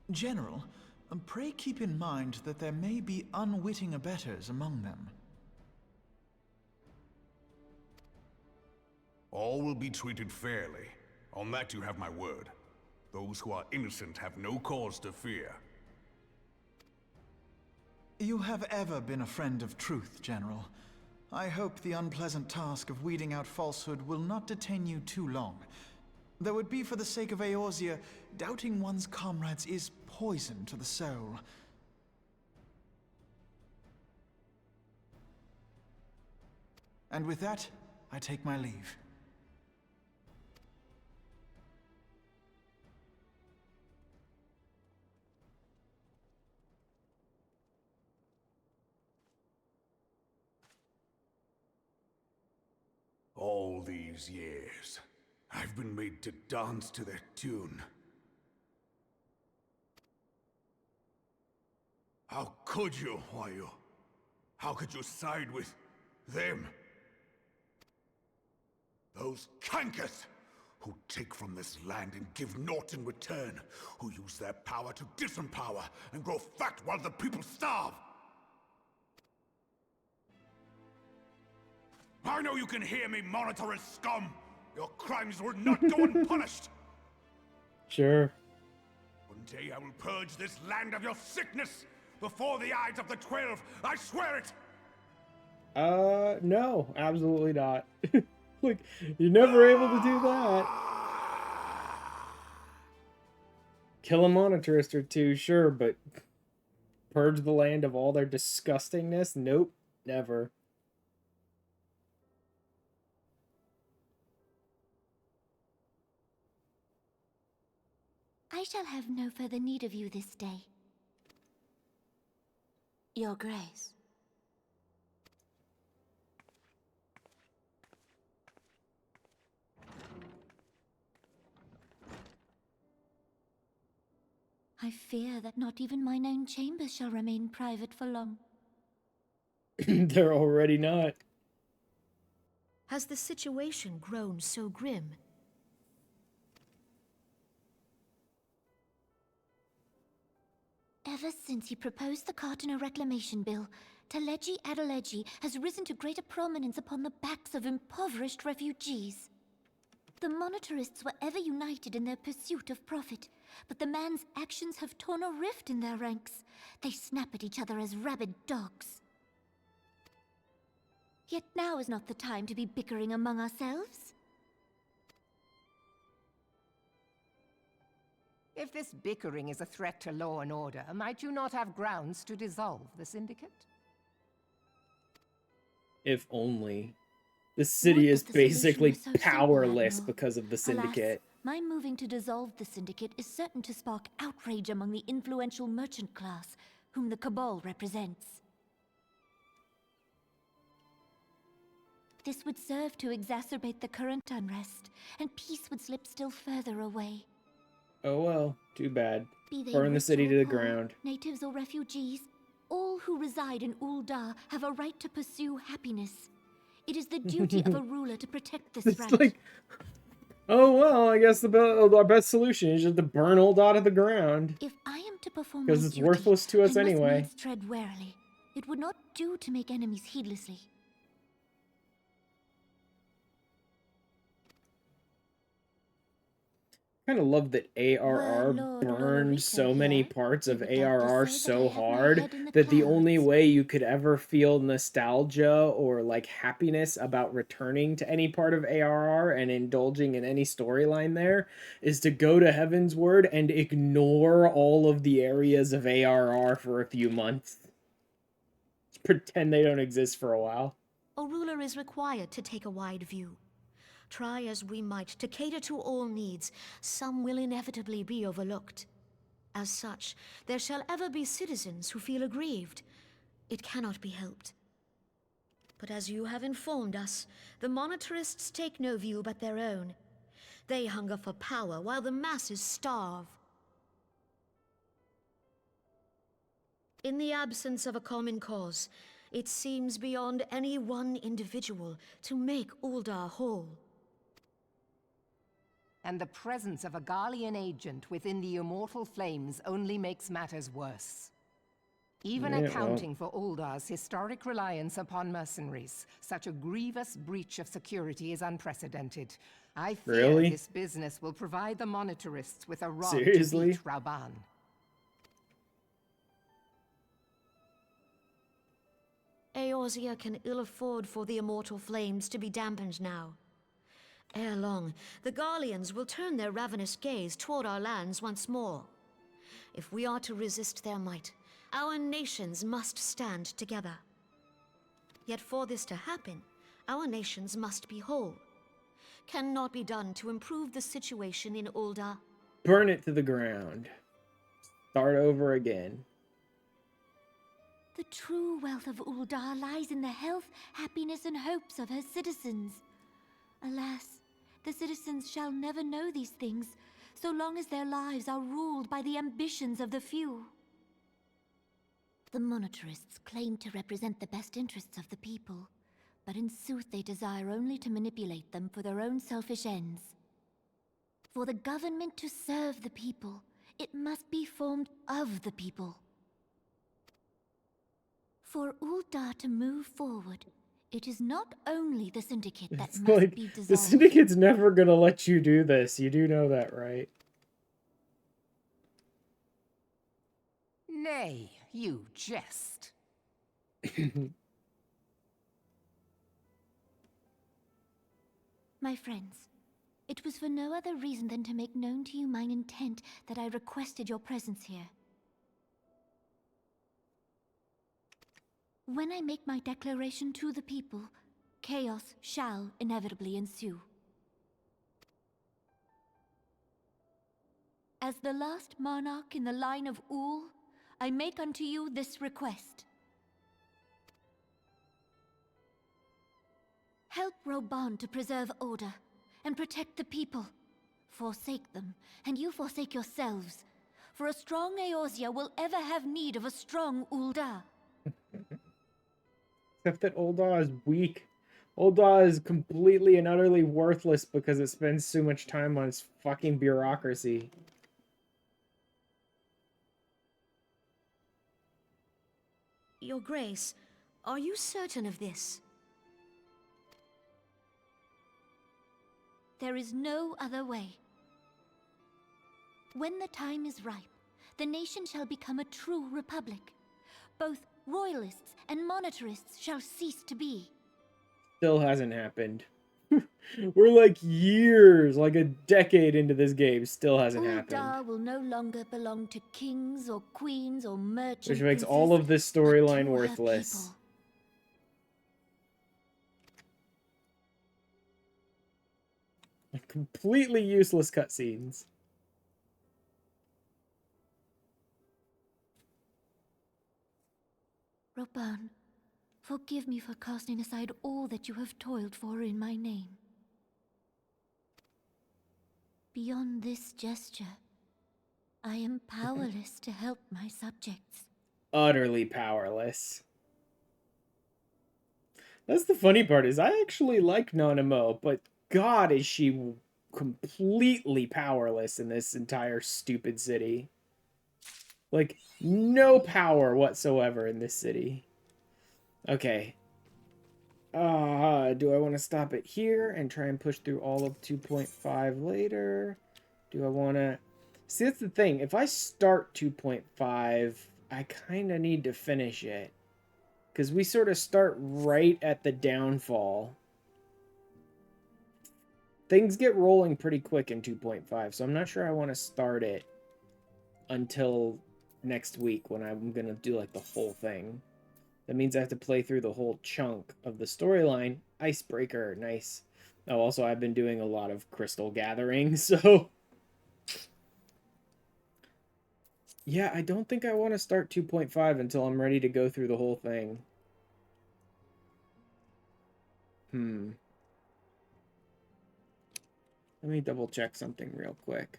General, pray keep in mind that there may be unwitting abettors among them. All will be treated fairly. On that you have my word. Those who are innocent have no cause to fear. You have ever been a friend of truth, General. I hope the unpleasant task of weeding out falsehood will not detain you too long. Though it be for the sake of Eorzea, doubting one's comrades is poison to the soul. And with that, I take my leave. All these years, I've been made to dance to their tune. How could you, Huayu? How could you side with them? Those cankers who take from this land and give naught in return, who use their power to disempower and grow fat while the people starve. I know you can hear me, monetarist scum! Your crimes will not go unpunished! Sure. One day I will purge this land of your sickness! Before the eyes of the 12, I swear it! No, absolutely not. Like, you're never able to do that. Kill a monetarist or two, sure, but purge the land of all their disgustingness? Nope, never. I shall have no further need of you this day. Your Grace. I fear that not even mine own chambers shall remain private for long. They're already not. Has the situation grown so grim? Ever since he proposed the Cartiner Reclamation Bill, Teleji Adeleji has risen to greater prominence upon the backs of impoverished refugees. The monetarists were ever united in their pursuit of profit, but the man's actions have torn a rift in their ranks. They snap at each other as rabid dogs. Yet now is not the time to be bickering among ourselves. If this bickering is a threat to law and order, might you not have grounds to dissolve the Syndicate? If only. The city is basically so simple, powerless Admiral? because of the Syndicate. Alas, my moving to dissolve the Syndicate is certain to spark outrage among the influential merchant class, whom the Cabal represents. This would serve to exacerbate the current unrest, and peace would slip still further away. Oh well, too bad. Be they Burn the rich city or to the poor, ground. natives or refugees, all who reside in Ul'dah have a right to pursue happiness. It is the duty of a ruler to protect this right. Like, oh well, I guess our best solution is just to burn Ul'dah to the ground. If I am to perform Because my it's duty, worthless to us I anyway. must needs tread warily. It would not do to make enemies heedlessly. I kind of love that ARR Lord burned Ulorito so many here. parts of You would like to ARR say that so I have my hard head in the that the only clouds. way you could ever feel nostalgia or like happiness about returning to any part of ARR and indulging in any storyline there is to go to Heaven's Word and ignore all of the areas of ARR for a few months. Just pretend they don't exist for a while. A ruler is required to take a wide view. Try as we might to cater to all needs, some will inevitably be overlooked. As such, there shall ever be citizens who feel aggrieved. It cannot be helped. But as you have informed us, the monetarists take no view but their own. They hunger for power while the masses starve. In the absence of a common cause, it seems beyond any one individual to make Ul'dah whole. And the presence of a Garlean agent within the Immortal Flames only makes matters worse. Even accounting for Ul'dah's historic reliance upon mercenaries, such a grievous breach of security is unprecedented. I fear this business will provide the monetarists with a rod to beat Rauban. Eorzea can ill afford for the Immortal Flames to be dampened now. Ere long, the Garleans will turn their ravenous gaze toward our lands once more. If we are to resist their might, our nations must stand together. Yet for this to happen, our nations must be whole. Cannot be done to improve the situation in Ul'dah. Burn it to the ground. Start over again. The true wealth of Ul'dah lies in the health, happiness, and hopes of her citizens. Alas, the citizens shall never know these things, so long as their lives are ruled by the ambitions of the few. The monetarists claim to represent the best interests of the people, but in sooth they desire only to manipulate them for their own selfish ends. For the government to serve the people, it must be formed of the people. For Ul'dah to move forward, it is not only the Syndicate that must be dissolved. The Syndicate's never gonna let you do this. You do know that, right? Nay, you jest. My friends, it was for no other reason than to make known to you mine intent that I requested your presence here. When I make my declaration to the people, chaos shall inevitably ensue. As the last monarch in the line of Ul, I make unto you this request. Help Roban to preserve order and protect the people. Forsake them, and you forsake yourselves. For a strong Eorzea will ever have need of a strong Ul'dah. Except that Ul'dah is weak. Ul'dah is completely and utterly worthless because it spends so much time on its fucking bureaucracy. Your Grace, are you certain of this? There is no other way. When the time is ripe, the nation shall become a true republic. Both royalists and monetarists shall cease to be. Still hasn't happened. We're like years, like a decade into this game. Still hasn't happened. Ul'dah will no longer belong to kings or queens or merchant Which makes princes, all of this storyline but to her worthless. people. Completely useless cutscenes. Roban, forgive me for casting aside all that you have toiled for in my name. Beyond this gesture, I am powerless to help my subjects. Utterly powerless. That's the funny part, is I actually like Nanamo, but God, is she completely powerless in this entire stupid city. Like, no power whatsoever in this city. Okay. Do I want to stop it here and try and push through all of 2.5 later? Do I want to... See, that's the thing. If I start 2.5, I kind of need to finish it. Because we sort of start right at the downfall. Things get rolling pretty quick in 2.5, so I'm not sure I want to start it until next week when I'm going to do, like, the whole thing. That means I have to play through the whole chunk of the storyline. Icebreaker, nice. Oh, also, I've been doing a lot of crystal gathering, so... Yeah, I don't think I want to start 2.5 until I'm ready to go through the whole thing. Let me double check something real quick.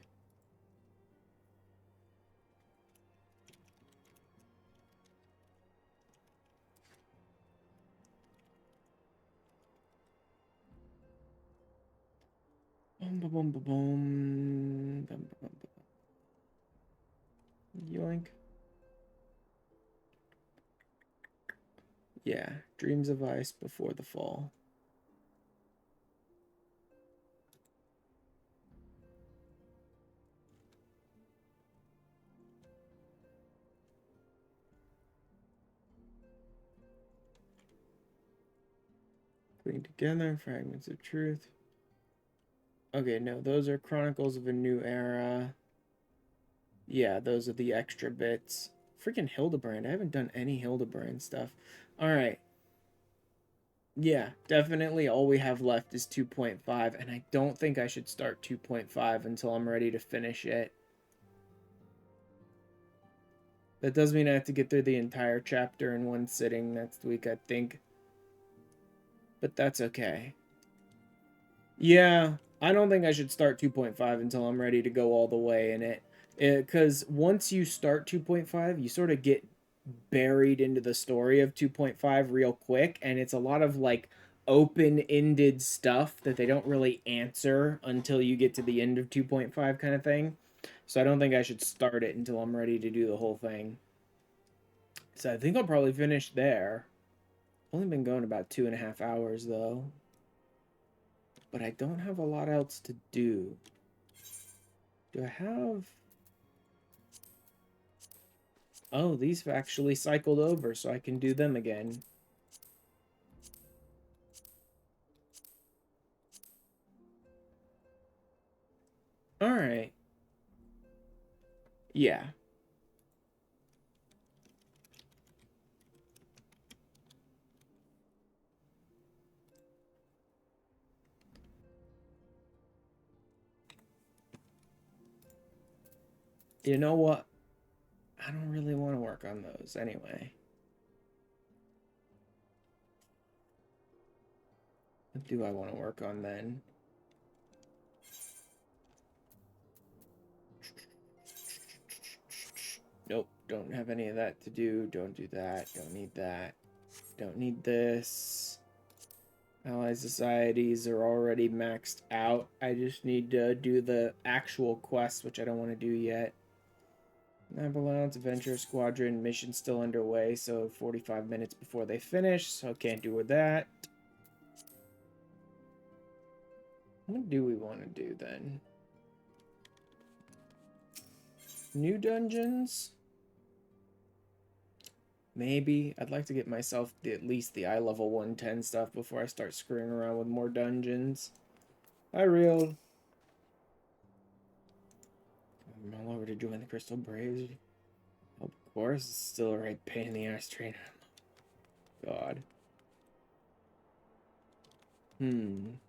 Boom, boom, boom, boom, boom. Boom, boom, boom. Yoink. Yeah, Dreams of Ice before the fall. Putting together Fragments of Truth. Okay, no, those are Chronicles of a New Era. Yeah, those are the extra bits. Freaking Hildebrand. I haven't done any Hildebrand stuff. Alright. Yeah, definitely all we have left is 2.5, and I don't think I should start 2.5 until I'm ready to finish it. That does mean I have to get through the entire chapter in one sitting next week, I think. But that's okay. Yeah, I don't think I should start 2.5 until I'm ready to go all the way in it. Because once you start 2.5, you sort of get buried into the story of 2.5 real quick, and it's a lot of, like, open-ended stuff that they don't really answer until you get to the end of 2.5 kind of thing. So I don't think I should start it until I'm ready to do the whole thing. So I think I'll probably finish there. Only been going about 2.5 hours, though. But I don't have a lot else to do. Do I have... Oh, these have actually cycled over, so I can do them again. Alright. Yeah. You know what? I don't really want to work on those anyway. What do I want to work on then? Nope, don't have any of that to do. Don't do that. Don't need that. Don't need this. Ally societies are already maxed out. I just need to do the actual quests, which I don't want to do yet. Abounds, Adventure Squadron, mission still underway, so 45 minutes before they finish, so I can't do with that. What do we want to do then? New dungeons? Maybe. I'd like to get myself at least the eye level 110 stuff before I start screwing around with more dungeons. Hi, Real. I'm all over to join the Crystal Braves. Of course, it's still a right pain in the ass trainer. God. Maybe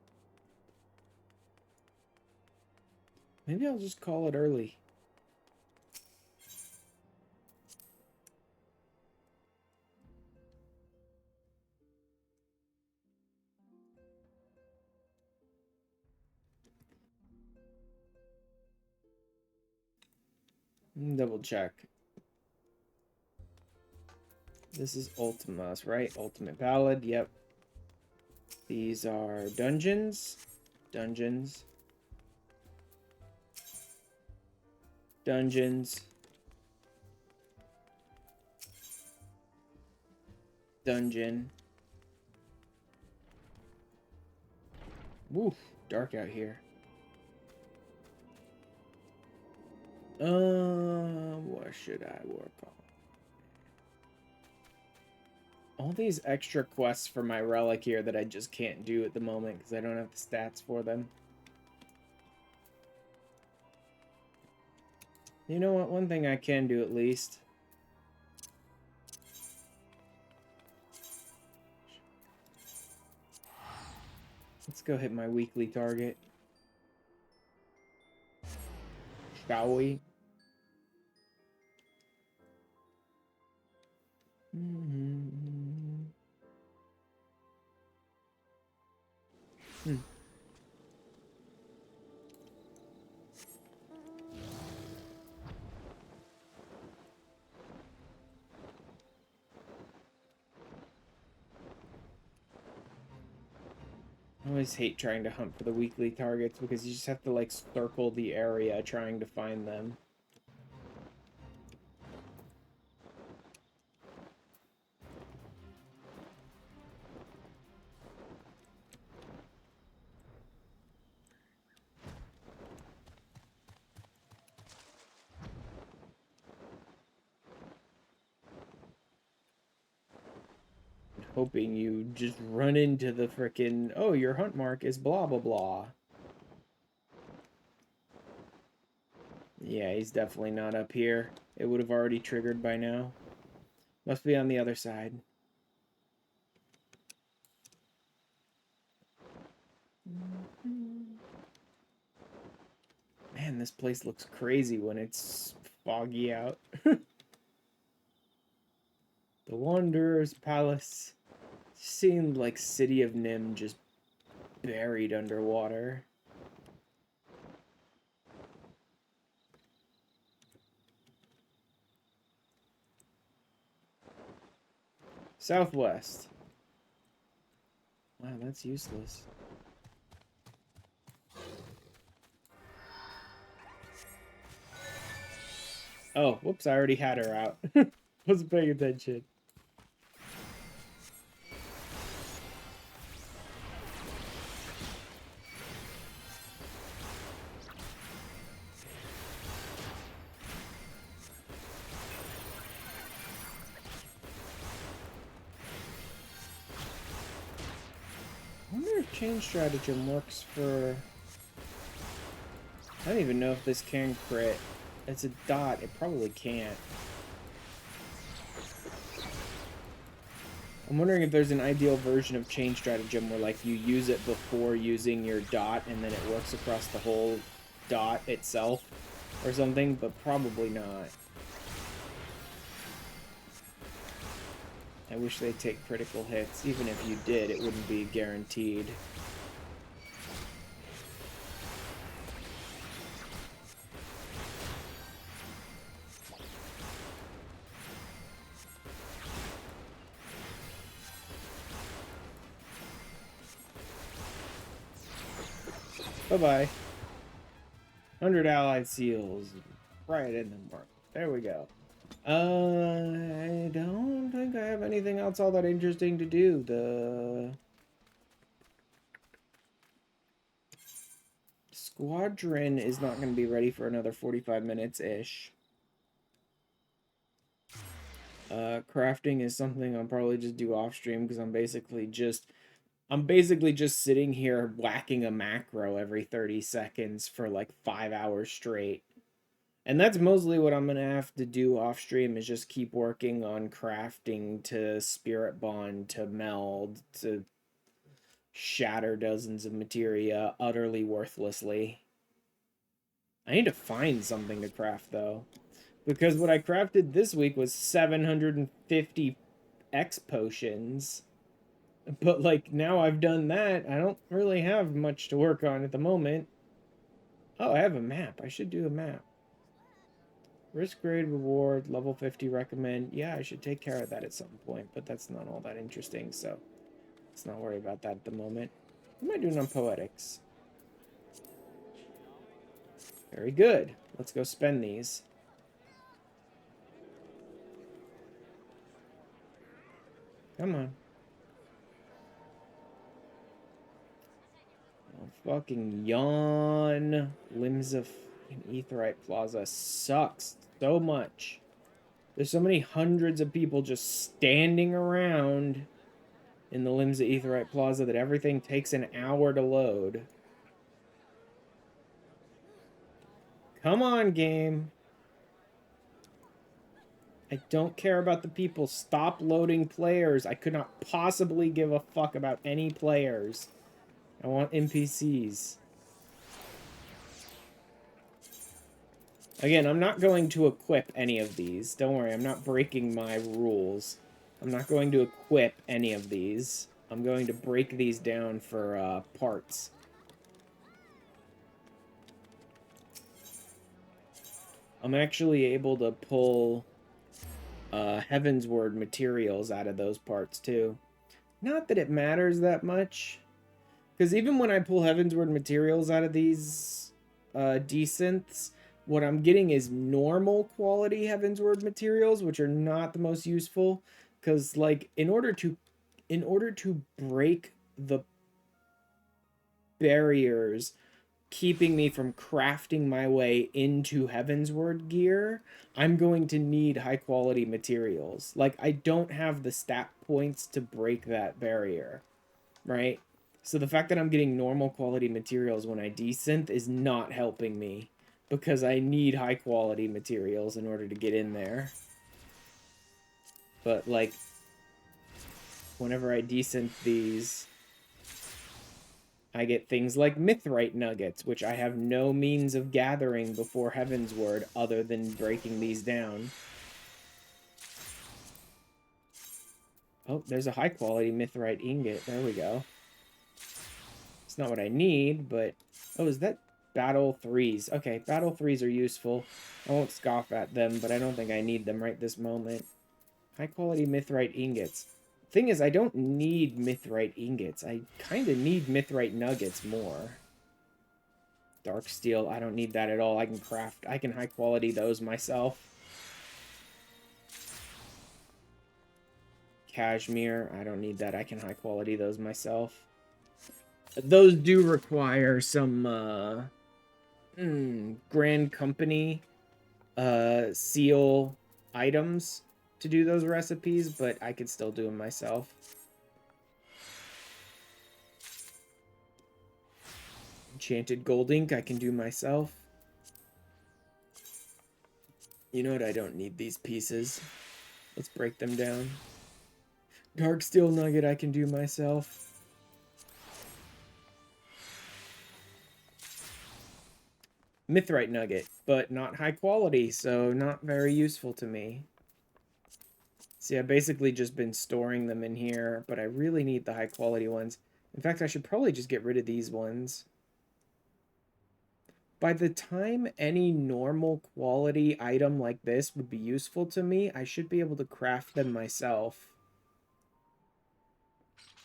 I'll just call it early. Double check. This is Ultimas, right? Ultimate Ballad, yep. These are dungeons. Dungeons. Dungeons. Dungeon. Woof, dark out here. What should I work on? All these extra quests for my relic here that I just can't do at the moment because I don't have the stats for them. You know what? One thing I can do at least. Let's go hit my weekly target. Shall we? I always hate trying to hunt for the weekly targets because you just have to like circle the area trying to find them. Hoping you just run into the frickin', oh, your hunt mark is blah blah blah. Yeah, he's definitely not up here. It would have already triggered by now. Must be on the other side. Man, this place looks crazy when it's foggy out. The Wanderer's Palace. Seemed like City of Nim just buried underwater. Southwest. Wow, that's useless. Oh, whoops, I already had her out. Wasn't paying attention. I wonder if change stratagem works for... I don't even know if this can crit. It's a dot, it probably can't. I'm wondering if there's an ideal version of chain stratagem where like you use it before using your dot and then it works across the whole dot itself. or something, but probably not. I wish they'd take critical hits. Even if you did, it wouldn't be guaranteed. Bye-bye. 100 allied seals. Right in the mark. There we go. I don't think I have anything else all that interesting to do. The squadron is not going to be ready for another 45 minutes-ish. Crafting is something I'll probably just do off-stream because I'm basically just sitting here whacking a macro every 30 seconds for like 5 hours straight. And that's mostly what I'm going to have to do off stream, is just keep working on crafting to spirit bond, to meld, to shatter dozens of materia utterly worthlessly. I need to find something to craft, though. Because what I crafted this week was 750 X potions. But, like, now I've done that, I don't really have much to work on at the moment. Oh, I have a map. I should do a map. Risk grade reward, level 50 recommend. Yeah, I should take care of that at some point, but that's not all that interesting, so let's not worry about that at the moment. What am I doing on poetics? Very good. Let's go spend these. Come on. Oh, fucking yawn. Limbs of Aetherite Plaza sucks so much. There's so many hundreds of people just standing around in the Limbs of Aetherite Plaza that everything takes an hour to load. Come on, game. I don't care about the people. Stop loading players. I could not possibly give a fuck about any players. I want NPCs. Again, I'm not going to equip any of these. Don't worry, I'm not breaking my rules. I'm not going to equip any of these. I'm going to break these down for parts. I'm actually able to pull Heavensward materials out of those parts too. Not that it matters that much. Because even when I pull Heavensward materials out of these desynths, what I'm getting is normal quality Heavensward materials, which are not the most useful. Because, like, in order to break the barriers keeping me from crafting my way into Heavensward gear, I'm going to need high quality materials. Like, I don't have the stat points to break that barrier, right? So the fact that I'm getting normal quality materials when I desynth is not helping me, because I need high quality materials in order to get in there. But, like, whenever I desynth these, I get things like Mithrite nuggets, which I have no means of gathering before Heavensward other than breaking these down. Oh, there's a high quality Mithrite ingot. There we go. It's not what I need, but... Oh, is that Battle 3s? Okay, Battle 3s are useful. I won't scoff at them, but I don't think I need them right this moment. High quality Mithrite ingots. Thing is, I don't need Mithrite ingots. I kind of need Mithrite nuggets more. Dark steel, I don't need that at all. I can high quality those myself. Cashmere, I don't need that. I can high quality those myself. Those do require some Grand Company seal items to do those recipes, but I could still do them myself. Enchanted gold ink I can do myself. You know what, I don't need these pieces. Let's break them down. Dark steel nugget I can do myself. Mithrite nugget, but not high quality, so not very useful to me. See, I've basically just been storing them in here, but I really need the high quality ones. In fact, I should probably just get rid of these ones. By the time any normal quality item like this would be useful to me, I should be able to craft them myself.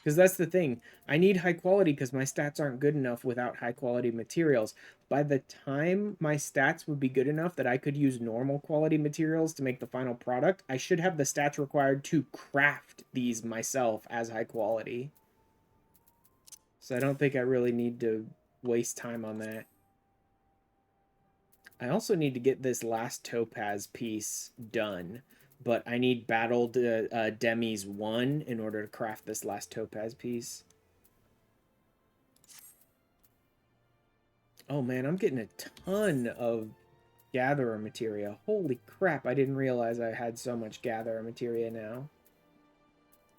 Because that's the thing. I need high quality because my stats aren't good enough without high quality materials. By the time my stats would be good enough that I could use normal quality materials to make the final product, I should have the stats required to craft these myself as high quality. So I don't think I really need to waste time on that. I also need to get this last topaz piece done, but I need battled Demis 1 in order to craft this last topaz piece. Oh man, I'm getting a ton of gatherer materia. Holy crap, I didn't realize I had so much gatherer materia now.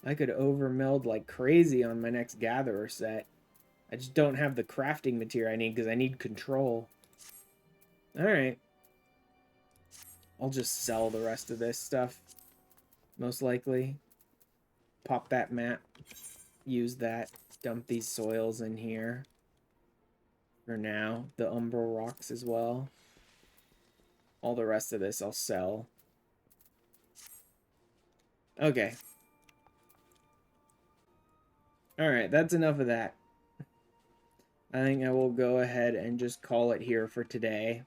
I could overmeld like crazy on my next gatherer set. I just don't have the crafting material I need because I need control. Alright. I'll just sell the rest of this stuff. Most likely. Pop that map. Use that. Dump these soils in here. For now. The umbral rocks as well. All the rest of this I'll sell. Okay. Alright, that's enough of that. I think I will go ahead and just call it here for today.